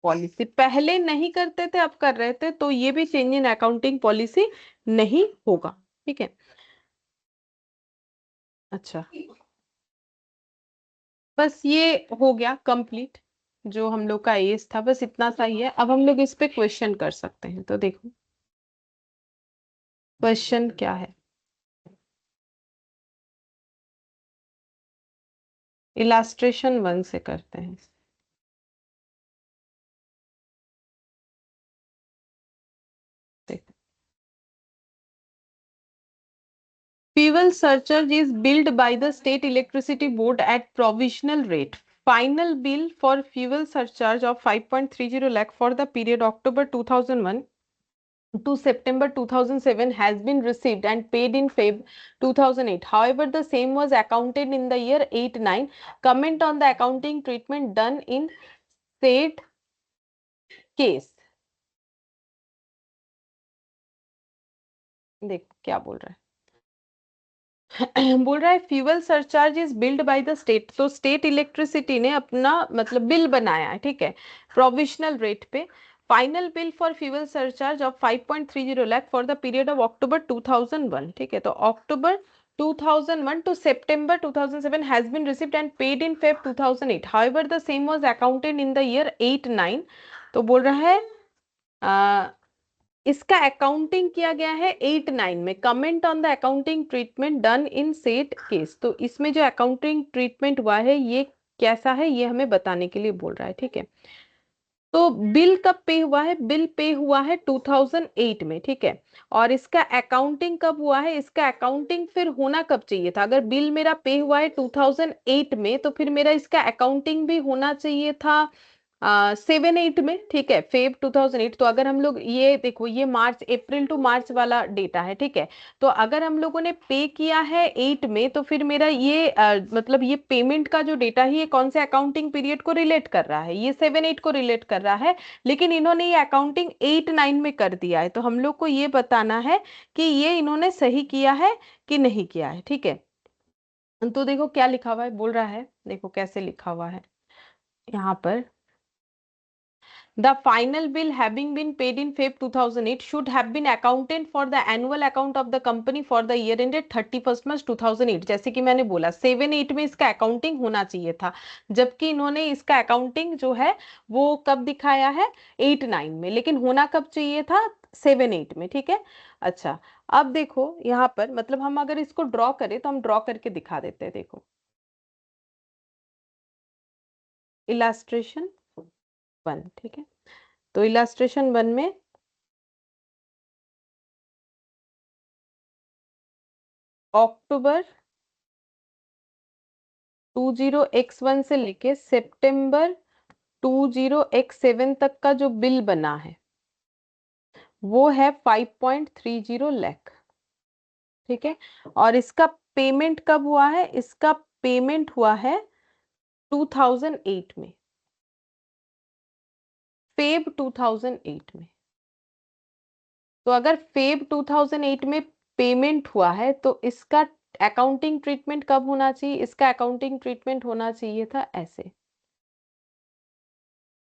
policy. पहले नहीं करते थे, अब कर रहे थे, तो ये भी चेंज इन अकाउंटिंग पॉलिसी नहीं होगा, ठीक है। अच्छा, बस ये हो गया कंप्लीट, जो हम लोग का एज था बस इतना सा ही है। अब हम लोग इस पे क्वेश्चन कर सकते हैं, तो देखो क्वेश्चन क्या है। इलास्ट्रेशन 1 से करते हैं। देखो, fuel surcharge is billed by the state electricity board at provisional rate. Final bill for fuel surcharge of 5.30 lakh for the period October 2001 to September 2007 has been received and paid in Feb 2008. However, the same was accounted in the year 8-9. Comment on the accounting treatment done in said case. देख क्या बोल रहा है। बोल रहा है fuel surcharge is build by the state, तो state electricity ने अपना मतलब बिल बनाया है, ठीक है, प्रोविजनल रेट पे। Final bill for fuel surcharge of 5.30 lakh for the period of October 2001, ठीक है। तो अक्टूबर 2001 to September 2007 has been received and paid in Feb 2008. However, the same was accounted in the year 8-9. तो बोल रहा है इसका अकाउंटिंग किया गया है 8-9 में। Comment on the accounting treatment done in set case, तो इसमें जो अकाउंटिंग ट्रीटमेंट हुआ है ये कैसा है, ये हमें बताने के लिए बोल रहा है, ठीक है। तो बिल कब पे हुआ है, बिल पे हुआ है 2008 में, ठीक है। और इसका अकाउंटिंग कब हुआ है, इसका अकाउंटिंग फिर होना कब चाहिए था, अगर बिल मेरा पे हुआ है 2008 में, तो फिर मेरा इसका अकाउंटिंग भी होना चाहिए था 7-8 में, ठीक है, फेब 2008। तो अगर हम लोग ये देखो, ये मार्च अप्रैल टू मार्च वाला डेटा है, ठीक है। तो अगर हम लोगों ने पे किया है 8 में, तो फिर मेरा ये मतलब ये पेमेंट का जो डेटा है ये कौन से अकाउंटिंग पीरियड को रिलेट कर रहा है, ये 7-8 को रिलेट कर रहा है। लेकिन इन्होंने ये अकाउंटिंग 8-9 में कर दिया है, तो हम लोग को ये बताना है कि ये इन्होंने सही किया है कि नहीं किया है, ठीक है। तो देखो क्या लिखा हुआ है, बोल रहा है, देखो कैसे लिखा हुआ है यहाँ पर। The final bill having been paid in Feb 2008 should have been accounted for the annual account of the company for the year ended 31st March 2008। जैसे कि मैंने बोला 7-8 में इसका अकाउंटिंग होना चाहिए था, जबकि इन्होंने इसका अकाउंटिंग जो है वो कब दिखाया है 8-9 में, लेकिन होना कब चाहिए था 7-8 में, ठीक है। अच्छा, अब देखो यहाँ पर मतलब हम अगर इसको ड्रॉ करें तो हम ड्रॉ करके दिखा देते हैं, देखो इलास्ट्रेशन 1, ठीक है। तो इलास्ट्रेशन 1 में अक्टूबर 20x1 से लेके सितंबर 20x7 तक का जो बिल बना है वो है 5.30 लाख, ठीक है। और इसका पेमेंट कब हुआ है, इसका पेमेंट हुआ है 2008 में, फेब 2008 में। तो अगर फेब 2008 में पेमेंट हुआ है तो इसका अकाउंटिंग ट्रीटमेंट कब होना चाहिए, इसका अकाउंटिंग ट्रीटमेंट होना चाहिए था ऐसे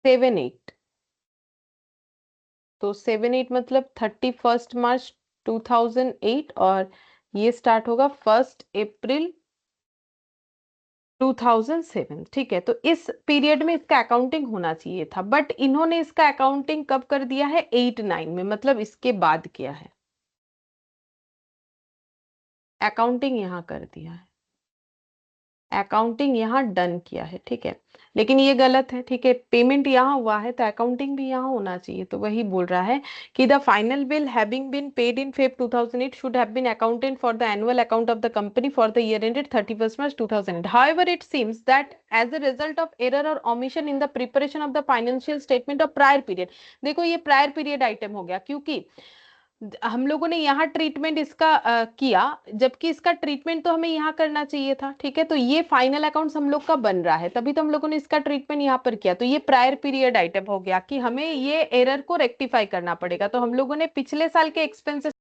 7-8। तो 7-8 मतलब 31 मार्च 2008, और ये स्टार्ट होगा 1 अप्रैल 2007, ठीक है। तो इस पीरियड में इसका अकाउंटिंग होना चाहिए था, बट इन्होंने इसका अकाउंटिंग कब कर दिया है 8-9 में, मतलब इसके बाद किया है अकाउंटिंग, यहाँ कर दिया है। अकाउंटिंग यहाँ डन किया है, ठीक है, लेकिन ये गलत है, ठीक है, पेमेंट यहाँ हुआ है तो अकाउंटिंग भी यहाँ होना चाहिए। तो वही बोल रहा है कि the final bill having been paid in Feb 2008 should have been accounted for the annual account of the company for the year ended 31st March 2008. However, it seems that as a result of error or omission in the preparation of the financial statement of prior period, देखो ये prior period item हो गया, क्योंकि हम लोगों ने यहाँ treatment इसका किया, जबकि इसका ट्रीटमेंट तो हमें यहाँ करना चाहिए था, ठीक है, तो ये फाइनल अकाउंट्स हम लोग का बन रहा है, तभी तो हम लोगों ने इसका ट्रीटमेंट यहाँ पर किया, तो ये प्रायर पीरियड आइटम हो गया कि हमें ये एरर को रेक्टिफाई करना पड़ेगा, तो हम लोगों ने पिछले साल के एक्सपेंसेस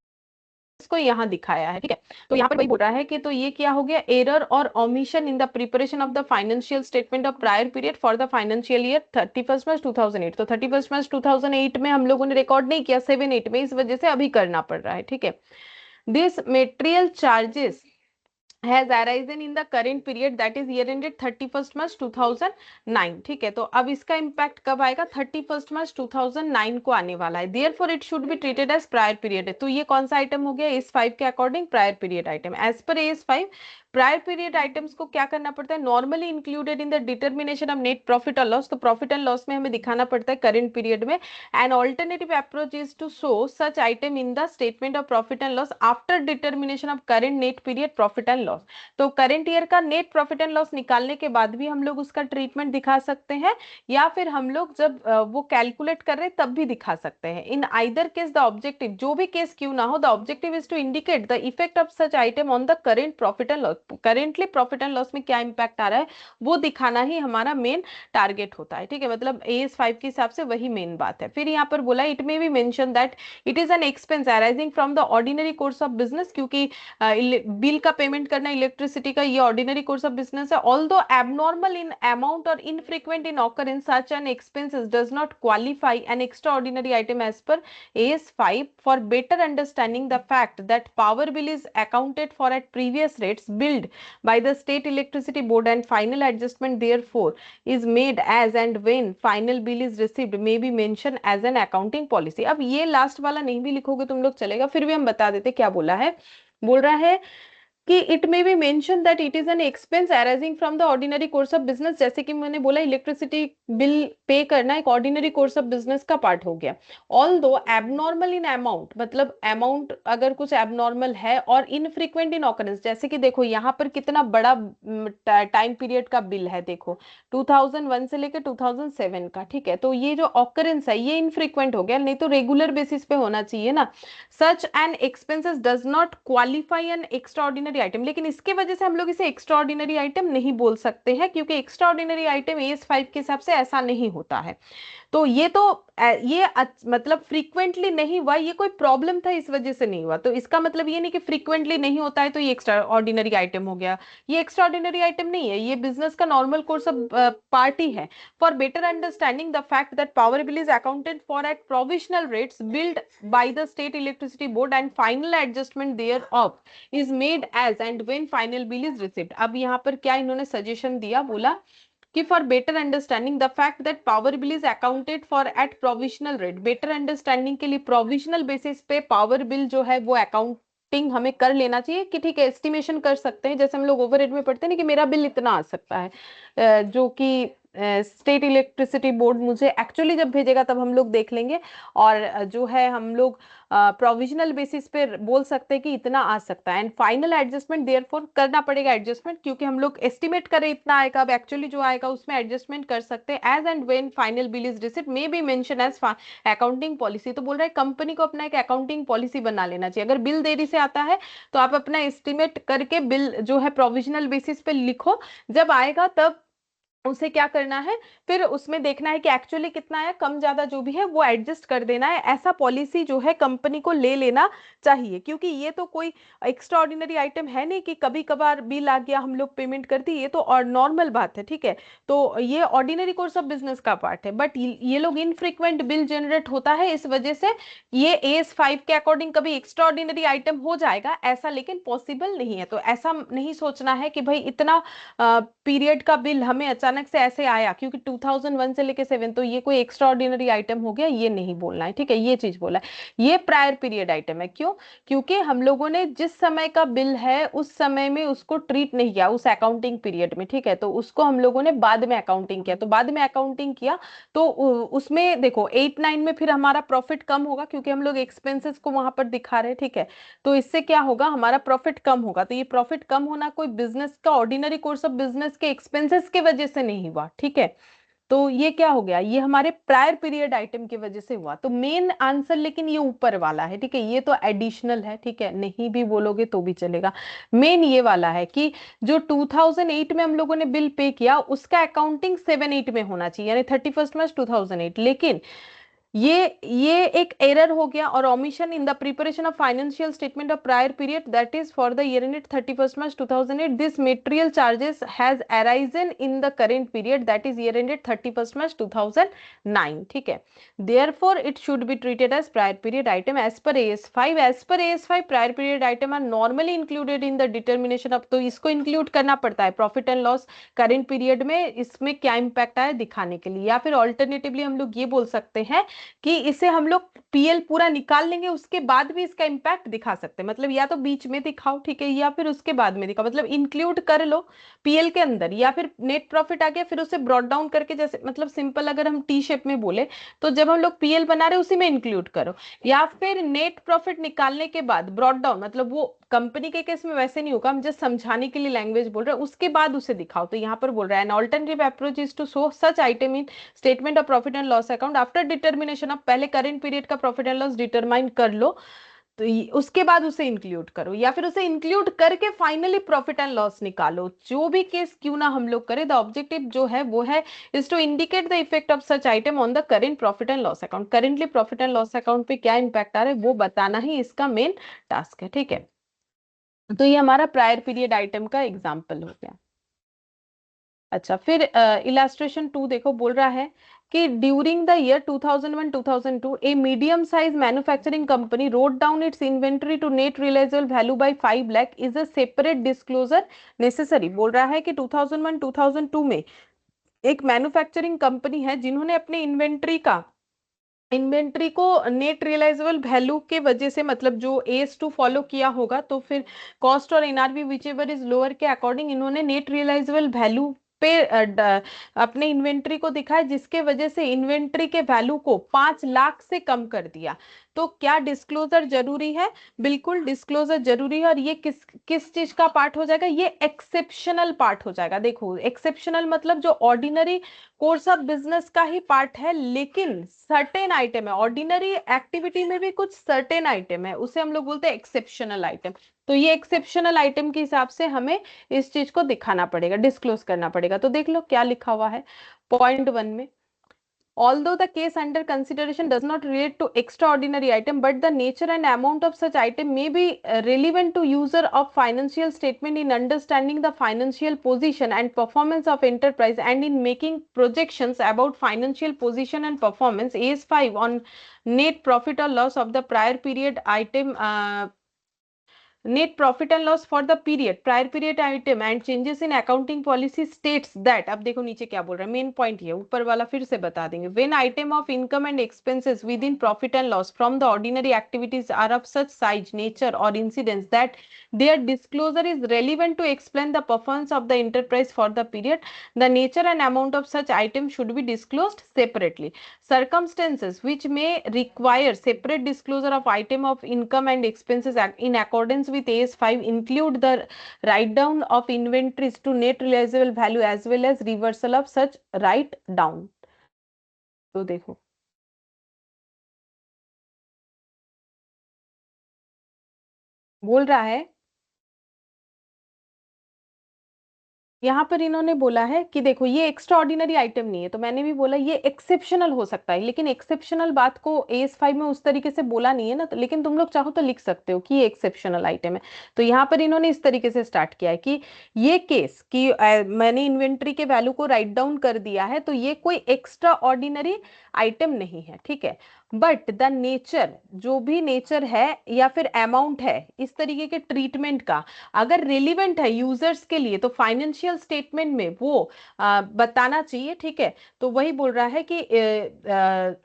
को यहाँ दिखाया है, ठीक है। तो यहाँ पर वही बोल रहा है कि तो ये क्या हो गया, एरर और omission in the preparation of the financial statement of prior period for the financial year 31st March 2008। तो 31st March 2008 में हम लोगों ने रिकॉर्ड नहीं किया, 7/8 में, इस वजह से अभी करना पड़ रहा है, ठीक है। This material charges has arisen in the current period that is year ended 31st March 2009, ठीक है। तो अब इसका इम्पैक्ट कब आएगा, 31st March 2009 को आने वाला है, therefore it should be treated as prior period। तो ये कौन सा आइटम हो गया, AS5 के according prior period item. As per AS5 prior period items को क्या करना पड़ता है, normally included in the determination of net profit और लॉस। तो प्रॉफिट एंड लॉस में हमें दिखाना पड़ता है करंट पीरियड में। An alternative approach is to show such item in the statement of profit and loss after determination of current net period profit and loss. तो current year का net profit and loss निकालने के बाद भी हम लोग उसका ट्रीटमेंट दिखा सकते हैं, या फिर हम लोग जब वो कैलकुलेट कर रहे हैं तब भी दिखा सकते हैं। In either case the objective, जो भी केस क्यों ना हो, the objective is to indicate the effect of such item on the current profit and loss. Currently profit and loss में क्या इंपैक्ट आ रहा है वो दिखाना ही हमारा मेन टारगेट होता है, ठीक है, मतलब AS5 के हिसाब से वही मेन बात है। फिर यहाँ पर बोला it may be mention that it is an expense arising from the ordinary course of business, क्योंकि बिल का पेमेंट करना इलेक्ट्रिसिटी का ये ऑर्डिनरी कोर्स ऑफ बिजनेस है। ऑल्दो एबनॉर्मल इन अमाउंट और infrequent in occurrence such an expenses does not qualify an extraordinary item as per AS5 for better understanding the fact that power bill is accounted for at previous rates billed by the state electricity board and final adjustment therefore is made as and when final bill is received may be mentioned as an accounting policy। अब ये last वाला नहीं भी लिखोगे तुम लोग चलेगा, फिर भी हम बता देते क्या बोला है। बोल रहा है कि it may be mention that it is an expense arising from the ordinary course of business, जैसे कि मैंने बोला इलेक्ट्रिसिटी बिल पे करना एक ऑर्डिनरी कोर्स ऑफ बिजनेस का पार्ट हो गया। ऑल्दो एबनॉर्मल इन अमाउंट, मतलब अमाउंट अगर कुछ एबनॉर्मल है, और इनफ्रीक्वेंट इन ऑकरेंस, जैसे कि देखो यहाँ पर कितना बड़ा टाइम पीरियड का बिल है, देखो 2001 से लेकर 2007 का, ठीक है, तो ये जो ऑकरेंस है ये इनफ्रीक्वेंट हो गया, नहीं तो रेगुलर बेसिस पे होना चाहिए ना। सच an expenses does not qualify an extraordinary item, लेकिन इसके वजह से हम लोग इसे एक्स्ट्रा ऑर्डिनरी आइटम नहीं बोल सकते हैं, क्योंकि एक्स्ट्रा ऑर्डिनरी आइटम AS5 के हिसाब से ऐसा नहीं होता है। तो ये तो ये मतलब फ्रीक्वेंटली नहीं हुआ, ये कोई प्रॉब्लम था इस वजह से नहीं हुआ, तो इसका मतलब ये नहीं कि फ्रीक्वेंटली नहीं होता है तो ये एक्स्ट्रा ऑर्डिनरी आइटम हो गया। ये एक्स्ट्रा ऑर्डिनरी आइटम नहीं है, ये बिजनेस का नॉर्मल कोर्स ऑफ पार्टी है। For better understanding the fact that power bill is accounted for at provisional rates billed by the state electricity board and final adjustment thereof is made as and when final bill is received. अब यहाँ पर क्या इन्होंने suggestion दिया, बोला कि for better understanding the fact that power bill is accounted for at provisional rate, better understanding के लिए प्रोविजनल बेसिस पे पावर बिल जो है वो अकाउंटिंग हमें कर लेना चाहिए, कि ठीक है एस्टिमेशन कर सकते हैं, जैसे हम लोग ओवरहेड में पढ़ते हैं ना कि मेरा बिल इतना आ सकता है, जो कि स्टेट इलेक्ट्रिसिटी बोर्ड मुझे एक्चुअली जब भेजेगा तब हम लोग देख लेंगे, और जो है हम लोग प्रोविजनल बेसिस पे बोल सकते हैं कि इतना आ सकता है, एंड फाइनल एडजस्टमेंट देयरफॉर करना पड़ेगा एडजस्टमेंट, क्योंकि हम लोग एस्टिमेट करें इतना आएगा, अब एक्चुअली जो आएगा उसमें एडजस्टमेंट कर सकते हैं। As and when final bill is received may be mention as accounting policy. तो बोल रहा है कंपनी को अपना एक अकाउंटिंग पॉलिसी बना लेना चाहिए, अगर बिल देरी से आता है तो आप अपना एस्टिमेट करके बिल जो है प्रोविजनल बेसिस पे लिखो, जब आएगा तब उसे क्या करना है, फिर उसमें देखना है कि एक्चुअली कितना है, कम ज्यादा जो भी है वो एडजस्ट कर देना है। ऐसा पॉलिसी जो है कंपनी को ले लेना चाहिए, क्योंकि ये तो कोई एक्स्ट्रा ऑर्डिनरी आइटम है नहीं कि कभी कभार बिल आ गया हम लोग पेमेंट कर दी, ये तो और नॉर्मल बात है, ठीक है। तो ये ऑर्डिनरी कोर्स ऑफ बिजनेस का पार्ट है, बट ये लोग इनफ्रीक्वेंट बिल जनरेट होता है, इस वजह से ये AS5 के अकॉर्डिंग कभी एक्स्ट्रा ऑर्डिनरी आइटम हो जाएगा ऐसा, लेकिन पॉसिबल नहीं है। तो ऐसा नहीं सोचना है कि भाई इतना पीरियड का बिल हमें अचानक अचानक से ऐसे आया क्योंकि 2001 से लेके 7, तो ये कोई एक्स्ट्रा ऑर्डिनरी आइटम हो गया, ये नहीं बोलना है, ठीक है, ये चीज बोला है। ये प्रायर पीरियड आइटम है, क्यों? क्योंकि हम लोगों ने जिस समय का बिल है उस समय में उसको ट्रीट नहीं किया उस अकाउंटिंग पीरियड में, ठीक है, तो उसको हम लोगों ने बाद में अकाउंटिंग किया, तो बाद में अकाउंटिंग किया तो उसमें देखो 8-9 में फिर हमारा प्रॉफिट कम होगा क्योंकि हम लोग एक्सपेंसेस को वहां पर दिखा रहे हैं, ठीक है, तो इससे क्या होगा, हमारा प्रॉफिट कम होगा। तो ये प्रॉफिट कम होना कोई बिजनेस का ऑर्डिनरी कोर्स ऑफ बिजनेस के एक्सपेंसेस के वजह से नहीं हुआ, ठीक है, तो ये क्या हो गया, ये हमारे प्रायर पीरियड आइटम की वजह से हुआ। तो मेन आंसर लेकिन ये ऊपर वाला है, ठीक है, ये तो एडिशनल है, ठीक है, नहीं भी बोलोगे तो भी चलेगा। मेन ये वाला है कि जो 2008 में हम लोगों ने बिल पे किया उसका अकाउंटिंग 7-8 में होना चाहिए, यानी 31 मार्च 2008, लेकिन ये एक एरर हो गया और omission in the preparation of financial statement of prior period that is for the year ended 31 March 2008, this material charges has arisen in the current period that is year ended 31 March 2009, ठीक है, therefore it should be treated as prior period item as per AS5। As per AS5 prior period item are normally included in the determination of, तो इसको include करना पड़ता है profit and loss current period में, इसमें क्या impact आया दिखाने के लिए, या फिर ऑल्टरनेटिवली हम लोग ये बोल सकते हैं कि इसे हम लोग पीएल पूरा निकाल लेंगे उसके बाद भी इसका इंपैक्ट दिखा सकते हैं, मतलब या तो बीच में दिखाओ, ठीक है, या फिर उसके बाद में दिखाओ, मतलब इंक्लूड कर लो पीएल के अंदर, या फिर नेट प्रॉफिट आ गया फिर उसे ब्रॉट डाउन करके, जैसे मतलब सिंपल अगर हम टी शेप में बोले तो जब हम लोग पीएल बना रहे उसी में इंक्लूड करो, या फिर नेट प्रॉफिट निकालने के बाद ब्रॉट डाउन, मतलब वो कंपनी के केस में वैसे नहीं होगा, हम जस्ट समझाने के लिए लैंग्वेज बोल रहे हैं, उसके बाद उसे दिखाओ। तो यहाँ पर बोल रहा है an alternative approach is to show such item in statement of profit and loss account after determination of, पहले करंट पीरियड का प्रॉफिट एंड लॉस डिटरमाइन कर लो, तो उसके बाद उसे इंक्लूड करो, या फिर उसे इंक्लूड करके फाइनली प्रॉफिट एंड लॉस निकालो, जो भी केस क्यों ना हम लोग करें, द ऑब्जेक्टिव जो है वो है is to indicate the effect of such item on the current profit and loss account, currently profit and loss account पे क्या इंपैक्ट आ रहा है वो बताना ही इसका मेन टास्क है, ठीक है, तो ये हमारा प्रायर पीरियड आइटम का एग्जाम्पल हो गया। अच्छा, फिर इलास्ट्रेशन 2 देखो, बोल रहा है कि during the year 2001-2002 a medium size manufacturing company wrote down its inventory to net realisable value by 5 lakh, is a separate disclosure necessary. बोल रहा है कि 2001-2002 में एक मैन्युफैक्चरिंग कंपनी है जिन्होंने अपने इन्वेंट्री को नेट रियलाइजेबल वैल्यू के वजह से, मतलब जो AS2 फॉलो किया होगा, तो फिर कॉस्ट और NRV which ever is lower के अकॉर्डिंग इन्होंने नेट रियलाइजेबल वैल्यू पे अपने इन्वेंट्री को दिखाया, जिसके वजह से इन्वेंट्री के वैल्यू को 5 लाख से कम कर दिया। तो क्या डिस्क्लोजर जरूरी है? बिल्कुल डिस्क्लोजर जरूरी है, और ये किस किस चीज का पार्ट हो जाएगा, ये एक्सेप्शनल पार्ट हो जाएगा। देखो एक्सेप्शनल मतलब जो ऑर्डिनरी कोर्स ऑफ बिजनेस का ही पार्ट है, लेकिन सर्टेन आइटम है, ऑर्डिनरी एक्टिविटी में भी कुछ सर्टेन आइटम है, उसे हम लोग बोलते हैं एक्सेप्शनल आइटम। तो ये एक्सेप्शनल आइटम के हिसाब से हमें इस चीज को दिखाना पड़ेगा, डिस्क्लोज करना पड़ेगा। तो देख लो क्या लिखा हुआ है पॉइंट 1 में, although the case under consideration does not relate to extraordinary item, but the nature and amount of such item may be relevant to user of financial statement in understanding the financial position and performance of enterprise and in making projections about financial position and performance. AS5 on net profit or loss of the prior period item, net profit and loss for the period prior period item and changes in accounting policy states that, अब देखो नीचे क्या बोल रहा है, main point ये, ऊपर वाला फिर से बता देंगे, when item of income and expenses within profit and loss from the ordinary activities are of such size, nature or incidence that their disclosure is relevant to explain the performance of the enterprise for the period, the nature and amount of such item should be disclosed separately. Circumstances which may require separate disclosure of item of income and expenses in accordance with AS5 include the write down of inventories to net realizable value as well as reversal of such write down। तो देखो बोल रहा है, यहाँ पर इन्होंने बोला है कि देखो ये एक्स्ट्रा ऑर्डिनरी आइटम नहीं है, तो मैंने भी बोला ये एक्सेप्शनल हो सकता है, लेकिन एक्सेप्शनल बात को AS5 में उस तरीके से बोला नहीं है ना, तो लेकिन तुम लोग चाहो तो लिख सकते हो कि ये एक्सेप्शनल आइटम है। तो यहाँ पर इन्होंने इस तरीके से स्टार्ट किया है कि ये केस कि मैंने इन्वेंट्री के वैल्यू को राइट डाउन कर दिया है, तो ये कोई एक्स्ट्रा ऑर्डिनरी आइटम नहीं है, ठीक है। बट द नेचर, जो भी नेचर है या फिर अमाउंट है इस तरीके के ट्रीटमेंट का, अगर रिलीवेंट है यूजर्स के लिए तो फाइनेंशियल स्टेटमेंट में वो बताना चाहिए, ठीक है। तो वही बोल रहा है कि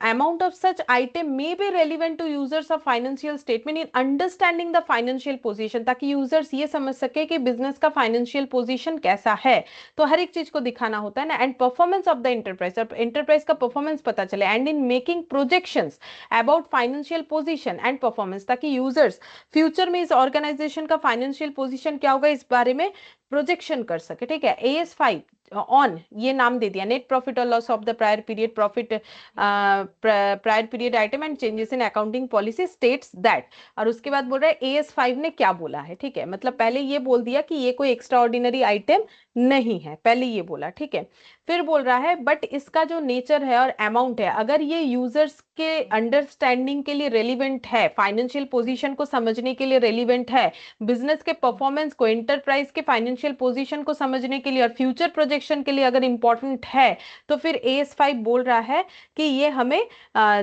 amount of such item may be relevant to users of financial statement in understanding the financial position, ताकि यूजर्स ये समझ सके कि बिजनेस का फाइनेंशियल पोजीशन कैसा है। तो हर एक चीज को दिखाना होता है ना। And performance of the enterprise, enterprise का परफॉर्मेंस पता चले। And in making projections about financial position and performance, ताकि यूजर्स फ्यूचर में इस ऑर्गेनाइजेशन का फाइनेंशियल पोजीशन क्या होगा इस बारे में प्रोजेक्शन कर सके, ठीक है। AS5 ऑन ये नाम दे दिया, नेट प्रॉफिट और loss of the prior period profit, prior period item and changes in accounting policy states that. और उसके बाद बोल रहा है AS5 ने क्या बोला है, ठीक है। मतलब पहले ये बोल दिया कि ये कोई एक्स्ट्रा ऑर्डिनरी आइटम नहीं है, पहले ये बोला, ठीक है। फिर बोल रहा है बट इसका जो नेचर है और अमाउंट है, अगर ये यूजर्स के अंडरस्टैंडिंग के लिए रेलिवेंट है, फाइनेंशियल पोजीशन को समझने के लिए रेलिवेंट है, बिजनेस के परफॉर्मेंस को, एंटरप्राइज के फाइनेंशियल पोजीशन को समझने के लिए और फ्यूचर प्रोजेक्शन के लिए अगर इंपॉर्टेंट है, तो फिर AS5 बोल रहा है कि ये हमें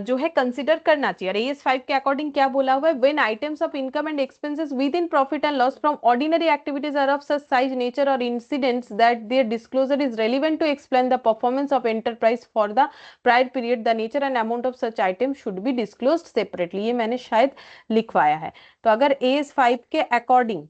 जो है कंसिडर करना चाहिए। और AS5 के अकॉर्डिंग क्या बोला हुआ है, when items of income and expenses within profit and loss from ordinary activities are of such size nature और incidents that there disclosure is relevant to explain the performance of enterprise for the prior period, the nature and amount of such item should be disclosed separately. ये मैंने शायद लिखवाया है। तो अगर AS5 के according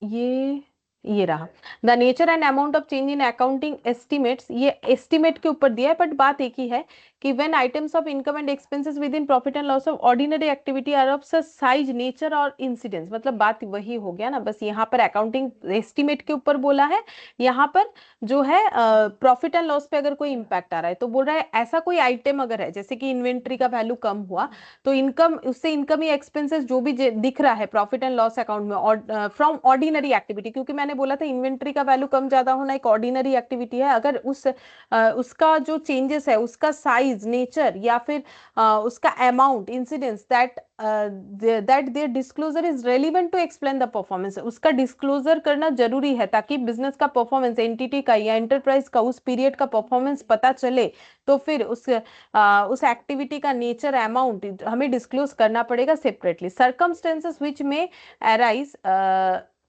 ये ये रहा, the nature and amount of change in accounting estimates, ये एस्टिमेट के ऊपर दिया है, बट बात एक ही है कि when items of income and expenses within profit and loss of ordinary activity are of such size nature और इंसिडेंस, मतलब बात वही हो गया ना, बस यहाँ पर अकाउंटिंग एस्टिमेट के ऊपर बोला है, यहाँ पर जो है प्रॉफिट एंड लॉस पे अगर कोई इंपैक्ट आ रहा है तो बोल रहा है ऐसा कोई आइटम अगर है, जैसे कि इन्वेंट्री का वैल्यू कम हुआ, तो इनकम, उससे इनकम या एक्सपेंसेस जो भी दिख रहा है प्रॉफिट एंड लॉस अकाउंट में और फ्रॉम ऑर्डिनरी एक्टिविटी, क्योंकि मैंने बोला था इन्वेंट्री का वैल्यू कम ज्यादा होना एक ऑर्डिनरी एक्टिविटी है, अगर उसका जो चेंजेस है, उसका साइज, नेचर या फिर उसका amount, incidence that that there disclosure is relevant to explain the performance, उसका डिस्क्लोजर करना जरूरी है ताकि बिजनेस का परफॉर्मेंस, एंटिटी का या एंटरप्राइज का उस पीरियड का परफॉर्मेंस पता चले, तो फिर उस एक्टिविटी का नेचर, अमाउंट हमें डिस्क्लोज करना पड़ेगा सेपरेटली। सर्कमस्टेंसेस विच में arise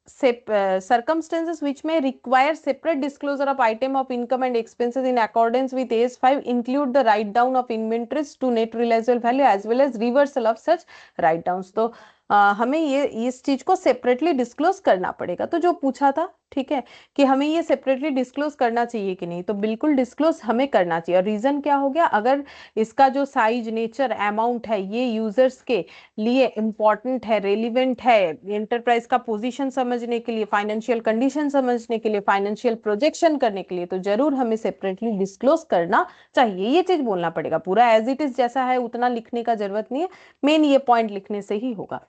circumstances which may require separate disclosure of item of income and expenses in accordance with AS5 include the write down of inventories to net realizable value as well as reversal of such write downs। तो हमें ये इस चीज को separately disclose करना पड़ेगा। तो जो पूछा था, ठीक है, कि हमें ये सेपरेटली डिस्क्लोज करना चाहिए कि नहीं, तो बिल्कुल डिस्क्लोज हमें करना चाहिए। और रीजन क्या हो गया, अगर इसका जो साइज, नेचर, अमाउंट है ये यूजर्स के लिए इंपॉर्टेंट है, रेलिवेंट है, एंटरप्राइज का पोजीशन समझने के लिए, फाइनेंशियल कंडीशन समझने के लिए, फाइनेंशियल प्रोजेक्शन करने के लिए, तो जरूर हमें सेपरेटली डिस्क्लोज करना चाहिए। ये चीज बोलना पड़ेगा, पूरा एज इट इज जैसा है उतना लिखने का जरूरत नहीं है, मेन ये पॉइंट लिखने से ही होगा।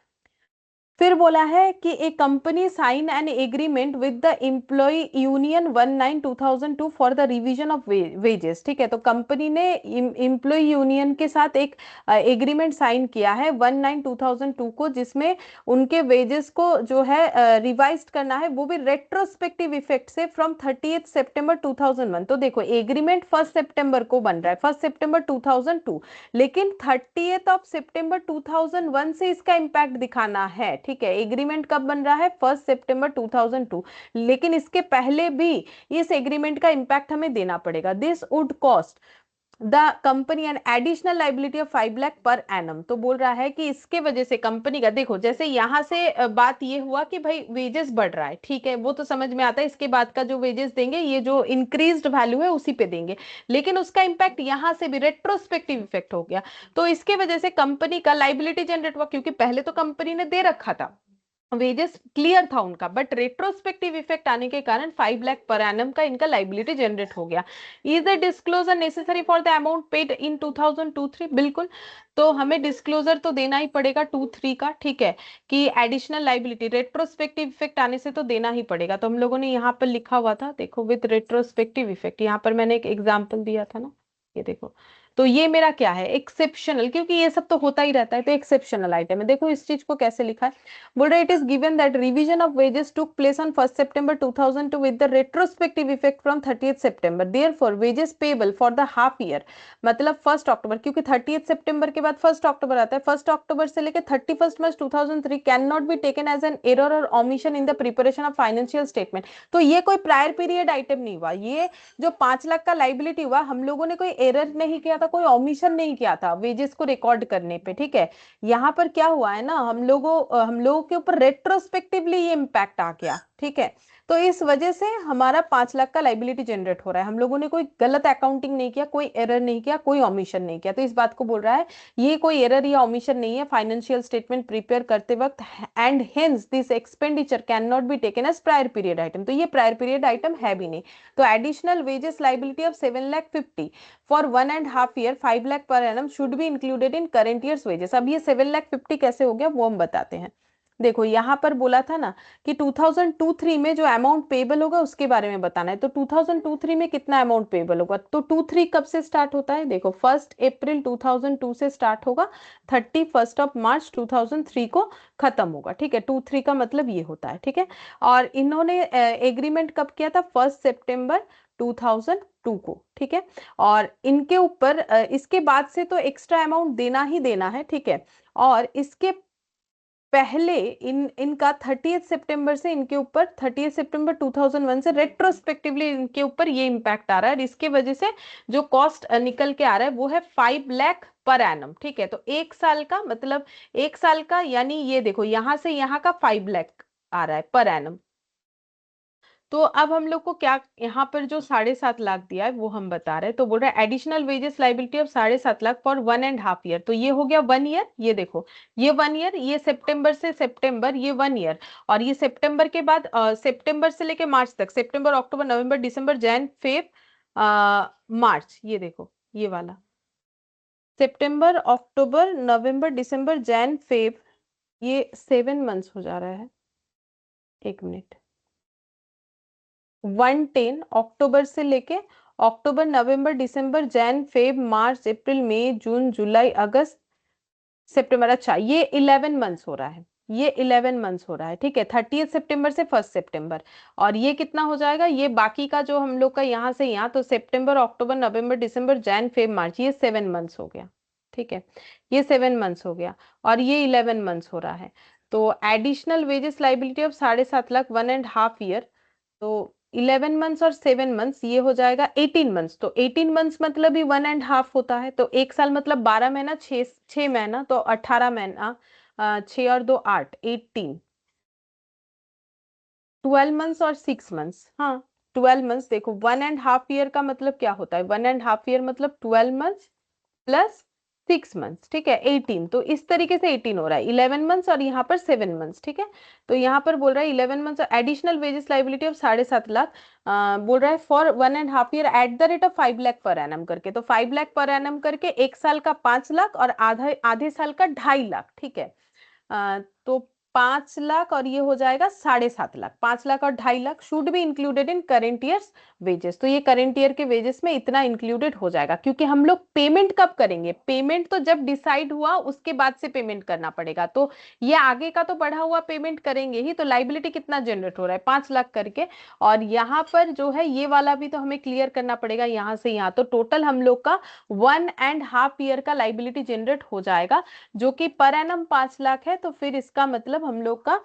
फिर बोला है कि a company sign an agreement with the employ union 19/2002 for the revision of wages, ठीक है। तो कंपनी ने एम्प्लॉय यूनियन के साथ एक एग्रीमेंट साइन किया है 19/2002 को, जिसमें उनके वेजेस को जो है रिवाइज करना है, वो भी रेट्रोस्पेक्टिव इफेक्ट से फ्रॉम 30 सितंबर 2001। तो देखो एग्रीमेंट 1 सितंबर को बन रहा है, 1 सितंबर 2002, लेकिन 30 सितंबर 2001 से इसका इंपैक्ट दिखाना है, ठीक है। एग्रीमेंट कब बन रहा है, 1 सितंबर 2002, लेकिन इसके पहले भी इस एग्रीमेंट का इंपैक्ट हमें देना पड़ेगा। This would cost the company an additional liability of 5 lakh per annum. तो बोल रहा है कि इसके वजह से कंपनी का, देखो जैसे यहां से बात ये हुआ कि भाई वेजेस बढ़ रहा है, ठीक है, वो तो समझ में आता है, इसके बाद का जो वेजेस देंगे ये जो इंक्रीज्ड वैल्यू है उसी पे देंगे, लेकिन उसका इंपैक्ट यहां से भी रेट्रोस्पेक्टिव इफेक्ट हो गया। तो इसके वजह से कंपनी का लाइबिलिटी जनरेट हुआ, क्योंकि पहले तो कंपनी ने दे रखा था, वेजेस क्लियर था उनका, बट रेट्रोस्पेक्टिव इफेक्ट आने के कारण 5 लाख पर एनम का इनका लाइबिलिटी जनरेट हो गया। Is the disclosure necessary for the amount paid in 2002-3? बिल्कुल, तो हमें डिस्क्लोजर तो देना ही पड़ेगा 2-3 का, ठीक है, कि एडिशनल लाइबिलिटी, रेट्रोस्पेक्टिव इफेक्ट आने से तो देना ही पड़ेगा। तो हम लोगों ने यहाँ पर लिखा हुआ था, देखो विद रेट्रोस्पेक्टिव इफेक्ट, यहाँ पर मैंने एक एग्जाम्पल दिया था ना, ये देखो, तो ये मेरा क्या है, एक्सेप्शनल, क्योंकि ये सब तो होता ही रहता है, तो एक्सेप्शनल आइटम है। देखो इस चीज को कैसे लिखा है, बोल रहा it is given that revision of wages took place on 1 September 2002 with the retrospective effect from 30th September, therefore wages payable for the half year, मतलब 1 अक्टूबर, क्योंकि 30th सितंबर के बाद 1 अक्टूबर आता है, 1 अक्टूबर से लेकर 31 मार्च 2003 can not be taken as an error और omission in the preparation of financial statement. तो ये कोई प्रायर पीरियड आइटम नहीं हुआ, ये जो 5 लाख का लाइबिलिटी हुआ, हम लोगों ने कोई एरर नहीं किया था, कोई ओमिशन नहीं किया था वेजेस को रिकॉर्ड करने पे, ठीक है। यहाँ पर क्या हुआ है ना, हम लोगों के ऊपर रेट्रोस्पेक्टिवली ये इम्पैक्ट आ गया, ठीक है। तो इस वजह से हमारा 5 लाख का लाइबिलिटी जनरेट हो रहा है, हम लोगों ने कोई गलत अकाउंटिंग नहीं किया, कोई एरर नहीं किया, कोई ओमिशन नहीं किया, तो इस बात को बोल रहा है ये कोई एरर या ओमिशन नहीं है फाइनेंशियल स्टेटमेंट प्रिपेयर करते वक्त, and hence this expenditure can not be taken as prior period item. तो ये प्रायर पीरियड आइटम है भी नहीं। तो additional wages liability of 7,50,000 for 1.5 year 5 lakh per annum should be included in current year's wages. अब ये 7,50,000 कैसे हो गया वो हम बताते हैं। देखो यहाँ पर बोला था ना कि 2002-3 में जो अमाउंट पेबल होगा उसके बारे में बताना है। तो 2002-3 में कितना अमाउंट पेबल होगा, तो 2-3 कब से स्टार्ट होता है, देखो 1 अप्रैल 2002 से स्टार्ट होगा, 31 मार्च 2003 को खत्म होगा, ठीक है। 2-3 का मतलब ये होता है, ठीक है। और इन्होंने एग्रीमेंट कब किया था, 1 सितंबर 2002 को, ठीक है। और इनके ऊपर इसके बाद से तो एक्स्ट्रा अमाउंट देना ही देना है, ठीक है। और इसके पहले इनका 30th सितंबर से इनके ऊपर 30th सितंबर 2001 से रेट्रोस्पेक्टिवली इनके ऊपर ये इम्पैक्ट आ रहा है, और इसके वजह से जो कॉस्ट निकल के आ रहा है वो है 5 लाख पर एनम, ठीक है। तो 1 साल का मतलब 1 साल का, यानी ये देखो यहां से यहाँ का 5 लाख आ रहा है पर एनम। तो अब हम लोग को क्या, यहाँ पर जो 7.5 लाख दिया है वो हम बता रहे हैं। तो बोल रहा है additional wages liability of 7.5 lakh for 1.5 year. तो ये हो गया 1 ईयर, ये देखो ये 1 ईयर, ये सितंबर से सितंबर ये 1 ईयर, और ये सितंबर के बाद सितंबर से लेके मार्च तक, सितंबर अक्टूबर नवंबर दिसंबर जैन फेब मार्च, ये देखो ये वाला सितंबर अक्टूबर नवंबर दिसंबर जैन फेब, ये 7 मंथ्स हो जा रहा है। एक मिनट, 110 अक्टूबर से लेके अक्टूबर नवंबर दिसंबर जैन फेब मार्च अप्रैल मई जून जुलाई अगस्त सितंबर, अच्छा ये 11 मंथ्स हो रहा है, ये 11 मंथ्स हो रहा है, ठीक है। 30th सितंबर से 1 सितंबर, और ये कितना हो जाएगा, ये बाकी का जो हम लोग का यहाँ से यहाँ, तो सितंबर अक्टूबर नवंबर दिसंबर जैन फेब मार्च, ये 7 मंथ्स हो गया, ठीक है। ये 7 मंथ्स हो गया, और ये 11 मंथ्स हो रहा है। तो additional wages liability of 7.5 lakh 1.5 year, तो 11 मंथ्स और 7 मंथ्स ये हो जाएगा 18 मंथ्स। तो 18 मंथ्स मतलब ही 1.5 होता है, तो 1 साल मतलब 12 महीना, 6 महीना, तो 18 महीना, 6 और 2 8, 18, 12 मंथ्स और 6 मंथ्स, हाँ 12 मंथ्स। देखो 1.5 ईयर का मतलब क्या होता है, 1.5 ईयर मतलब 12 मंथ्स प्लस 6 मंथ्स, ठीक है, 18। तो इस तरीके से 18 हो रहा है, 11 मंथ्स और यहाँ पर 7 मंथ्स, ठीक है। तो यहाँ पर बोल रहा है 11 months additional wages liability of 7.5 lakh, बोल रहा है for 1.5 year at the rate of 5 lakh per annum करके। तो 5 लाख पर एनम करके 1 साल का 5 लाख और आधा आधे साल का 2.5 लाख, ठीक है। तो 5 लाख और ये हो जाएगा 7.5 लाख, 5 लाख और 2.5 lakh should be included in current year's wages. तो ये करेंट ईयर के वेजेस में इतना इंक्लूडेड हो जाएगा, क्योंकि हम लोग पेमेंट कब करेंगे, पेमेंट तो जब डिसाइड हुआ उसके बाद से पेमेंट करना पड़ेगा। तो ये आगे का तो बढ़ा हुआ पेमेंट करेंगे ही, तो लाइबिलिटी कितना जनरेट हो रहा है 5 लाख करके। और यहाँ पर जो है ये वाला भी तो हमें क्लियर करना पड़ेगा यहाँ से यहाँ, तो टोटल हम लोग का 1.5 ईयर का लाइबिलिटी जनरेट हो जाएगा, जो कि पर एनम 5 लाख है। तो फिर इसका मतलब हम लोग का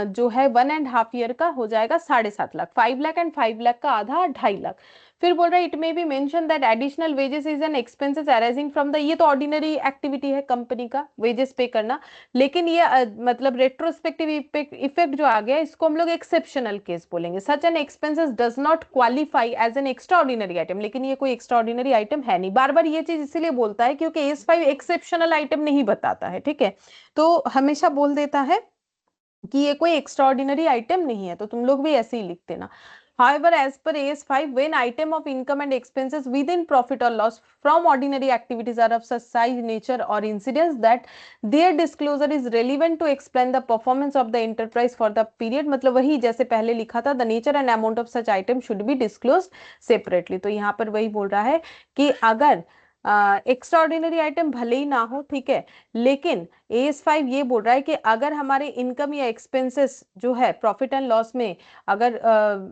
जो है 1.5 ईयर का हो जाएगा 7.5 लाख, 5 लाख एंड 5 लाख का आधा 2.5 लाख। फिर बोल रहा है it may be mention that additional wages is an expenses arising from the, ये तो ऑर्डिनरी एक्टिविटी है कंपनी का वेजेस पे करना, लेकिन ये मतलब रेट्रोस्पेक्टिव इफेक्ट जो आ गया इसको हम लोग एक्सेप्शनल केस बोलेंगे। Such an expenses does not qualify as an extraordinary item, लेकिन ये कोई एक्स्ट्रा ऑर्डिनरी आइटम है नहीं। बार बार ये चीज इसीलिए बोलता है क्योंकि एस 5 एक्सेप्शनल आइटम नहीं बताता है, ठीक है। तो हमेशा बोल देता है कि ये कोई एक्स्ट्राऑर्डिनरी आइटम नहीं है, तो तुम लोग भी ऐसे ही लिख देना। However, as per AS5, when item of income and expenses within profit or loss from ordinary activities are of such size, nature, or incidence that their disclosure is relevant to explain the performance of the enterprise for the period, मतलब वही जैसे पहले लिखा था, the nature and amount of such item should be disclosed separately। तो यहाँ पर वही बोल रहा है कि अगर एक्स्ट्रा ऑर्डिनरी आइटम भले ही ना हो, ठीक है, लेकिन AS5 ये बोल रहा है कि अगर हमारे इनकम या एक्सपेंसेस जो है प्रॉफिट एंड लॉस में, अगर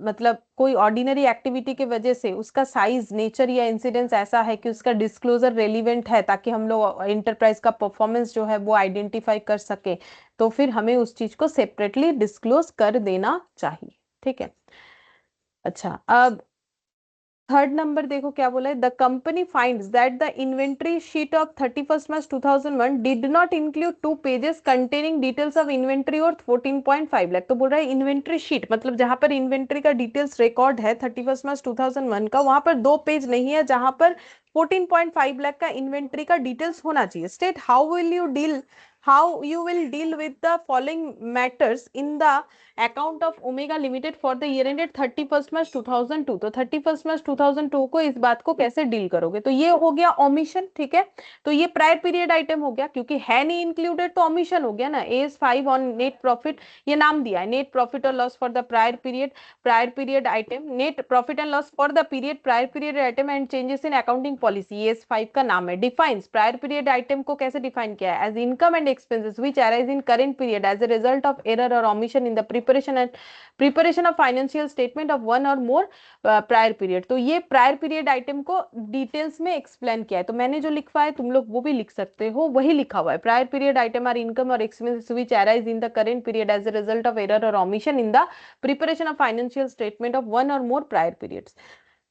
मतलब कोई ऑर्डिनरी एक्टिविटी की वजह से उसका साइज, नेचर या इंसिडेंस ऐसा है कि उसका डिस्क्लोजर रेलिवेंट है, ताकि हम लोग इंटरप्राइज का परफॉर्मेंस जो है वो आइडेंटिफाई कर सके, तो फिर हमें उस चीज को सेपरेटली डिस्क्लोज कर देना चाहिए, ठीक है। अच्छा, अब थर्ड नंबर देखो क्या बोला है, the company finds that the inventory sheet of 31 March 2001 did not include 2 pages containing details of inventory और 14.5 लाख। तो बोल रहा है इन्वेंट्री शीट मतलब जहां पर इन्वेंट्री का डिटेल्स रिकॉर्ड है 31 मार्च 2001 का, वहां पर 2 पेज नहीं है जहां पर 14.5 लाख का इन्वेंट्री का डिटेल्स होना चाहिए। State how you will deal with the following matters in the account of omega limited for the year ended 31 मार्च 2002। तो 31 मार्च 2002 को इस बात को कैसे डील करोगे, तो ये हो गया ओमिशन, ठीक है। तो ये प्रायर पीरियड आइटम हो गया, क्योंकि है नहीं इंक्लूडेड तो ओमिशन हो गया ना। AS5 ऑन नेट प्रॉफिट, ये नाम दिया है, नेट प्रॉफिट और loss for the prior period item, net profit and loss for the period prior period item and changes in accounting policy, AS5 का नाम है। डिफाइंस प्रायर पीरियड आइटम को कैसे डिफाइन किया है, as income and expenses which arise in current period as a result of error और omission in the preparation of financial statement of one or more prior period. तो ये prior period item को details में explain किया है, तो मैंने जो लिखवा है तुम लोग वो भी लिख सकते हो, वही लिखा हुआ है। Prior period item are income और expenses which arise in the current period as a result of error और omission in the preparation of financial statement of one और मोर प्रायर पीरियड्स।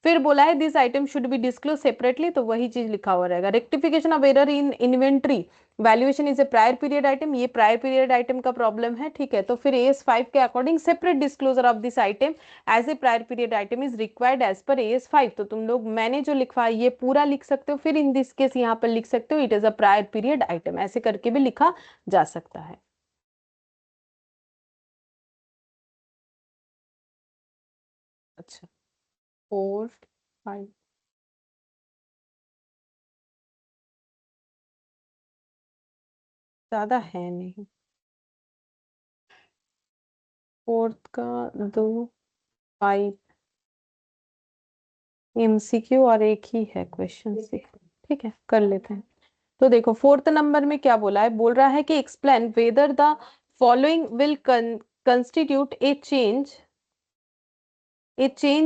फिर बोला है this item should be disclose separately, तो वही चीज लिखा हुआ रहेगा। Rectification of error in inventory valuation is a prior period item, ये प्रायर पीरियड आइटम का प्रॉब्लम है, ठीक है। तो फिर AS5 के according separate disclosure of this item as a prior period item is required as per AS5। तो तुम लोग मैंने जो लिखा है ये पूरा लिख सकते हो, फिर इन दिस केस यहाँ पर लिख सकते हो it is a prior period item, ऐसे करके भी लिखा जा सकता है। अच्छा, 4 5 ज्यादा है नहीं, फोर्थ का 2 5 MCQ और एक ही है क्वेश्चन 6, ठीक है, कर लेते हैं। तो देखो फोर्थ नंबर में क्या बोला है, बोल रहा है कि explain whether the following will constitute A change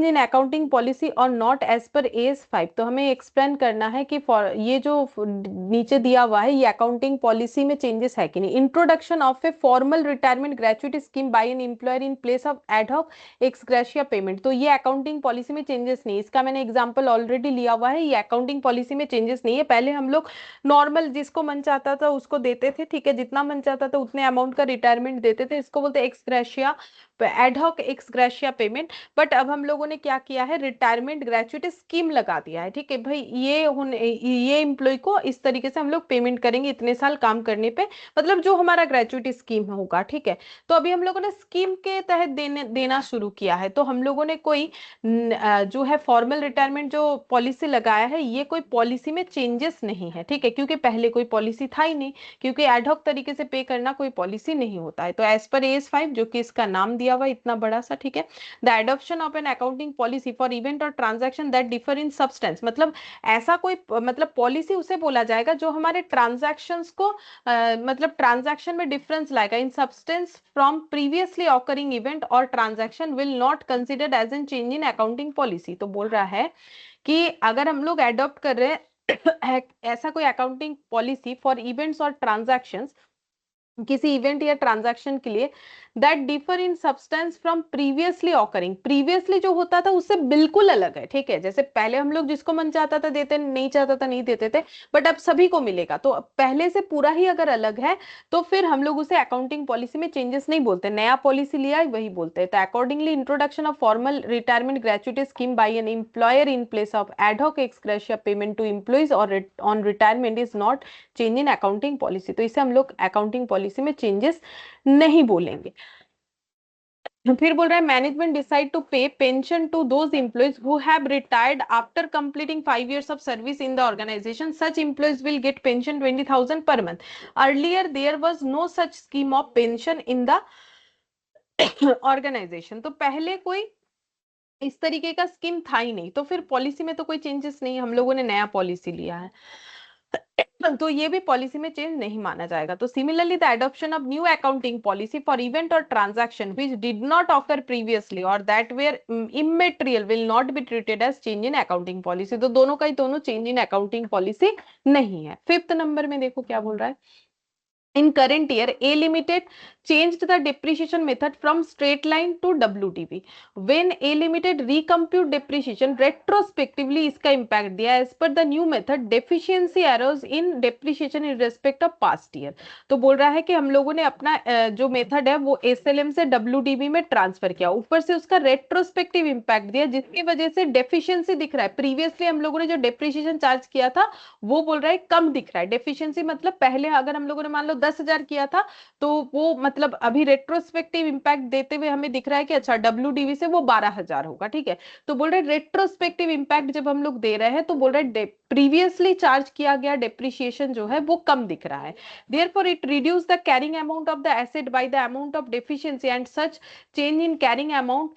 in accounting policy और नॉट एज पर AS5। तो हमें एक्सप्लेन करना है कि ये जो नीचे दिया हुआ है ये अकाउंटिंग पॉलिसी में चेंजेस है कि नहीं। Introduction of a formal retirement gratuity scheme by an employer in place of ad hoc ex gratia payment, तो ये अकाउंटिंग पॉलिसी में चेंजेस नहीं। इसका मैंने एग्जाम्पल ऑलरेडी लिया हुआ है, ये अकाउंटिंग पॉलिसी में चेंजेस नहीं है। पहले हम लोग नॉर्मल जिसको मन चाहता था उसको देते थे, ठीक है, जितना मन चाहता था उतने अमाउंट का रिटायरमेंट देते थे, इसको बोलते x gratia, ad hoc ex gratia payment. But अब हम लोगों ने क्या किया है, रिटायरमेंट ग्रेचुइटी स्कीम लगा दिया है, ठीक है भाई, ये एम्प्लॉय को इस तरीके से हम लोग पेमेंट करेंगे इतने साल काम करने पे, मतलब जो हमारा ग्रेचुइटी स्कीम होगा, ठीक है। तो अभी हम लोगों ने स्कीम के तहत देना शुरू किया है। तो हम लोगों ने कोई जो है फॉर्मल रिटायरमेंट जो पॉलिसी लगाया है, ये कोई पॉलिसी में चेंजेस नहीं है, ठीक है, क्योंकि पहले कोई पॉलिसी था ही नहीं, क्योंकि एडहॉक तरीके से पे करना कोई पॉलिसी नहीं होता है। तो एज पर AS5 जो कि इसका नाम दिया हुआ इतना बड़ा सा, ठीक है, the adoption of an accounting policy for event और transaction that differ in substance, मतलब ऐसा कोई मतलब पॉलिसी उसे बोला जाएगा जो हमारे ट्रांजैक्शंस को मतलब ट्रांजैक्शन में डिफरेंस लाएगा in substance from previously occurring event और transaction will not considered as an change in accounting policy. तो बोल रहा है कि अगर हम लोग एडॉप्ट कर रहे हैं ऐसा कोई accounting policy for events or transactions, किसी इवेंट या ट्रांजैक्शन के लिए, that differ in substance from previously occurring, previously जो होता था उससे बिल्कुल अलग है, ठीक है। जैसे पहले हम लोग जिसको मन चाहता था देते, नहीं चाहता था नहीं देते थे, बट अब सभी को मिलेगा, तो पहले से पूरा ही अगर अलग है तो फिर हम लोग उसे अकाउंटिंग पॉलिसी में चेंजेस नहीं बोलते, नया पॉलिसी लिया है वही बोलते हैं। तो accordingly introduction of formal retirement gratuity scheme by an employer in place of ad hoc ex gratia payment to employees or on retirement is not change in accounting policy, तो इसे हम लोग अकाउंटिंग पॉलिसी में चेंजेस नहीं बोलेंगे। फिर बोल रहा है management decide to pay pension to those employees who have retired after completing 5 years of service in the organisation, such employees will get pension 20,000 per month, earlier there was no such scheme of pension in the organisation. तो पहले कोई इस तरीके का scheme था ही नहीं, तो फिर पॉलिसी में तो कोई चेंजेस नहीं, हम लोगों ने नया पॉलिसी लिया है। तो ये भी पॉलिसी में चेंज नहीं माना जाएगा। तो similarly the adoption of new accounting policy for event और transaction which did not occur previously or that were immaterial will not be treated as change in accounting policy. तो दोनों का ही दोनों चेंज इन अकाउंटिंग पॉलिसी नहीं है। Fifth number में देखो क्या बोल रहा है। In current year, A Limited changed the depreciation method from straight line to WDV. When A Limited recompute depreciation retrospectively, इसका impact दिया as per the new method, deficiency arose in depreciation in respect of past year. तो बोल रहा है कि हम लोगों ने अपना जो मेथड है वो SLM से WDV में ट्रांसफर किया, ऊपर से उसका रेट्रोस्पेक्टिव इम्पैक्ट दिया, जिसकी वजह से डेफिशिएंसी दिख रहा है। प्रीवियसली हम लोगों ने जो डेप्रिसिएशन चार्ज किया था वो बोल रहा है कम दिख रहा है। डेफिशिएंसी मतलब पहले अगर हम लोगों ने मान लो 10,000 किया था, तो वो मतलब अभी रेट्रोस्पेक्टिव इंपैक्ट देते हुए हमें दिख रहा है कि अच्छा WDV से वो 12,000 होगा। ठीक है, तो बोल रहे रेट्रोस्पेक्टिव इंपैक्ट जब हम लोग दे रहे हैं तो बोल रहे प्रीवियसली चार्ज किया गया डेप्रिसिएशन जो है वो कम दिख रहा है। Therefore, it reduced the carrying amount of the asset by the amount of deficiency, and such change in carrying amount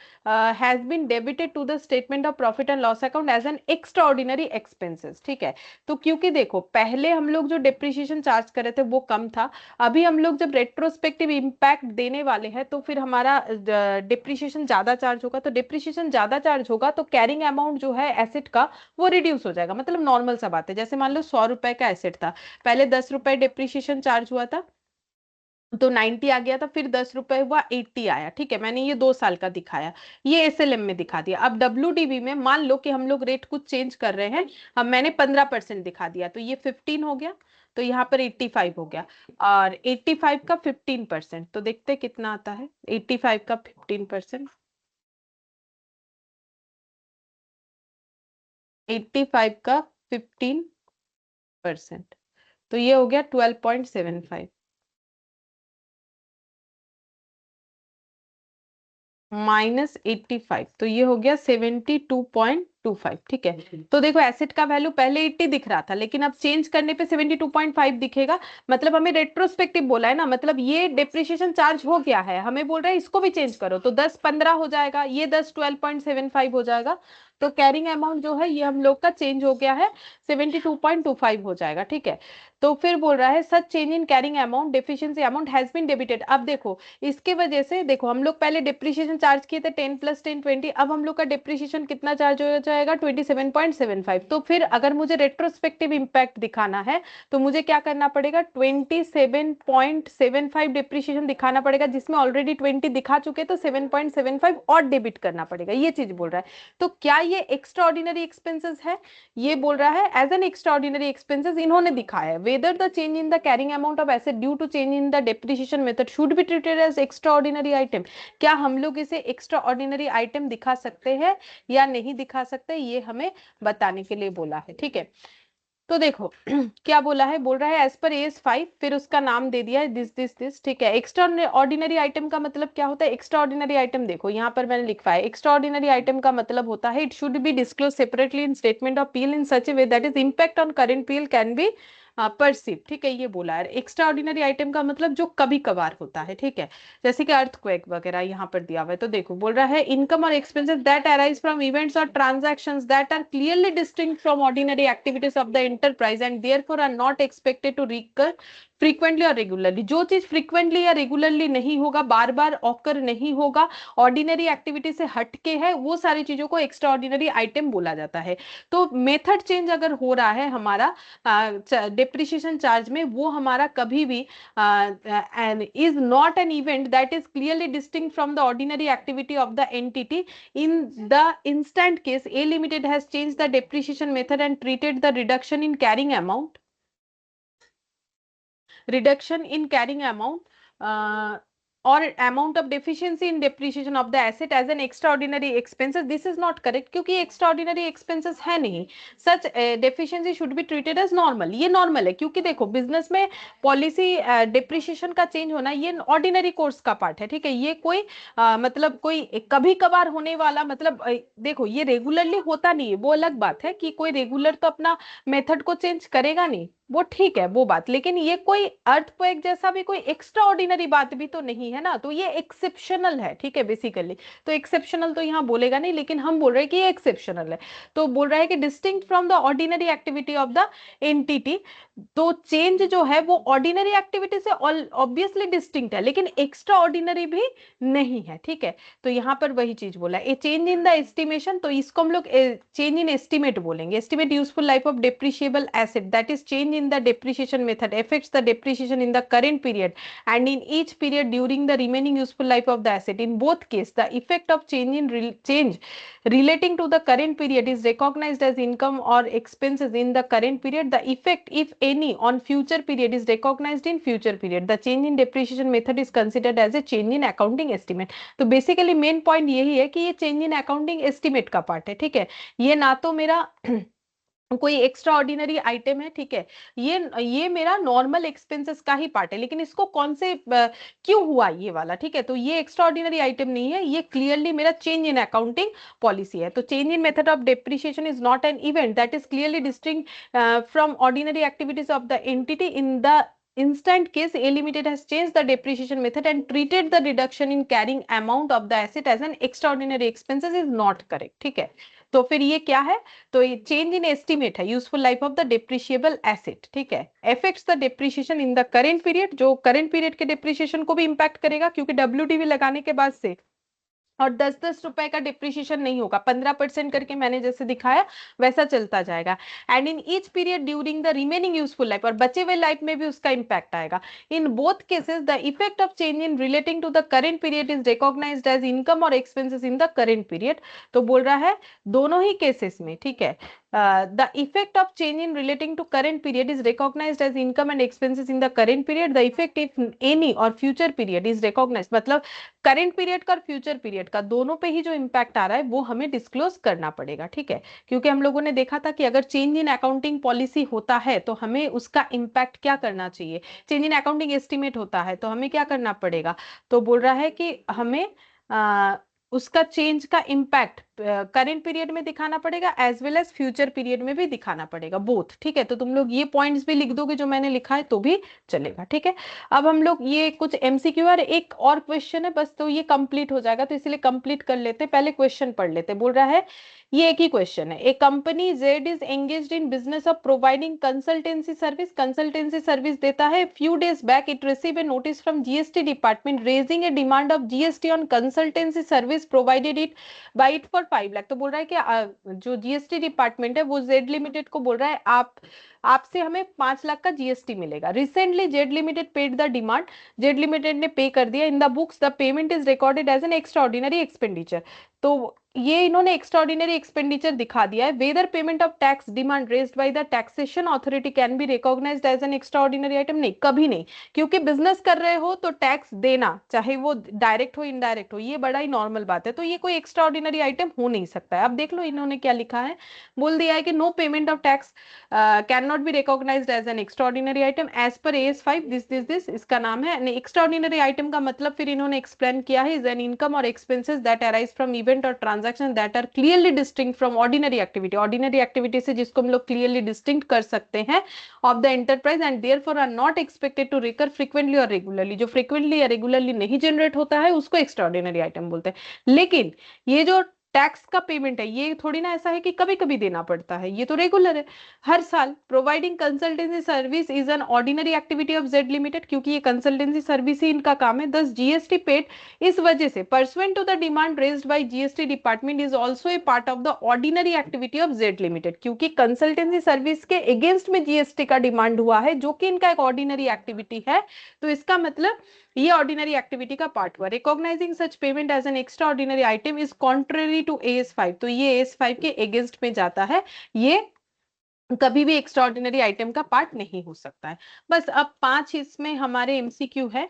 has been debited to the statement of profit and loss account as an extraordinary expenses। ठीक है, तो क्योंकि देखो पहले हम लोग जो depreciation charge कर रहे थे वो कम था, अभी हम लोग जब रेट्रोस्पेक्टिव इम्पैक्ट देने वाले हैं तो फिर हमारा डिप्रिसिएशन ज्यादा चार्ज होगा। तो डिप्रिसिएशन ज्यादा चार्ज होगा तो कैरिंग अमाउंट जो है एसेट का वो रिड्यूस हो जाएगा। मतलब नॉर्मल सा बात है, जैसे मान लो 100 रुपए का एसेट था, पहले 10 रुपए डिप्रिसिएशन चार्ज हुआ था तो 90 आ गया था, फिर 10 रुपए हुआ 80 आया। ठीक है, मैंने ये 2 साल का दिखाया, ये SLM में दिखा दिया। अब WDV में मान लो कि हम लोग रेट कुछ चेंज कर रहे हैं, अब मैंने 15% दिखा दिया, तो ये 15 हो गया, तो यहाँ पर 85 हो गया। और 85 का 15%, तो देखते कितना आता है 85 का 15%। 85 का 15%, तो ये हो गया 12.75 -85, तो ये हो गया 72.25। ठीक है, तो देखो एसेट का वैल्यू पहले 80 दिख रहा था, लेकिन अब चेंज करने पे 72.5 दिखेगा। मतलब हमें रेट्रोस्पेक्टिव बोला है ना, मतलब ये डेप्रिसिएशन चार्ज हो गया है, हमें बोल रहा है इसको भी चेंज करो, तो 10 15 हो जाएगा, ये 10 12.75 हो जाएगा। तो कैरिंग अमाउंट जो है ये हम लोग का चेंज हो गया है, 72.25 हो जाएगा। ठीक है, तो फिर बोल रहा है such change in carrying amount deficiency amount has been debited. अब देखो इसके वजह से, देखो हम लोग पहले डिप्रिसिएशन चार्ज किए थे 10 + 10 20, अब हम लोग का डिप्रिसिएशन कितना चार्ज हो जाएगा 27.75। तो फिर अगर मुझे रेट्रोस्पेक्टिव इंपैक्ट दिखाना है तो मुझे क्या करना पड़ेगा, 27.75 डिप्रिसिएशन दिखाना पड़ेगा, जिसमें ऑलरेडी 20 दिखा चुके, तो 7.75 और डेबिट करना पड़ेगा, ये चीज बोल रहा है। तो क्या ये एक्स्ट्रा ऑर्डिनरी एक्सपेंसेस है, ये बोल रहा है as an extraordinary expenses इन्होंने दिखाया है। Whether the change in the carrying amount of asset due to change in the depreciation method should be treated as extraordinary item, क्या हम लोग इसे एक्स्ट्रा ऑर्डिनरी आइटम दिखा सकते हैं या नहीं दिखा सकते, ये हमें बताने के लिए बोला है। ठीक है, तो देखो क्या बोला है, बोल रहा है एज पर AS5, फिर उसका नाम दे दिया है दिस दिस दिस। ठीक है, एक्स्ट्रा ऑर्डिनरी आइटम का मतलब क्या होता है, एक्स्ट्रा ऑर्डिनरी आइटम देखो यहाँ पर मैंने लिखा है, एक्स्ट्रा ऑर्डिनरी आइटम का मतलब होता है it should be disclose separately in statement of PL in such A way that is impact on current PL can be perceive. ठीक है, ये बोला है। एक्स्ट्रा ऑर्डिनरी आइटम का मतलब जो कभी कभार होता है। ठीक है, जैसे कि अर्थक्वेक वगैरह यहाँ पर दिया हुआ है, तो देखो बोल रहा है इनकम और expenses that arise from events or transactions that are clearly distinct from ordinary activities of the enterprise and therefore are not expected to recur frequently or regularly. जो चीज फ्रीक्वेंटली या रेगुलरली नहीं होगा, बार बार ऑकर नहीं होगा, ordinary activity से हटके है, वो सारी चीजों को एक्स्ट्रा ऑर्डिनरी आइटम बोला जाता है। तो मेथड चेंज अगर हो रहा है हमारा डिप्रिसिएशन चार्ज में, वो हमारा कभी भी is not an event that is clearly distinct from the ordinary activity of the entity. In the instant case A Limited has changed the depreciation method and treated the reduction in carrying amount or amount of deficiency in depreciation of the asset as an extraordinary expenses, this is not correct क्योंकि extraordinary expenses है नहीं। such deficiency should be treated as normal, ये normal है, क्योंकि देखो business में policy depreciation का change होना ये ऑर्डिनरी कोर्स का पार्ट है। ठीक है, ये कोई मतलब कोई कभी कभार होने वाला, मतलब देखो ये रेगुलरली होता नहीं है, वो अलग बात है कि कोई रेगुलर तो अपना मेथड को चेंज करेगा नहीं, वो ठीक है वो बात, लेकिन ये कोई अर्थक्वेक जैसा भी कोई एक्स्ट्रा ऑर्डिनरी बात भी तो नहीं है ना, तो ये एक्सेप्शनल है, ठीक है बेसिकली। तो एक्सेप्शनल तो यहाँ बोलेगा नहीं, लेकिन हम बोल रहे हैं कि ये एक्सेप्शनल है। तो बोल रहा है कि distinct from the ordinary activity of the entity. तो चेंज जो है वो ऑर्डिनरी एक्टिविटी से ऑब्वियसली डिस्टिंक्ट है, लेकिन एक्स्ट्रा ऑर्डिनरी भी नहीं है, ठीक है। तो यहाँ पर वही चीज बोला ए चेंज इन द एस्टिमेशन, तो इसको हम लोग चेंज इन एस्टिमेट बोलेंगे। Estimate useful life of depreciable asset, that is change in the depreciation method affects the depreciation in the current period and in each period during the remaining useful life of the asset. In both case the effect of change relating to the current period is recognized as income or expenses in the current period. The effect, if any, on future period is recognized in future period. The change in depreciation method is considered as a change in accounting estimate. तो basically main point यही है कि ये change in accounting estimate का part है, ठीक है। ये ना तो मेरा कोई एक्स्ट्रा ऑर्डिनरी आइटम है, ठीक है। ये मेरा नॉर्मल एक्सपेंसेस का ही पार्ट है, लेकिन इसको कौन से क्यों हुआ ये वाला, ठीक है। तो ये एक्स्ट्रा ऑर्डिनरी आइटम नहीं है, ये क्लियरली मेरा चेंज इन अकाउंटिंग पॉलिसी है। तो change in method of depreciation is not an event that is clearly distinct from ordinary activities of the entity. In the instant case, A Limited has changed the depreciation method and treated the reduction in carrying amount of the asset as an extraordinary expenses is not correct, ठीक है। तो फिर ये क्या है, तो ये change in estimate है useful life of the depreciable asset, ठीक है। Affects the depreciation in the current period, जो करेंट पीरियड के डेप्रिसिएशन को भी इंपैक्ट करेगा, क्योंकि डब्ल्यूडीवी लगाने के बाद से और 10-10 रुपए का डिप्रिशिएशन नहीं होगा, 15% करके मैंने जैसे दिखाया वैसा चलता जाएगा। And in each period during the remaining useful life, और बचे हुए लाइफ में भी उसका इंपैक्ट आएगा। In both cases the effect of change in relating to the current period is recognised as income और expenses in the current period. तो बोल रहा है दोनों ही केसेस में, ठीक है, the effect of change in relating to current period is recognized as income and expenses in the current period. The effect if any or future period is recognized, मतलब current period का और future period का दोनों पे ही जो impact आ रहा है वो हमें डिस्क्लोज करना पड़ेगा, ठीक है। क्योंकि हम लोगों ने देखा था कि अगर चेंज इन अकाउंटिंग पॉलिसी होता है तो हमें उसका इंपैक्ट क्या करना चाहिए, चेंज इन अकाउंटिंग एस्टिमेट होता है तो हमें क्या करना पड़ेगा। तो बोल रहा है कि हमें उसका चेंज का इम्पैक्ट करेंट पीरियड में दिखाना पड़ेगा as well as future period में भी दिखाना पड़ेगा, बोथ, ठीक है। तो तुम लोग ये पॉइंट्स भी लिख दोगे जो मैंने लिखा है तो भी चलेगा, ठीक है। अब हम लोग ये कुछ एमसीक्यू और एक और क्वेश्चन है बस, तो ये कंप्लीट हो जाएगा, तो इसलिए कंप्लीट कर लेते, पहले क्वेश्चन पढ़ लेते। बोल रहा है ये एक ही क्वेश्चन है, a company Z is engaged in business of providing consultancy service, consultancy service देता है। Few days back it receive a notice from GST department raising a demand of GST on consultancy service provided it by it for 5 lakh. तो बोल रहा है कि जो GST department है वो जेड लिमिटेड को बोल रहा है आप आपसे हमें 5 लाख का जीएसटी मिलेगा। Recently Z limited paid the demand, Z limited ने पे कर दिया। In the books the payment is recorded as an extraordinary expenditure. तो ये इन्होंने एक्स्ट्राऑर्डिनरी एक्सपेंडिचर दिखा दिया है। Whether payment of tax demand raised by the taxation authority can be recognised as an extraordinary item, नहीं कभी नहीं, क्योंकि बिजनेस कर रहे हो तो टैक्स देना, चाहे वो डायरेक्ट हो इनडायरेक्ट हो, ये बड़ा ही नॉर्मल बात है। तो ये कोई एक्स्ट्राऑर्डिनरी आइटम हो नहीं सकता है। अब देख लो इन्होंने क्या लिखा है, बोल दिया है कि no payment of tax can not be recognised as an extraordinary item as per AS5 this इसका नाम है। एक्स्ट्राऑर्डिनरी आइटम का मतलब फिर इन्होंने एक्सप्लेन किया है, इज एन इनकम और expenses that arise from event और transaction that are clearly distinct from ordinary activity, ordinary activity से जिसको हम लोग क्लियरली डिस्टिंक्ट कर सकते हैं of the enterprise and therefore are not expected to recur frequently or regularly. जो फ्रीक्वेंटली या रेगुलरली नहीं जनरेट होता है उसको एक्स्ट्राऑर्डिनरी आइटम बोलते हैं। लेकिन ये जो टैक्स का पेमेंट है ये थोड़ी ना ऐसा है कि कभी कभी देना पड़ता है, ये तो रेगुलर है हर साल। Providing consultancy service is an ordinary activity of Z limited, क्योंकि ये कंसल्टेंसी सर्विस ही इनका काम है। दस जीएसटी पेड, इस वजह से pursuant to the demand raised by GST department is also a part of the ordinary activity of Z limited, क्योंकि कंसल्टेंसी सर्विस के अगेंस्ट में जीएसटी का डिमांड हुआ है जो कि इनका एक ऑर्डिनरी एक्टिविटी है। तो इसका मतलब ये ऑर्डिनरी एक्टिविटी का पार्ट हुआ। Recognising such payment as an extraordinary item is contrary to AS5, तो ये AS5 के अगेंस्ट में जाता है, ये कभी भी एक्स्ट्रा ऑर्डिनरी आइटम का पार्ट नहीं हो सकता है। बस अब 5 इसमें हमारे एमसीक्यू है।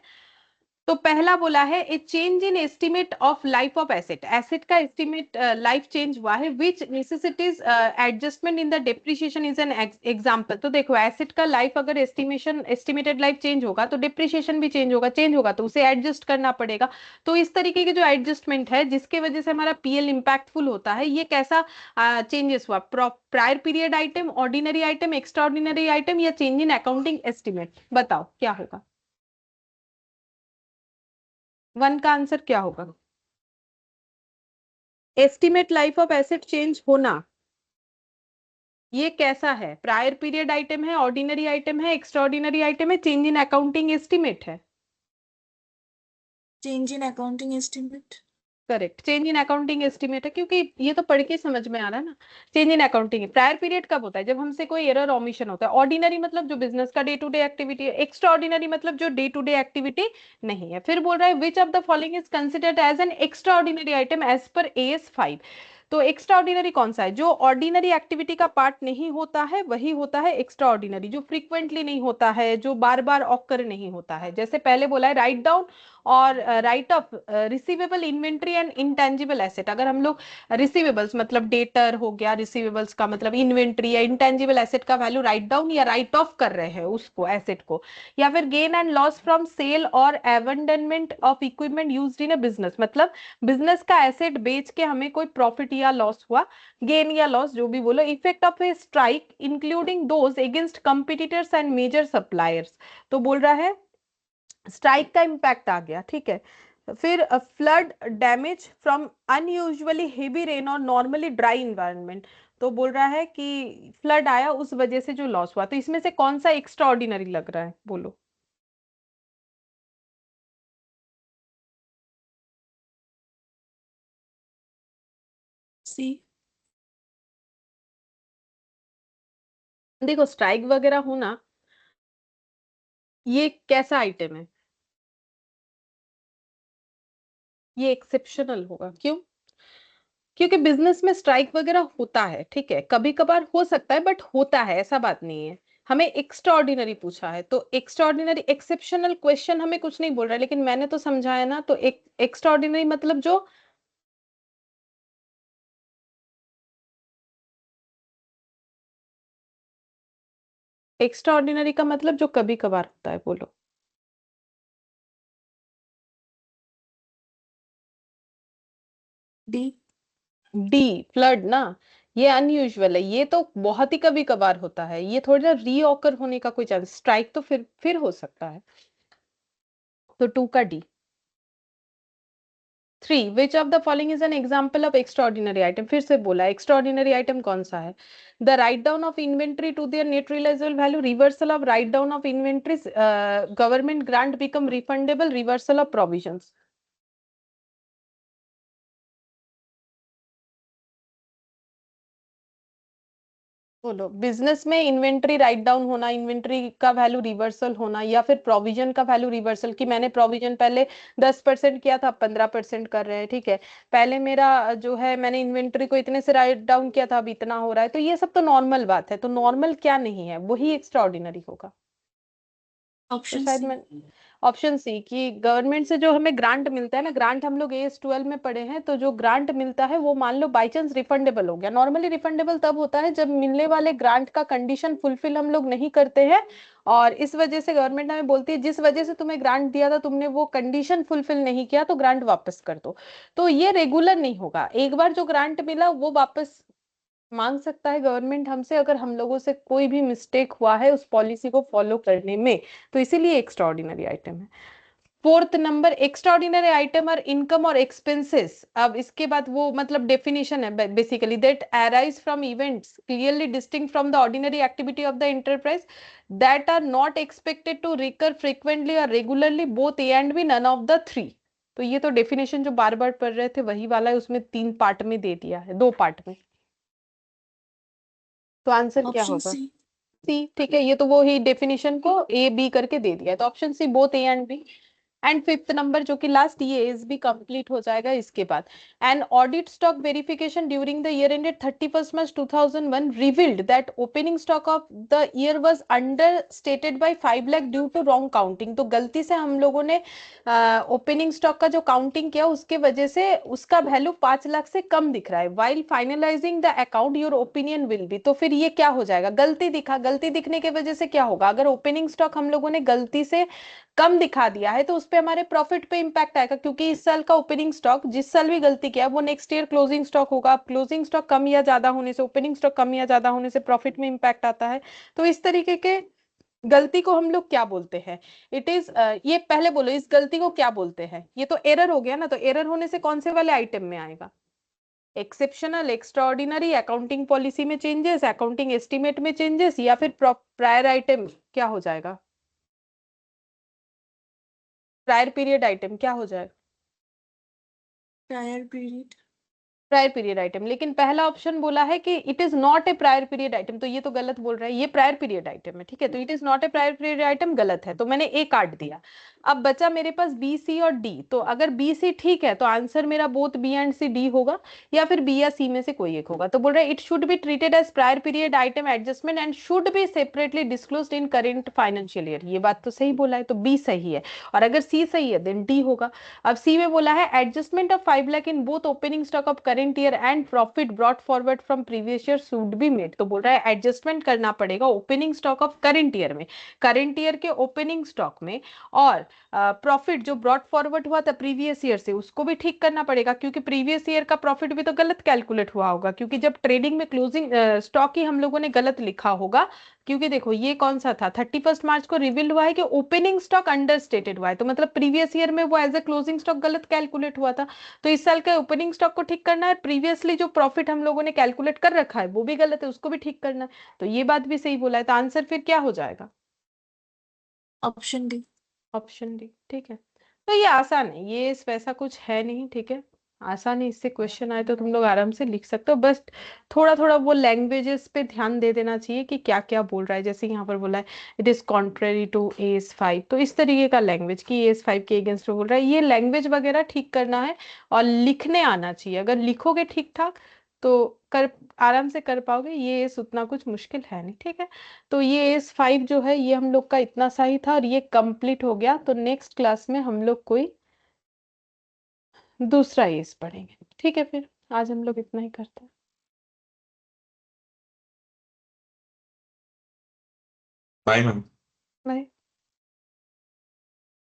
तो पहला बोला है a change in estimate of life of asset, asset का एस्टिमेट लाइफ चेंज हुआ है which necessitates adjustment in the depreciation is an example. तो देखो एसेट का लाइफ अगर एस्टिमेशन एस्टिमेटेड लाइफ चेंज होगा तो डिप्रिसिएशन भी चेंज होगा तो उसे एडजस्ट करना पड़ेगा। तो इस तरीके की जो एडजस्टमेंट है जिसके वजह से हमारा पीएल इंपैक्टफुल होता है, ये कैसा चेंजेस हुआ? Prior period item, ordinary item, extra ordinary item या चेंज इन अकाउंटिंग एस्टिमेट? बताओ क्या होगा? वन का आंसर क्या होगा? Estimate life of asset change होना, ये कैसा है? प्रायर पीरियड आइटम है, ऑर्डिनरी आइटम है, एक्स्ट्रा ऑर्डिनरी आइटम है, चेंज इन अकाउंटिंग एस्टिमेट है? Change in accounting estimate. Correct, change in accounting estimate है, क्योंकि ये तो पढ़ के समझ में आ रहा है ना। Change in accounting prior period कब होता है? जब हमसे कोई एरर ओमिशन होता है। ऑर्डिनरी मतलब जो बिजनेस का डे टू डे एक्टिविटी है, एक्स्ट्रा ऑर्डिनरी मतलब जो डे टू डे एक्टिविटी नहीं है। फिर बोल रहा है which of the following is considered as an extraordinary item as per AS 5। तो एक्स्ट्रा ऑर्डिनरी कौन सा है? जो ऑर्डिनरी एक्टिविटी का पार्ट नहीं होता है वही होता है एक्स्ट्रा ऑर्डिनरी, जो फ्रीक्वेंटली नहीं होता है, जो बार बार ऑकर नहीं होता है। जैसे पहले बोला है राइट डाउन और right of receivable inventory and intangible asset. अगर हम लोग रिसीवेबल्स मतलब डेटर हो गया, रिसीवेबल्स का मतलब इन्वेंट्री या इंटेंजिबल एसेट का वैल्यू राइट डाउन या राइट ऑफ कर रहे हैं उसको एसेट को, या फिर gain and loss from sale or abandonment of equipment used in a business, मतलब बिजनेस का एसेट बेच के हमें कोई प्रॉफिट या लॉस हुआ, गेन या लॉस जो भी बोलो। Effect of a strike including those against competitors and major suppliers. तो बोल रहा है स्ट्राइक का इंपैक्ट आ गया, ठीक है। फिर flood damage from unusually heavy rain और नॉर्मली ड्राई इन्वायरमेंट। तो बोल रहा है कि फ्लड आया उस वजह से जो लॉस हुआ। तो इसमें से कौन सा एक्स्ट्रा ऑर्डिनरी लग रहा है, बोलो? सी। देखो स्ट्राइक वगैरह होना ये कैसा आइटम है? ये एक्सेप्शनल होगा। क्यों? क्योंकि बिजनेस में स्ट्राइक वगैरह होता है, ठीक है, कभी कभार हो सकता है बट होता है, ऐसा बात नहीं है। हमें एक्स्ट्रा ऑर्डिनरी पूछा है तो एक्स्ट्रा ऑर्डिनरी एक्सेप्शनल क्वेश्चन हमें कुछ नहीं बोल रहा है, लेकिन मैंने तो समझाया ना। तो एक एक्स्ट्रा ऑर्डिनरी मतलब जो एक्स्ट्रा ऑर्डिनरी का मतलब जो कभी कभार होता है, बोलो? डी। डी, फ्लड ना। ये अनयूजुअल है, ये तो बहुत ही कभी कभार होता है, ये थोड़ा रीऑकर होने का कोई चांस। स्ट्राइक तो फिर हो सकता है। तो 2 का D. 3 which of the following is an example of extraordinary item? फिर से बोला एक्स्ट्रा ऑर्डिनरी आइटम कौन सा है? The write down of inventory to their net realisable value, reversal of write down of inventories, government grant become refundable, reversal of provisions. बोलो, business में inventory write down होना, inventory का value reversal होना, या फिर प्रोविजन का value reversal, कि मैंने प्रोविजन पहले 10% किया था, 15% कर रहे हैं, ठीक है। पहले मेरा जो है मैंने इन्वेंट्री को इतने से राइट डाउन किया था, अब इतना हो रहा है। तो ये सब तो नॉर्मल बात है। तो नॉर्मल क्या नहीं है, वही एक्स्ट्रा ऑर्डिनरी होगा। तो ऑप्शन शायद सी। मैं ऑप्शन सी कि गवर्नमेंट से जो हमें ग्रांट मिलता है ना, ग्रांट हम लोग AS 12 में पढ़े हैं। तो जो ग्रांट मिलता है वो मान लो बाई चांस रिफंडेबल हो गया। नॉर्मली रिफंडेबल तब होता है जब मिलने वाले ग्रांट का कंडीशन फुलफिल हम लोग नहीं करते हैं, और इस वजह से गवर्नमेंट हमें बोलती है जिस वजह से तुम्हें ग्रांट दिया था तुमने वो कंडीशन फुलफिल नहीं किया तो ग्रांट वापस कर दो। तो ये रेगुलर नहीं होगा। एक बार जो ग्रांट मिला वो वापस मांग सकता है गवर्नमेंट हमसे, अगर हम लोगों से कोई भी मिस्टेक हुआ है उस पॉलिसी को फॉलो करने में। तो इसीलिए एक्स्ट्रा ऑर्डिनरी आइटम है। Fourth number, extraordinary item or income और एक्सपेंसेस। अब इसके बाद वो मतलब डेफिनेशन है basically, that arise from events clearly distinct from the ordinary activity of the enterprise, that are not expected to recur frequently or regularly, both A and B, none of the three. तो ये तो definition जो बार बार पढ़ रहे थे वही वाला है, उसमें 3 पार्ट में दे दिया है, 2 पार्ट में। तो आंसर क्या ऑप्शन होगा? सी। सी, ठीक है। ये तो वो ही डेफिनेशन को A B करके दे दिया है। तो option C, both A and B. And fifth number जो कि लास्ट, ये एज भी कंप्लीट हो जाएगा इसके बाद। And audit stock verification during the year ended 31st March 2001 revealed that opening stock of the year was understated by 5 lakh due to wrong counting. तो गलती से हम लोगों ने ओपनिंग स्टॉक का जो काउंटिंग किया उसके वजह से उसका वैल्यू 5 लाख से कम दिख रहा है। While finalising the account your opinion will be, तो फिर ये क्या हो जाएगा, गलती दिखा, गलती दिखने की वजह से क्या होगा, अगर ओपनिंग स्टॉक हम लोगों ने गलती से कम दिखा दिया है तो उस पे हमारे प्रॉफिट पे इंपैक्ट आएगा, क्योंकि इस साल का ओपनिंग स्टॉक जिस साल भी गलती किया वो नेक्स्ट ईयर क्लोजिंग स्टॉक होगा। अब क्लोजिंग स्टॉक कम या ज्यादा होने से, ओपनिंग स्टॉक कम या ज्यादा होने से प्रॉफिट में इंपैक्ट आता है। तो इस तरीके के गलती को हम लोग क्या बोलते हैं, इट इज, ये पहले बोलो इस गलती को क्या बोलते हैं। ये तो एरर हो गया ना, तो एरर होने से कौन से वाले आइटम में आएगा, एक्सेप्शनल, एक्स्ट्राऑर्डिनरी, अकाउंटिंग पॉलिसी में चेंजेस, अकाउंटिंग एस्टिमेट में चेंजेस, या फिर प्रायर आइटम क्या हो जाएगा, प्रायर पीरियड आइटम क्या हो जाएगा, prior period. Prior period item. लेकिन पहला ऑप्शन बोला है कि it is not a prior period item, तो ये तो गलत बोल रहा है, ये प्रायर पीरियड आइटम है, ठीक है, तो it is not a prior period item गलत है, तो मैंने ए काट दिया। अब बचा मेरे पास बी, सी और डी, तो अगर बी सी ठीक है तो आंसर मेरा both B and C, D होगा, या फिर बी या सी में से कोई एक होगा। तो बोल रहा है it should be treated as prior period item adjustment and should be separately disclosed in current financial year, ये बात तो सही बोला है, तो बी सही है। और अगर सी सही है देन डी होगा। अब सी में बोला है adjustment of 5 lakh in both opening stock of current year and profit brought forward from previous year should be made, तो बोल रहा है एडजस्टमेंट करना पड़ेगा opening stock of current year में, करेंट ईयर के ओपनिंग स्टॉक में, और प्रॉफिट जो ब्रॉट फॉरवर्ड हुआ था प्रीवियस ईयर से उसको भी ठीक करना पड़ेगा, क्योंकि प्रीवियस ईयर का प्रॉफिट भी तो गलत कैलकुलेट हुआ होगा, क्योंकि जब ट्रेडिंग में क्लोजिंग स्टॉक ही हम लोगों ने गलत लिखा होगा। क्योंकि देखो ये कौन सा था, 31 मार्च को रिवील हुआ है कि ओपनिंग स्टॉक अंडर स्टेटेड हुआ है, तो मतलब प्रीवियस ईयर में वो एज ए क्लोजिंग स्टॉक गलत कैलकुलेट हुआ था। तो इस साल का ओपनिंग स्टॉक को ठीक करना है, प्रीवियसली जो प्रॉफिट हम लोगों ने कैलकुलेट कर रखा है वो भी गलत है, उसको भी ठीक करना है। तो ये बात भी सही बोला है, तो आंसर फिर क्या हो जाएगा, Option D. ऑप्शन डी, ठीक है। तो ये आसान है, ये वैसा कुछ है नहीं, ठीक है, आसान है, इससे क्वेश्चन आए तो तुम लोग आराम से लिख सकते हो, बस थोड़ा थोड़ा वो लैंग्वेजेस पे ध्यान दे देना चाहिए कि क्या क्या बोल रहा है, जैसे यहाँ पर बोला है it is contrary to AS5, तो इस तरीके का लैंग्वेज कि AS5 के अगेंस्ट में बोल रहा है, ये लैंग्वेज वगैरह ठीक करना है और लिखने आना चाहिए, अगर लिखोगे ठीक ठाक तो कर आराम से कर पाओगे, ये एस उतना कुछ मुश्किल है नहीं, ठीक है। तो ये AS5 जो है ये हम लोग का इतना सही था और ये कंप्लीट हो गया, तो नेक्स्ट क्लास में हम लोग कोई दूसरा एस पढ़ेंगे, ठीक है, फिर आज हम लोग इतना ही करते हैं। Bye ma'am. बाय।